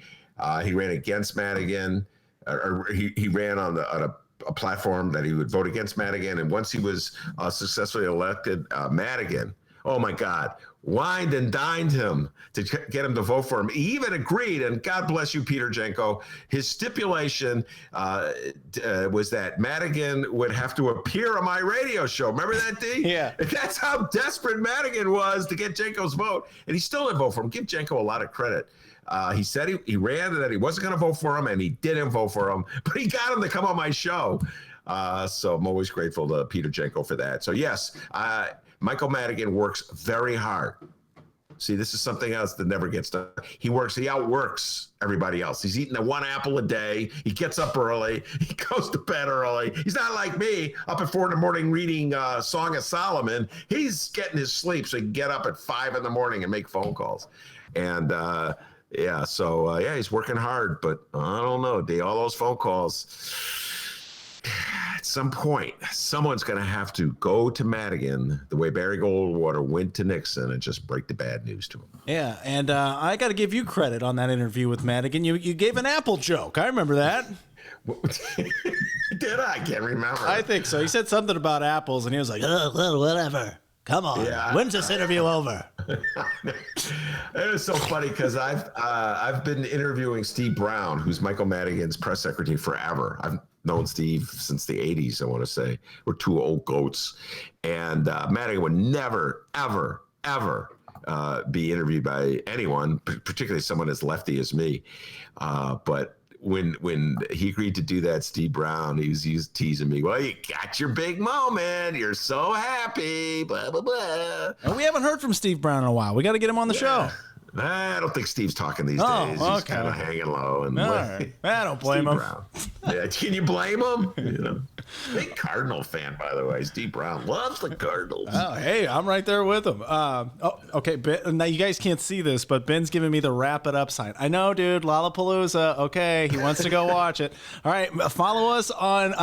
he ran against Madigan, or he ran on a platform that he would vote against Madigan. And once he was successfully elected, Madigan, oh my God, wined and dined him to get him to vote for him. He even agreed, and God bless you, Peter Jenko. His stipulation was that Madigan would have to appear on my radio show. Remember that, D? Yeah. That's how desperate Madigan was to get Jenko's vote, and he still didn't vote for him. Give Jenko a lot of credit. He said he ran and that he wasn't going to vote for him, and he didn't vote for him, but he got him to come on my show. So I'm always grateful to Peter Jenko for that. So yes, Michael Madigan works very hard. See, this is something else that never gets done. He outworks everybody else. He's eating 1 apple a day. He gets up early. He goes to bed early. He's not like me, up at 4 a.m. reading Song of Solomon. He's getting his sleep so he can get up at 5 a.m. and make phone calls. And he's working hard, but I don't know, all those phone calls. At some point, someone's going to have to go to Madigan the way Barry Goldwater went to Nixon and just break the bad news to him. Yeah, and I got to give you credit on that interview with Madigan. You gave an apple joke. I remember that. Did I? Can't remember. I think so. He said something about apples, and he was like, "Oh, well, whatever. Come on. Yeah, When's this interview over?" It was so funny because I've been interviewing Steve Brown, who's Michael Madigan's press secretary, forever. I've known Steve since the 80s, I want to say. We're 2 old goats. And Madigan would never, ever, ever be interviewed by anyone, particularly someone as lefty as me. But when he agreed to do that, Steve Brown, he was teasing me. Well, you got your big moment. You're so happy. Blah, blah, blah. And we haven't heard from Steve Brown in a while. We got to get him on the show. I don't think Steve's talking these days. He's kind of hanging low. And all right. I don't blame him. Yeah, can you blame him? Big Cardinal fan, by the way. Steve Brown loves the Cardinals. Oh, hey, I'm right there with him. Okay, Ben, now you guys can't see this, but Ben's giving me the wrap it up sign. I know, dude, Lollapalooza. Okay, he wants to go watch it. All right, follow us on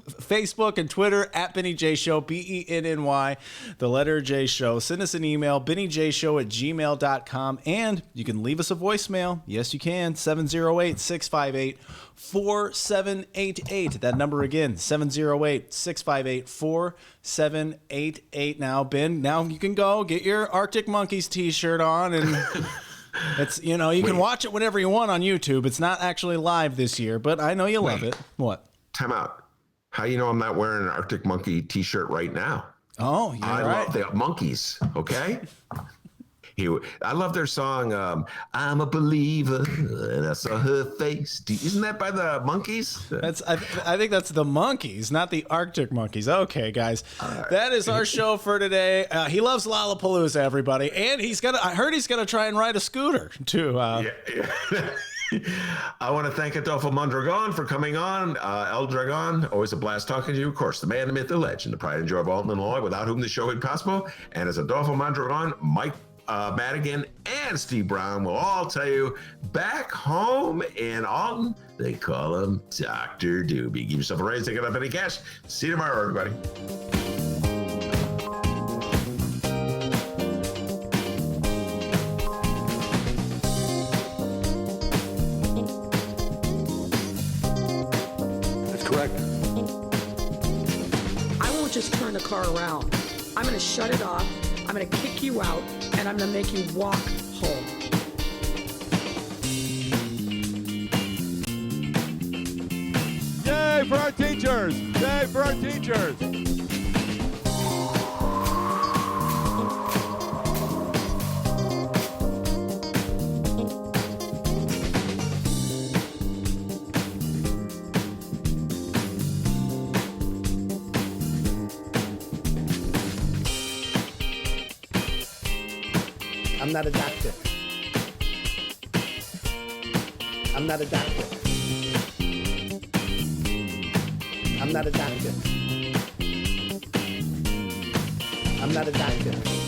Facebook and Twitter at Benny J Show, BENNY, the letter J Show. Send us an email, bennyjshow@gmail.com, and you can leave us a voicemail. Yes, you can, 708-658-4788. That number again, 708-658-4788. Now, Ben, now you can go get your Arctic Monkeys t-shirt on, and it's, you can watch it whenever you want on YouTube. It's not actually live this year, but I know you love it. What? Time out. How you know I'm not wearing an Arctic Monkey t-shirt right now? Oh, you're I right. love the monkeys, okay? I love their song, I'm a believer, and I saw her face. Isn't that by the Monkeys? I think that's the Monkeys, not the Arctic Monkeys. Okay, guys, that is our show for today. He loves Lollapalooza, everybody, and I heard he's gonna try and ride a scooter too. I want to thank Adolfo Mondragon for coming on. El Dragon, always a blast talking to you. Of course, the man, the myth, the legend, the pride and joy of Alton, Illinois, without whom the show would be possible. And as Adolfo Mondragon, Mike Madigan, and Steve Brown will all tell you, back home in Alton, they call him Dr. Doobie. Give yourself a raise, take it up any cash. See you tomorrow, everybody. Correct. I won't just turn the car around. I'm going to shut it off. I'm going to kick you out, and I'm going to make you walk home. Yay for our teachers! Yay for our teachers! I'm not a doctor. I'm not a doctor. I'm not a doctor. I'm not a doctor.